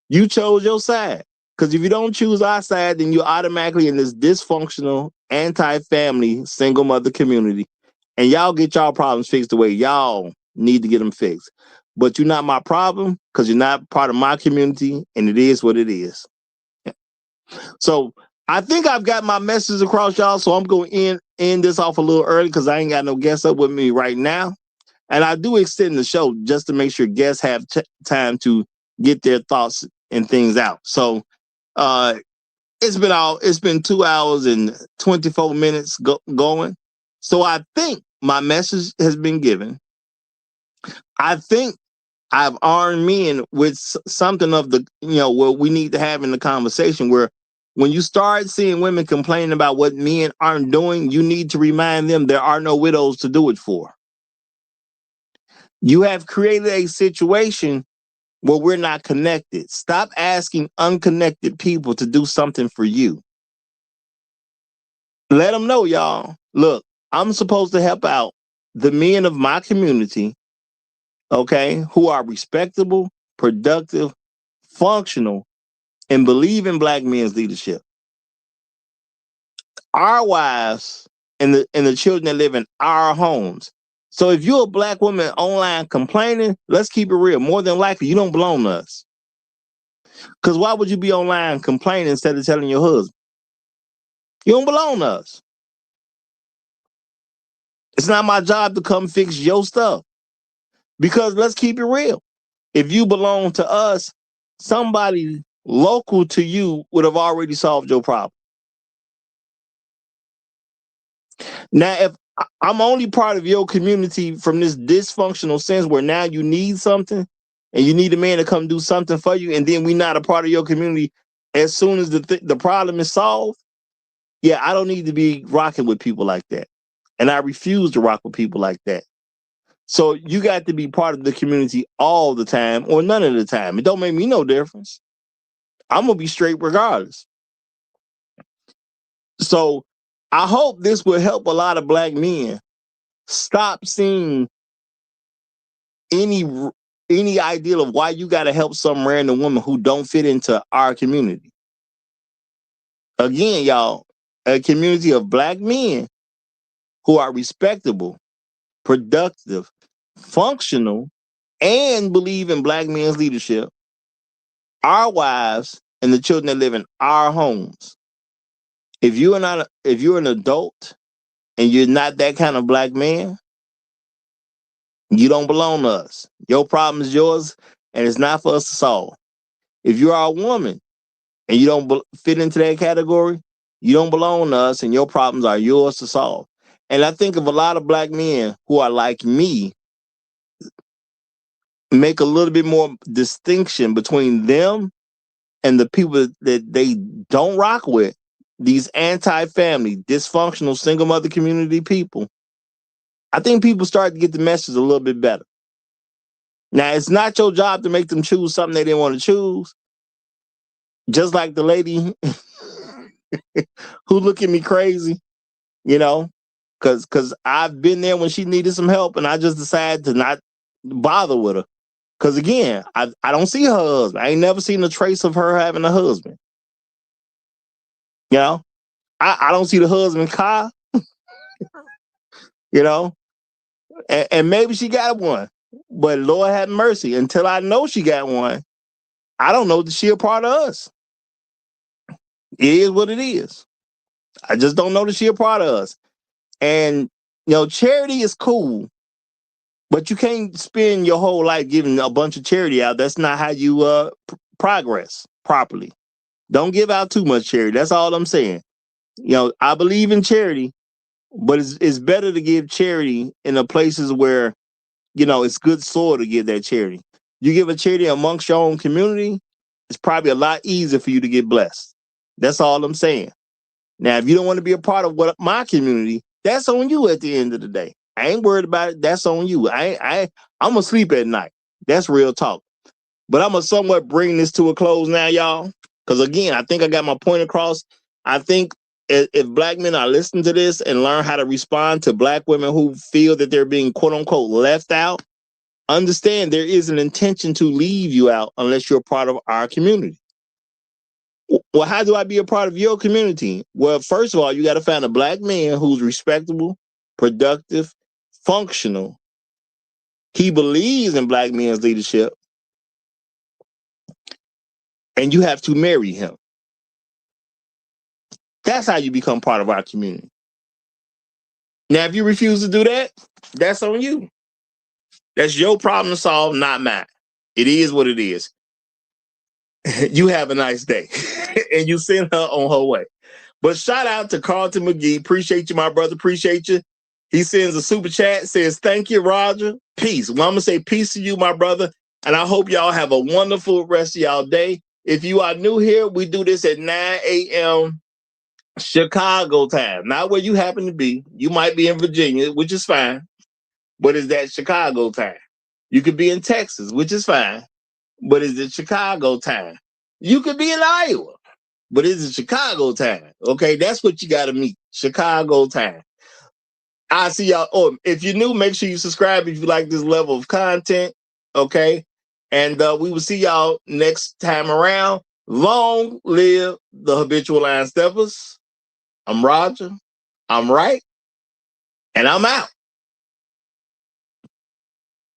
You chose your side. Because if you don't choose our side, then you're automatically in this dysfunctional, anti-family, single mother community. And y'all get y'all problems fixed the way y'all need to get them fixed. but you're not my problem because you're not part of my community, and it is what it is. So I think I've got my message across, y'all. So I'm going to end this off a little early because I ain't got no guests up with me right now. And I do extend the show just to make sure guests have time to get their thoughts and things out. So it's been 2 hours and 24 minutes going. So I think my message has been given. I think I've armed men with something of the, what we need to have in the conversation, where when you start seeing women complaining about what men aren't doing, you need to remind them there are no widows to do it for. You have created a situation where we're not connected. Stop asking unconnected people to do something for you. Let them know, y'all. Look, I'm supposed to help out the men of my community, okay, who are respectable, productive, functional, and believe in Black men's leadership. Our wives and the children that live in our homes. So if you're a Black woman online complaining, let's keep it real. More than likely, you don't belong to us. Because why would you be online complaining instead of telling your husband? You don't belong to us. It's not my job to come fix your stuff. Because let's keep it real. If you belong to us, somebody local to you would have already solved your problem. Now, if I'm only part of your community from this dysfunctional sense where now you need something and you need a man to come do something for you, and then we're not a part of your community as soon as the problem is solved, yeah, I don't need to be rocking with people like that. And I refuse to rock with people like that. So you got to be part of the community all the time or none of the time. It don't make me no difference. I'm going to be straight regardless. So I hope this will help a lot of Black men stop seeing any ideal of why you got to help some random woman who don't fit into our community. Again, y'all, a community of Black men who are respectable, productive, functional, and believe in Black men's leadership, our wives and the children that live in our homes. If you're an adult and you're not that kind of Black man, you don't belong to us. Your problem is yours, and it's not for us to solve. If you are a woman and you don't fit into that category, you don't belong to us, and your problems are yours to solve. And I think of a lot of Black men who are like me, make a little bit more distinction between them and the people that they don't rock with, these anti-family, dysfunctional, single mother community people. I think people start to get the message a little bit better. Now, it's not your job to make them choose something they didn't want to choose. Just like the lady who looked at me crazy, because I've been there when she needed some help, and I just decided to not bother with her. Because again, I don't see her husband. I ain't never seen a trace of her having a husband. I don't see the husband car. And maybe she got one. But Lord have mercy, until I know she got one, I don't know that she a part of us. It is what it is. I just don't know that she a part of us. And, charity is cool, but you can't spend your whole life giving a bunch of charity out. That's not how you progress properly. Don't give out too much charity. That's all I'm saying. I believe in charity, but it's better to give charity in the places where, it's good soil to give that charity. You give a charity amongst your own community, it's probably a lot easier for you to get blessed. That's all I'm saying. Now, if you don't want to be a part of my community, that's on you at the end of the day. I ain't worried about it. That's on you. I'm going to sleep at night. That's real talk. But I'm going to somewhat bring this to a close now, y'all. Because again, I think I got my point across. I think if Black men are listening to this and learn how to respond to Black women who feel that they're being quote unquote left out, understand there is an intention to leave you out unless you're part of our community. Well, how do I be a part of your community? Well, first of all, you got to find a Black man who's respectable, productive, functional, He believes in black men's leadership, and you have to marry him. That's how you become part of our community. Now, if you refuse to do that, that's on you. That's your problem to solve, not mine. It is what it is. You have a nice day. And you send her on her way. But shout out to Carlton McGee. Appreciate you, my brother. Appreciate you. He sends a super chat, says, thank you, Roger. Peace. Well, I'm going to say peace to you, my brother. And I hope y'all have a wonderful rest of y'all day. If you are new here, we do this at 9 a.m. Chicago time. Not where you happen to be. You might be in Virginia, which is fine. But it's that Chicago time. You could be in Texas, which is fine. But it's the Chicago time. You could be in Iowa. But it's a Chicago time. Okay, that's what you got to meet. Chicago time. I see y'all. Oh, if you're new, make sure you subscribe if you like this level of content. Okay, and we will see y'all next time around. Long live the Habitual Line Steppers. I'm Roger. I'm right, and I'm out.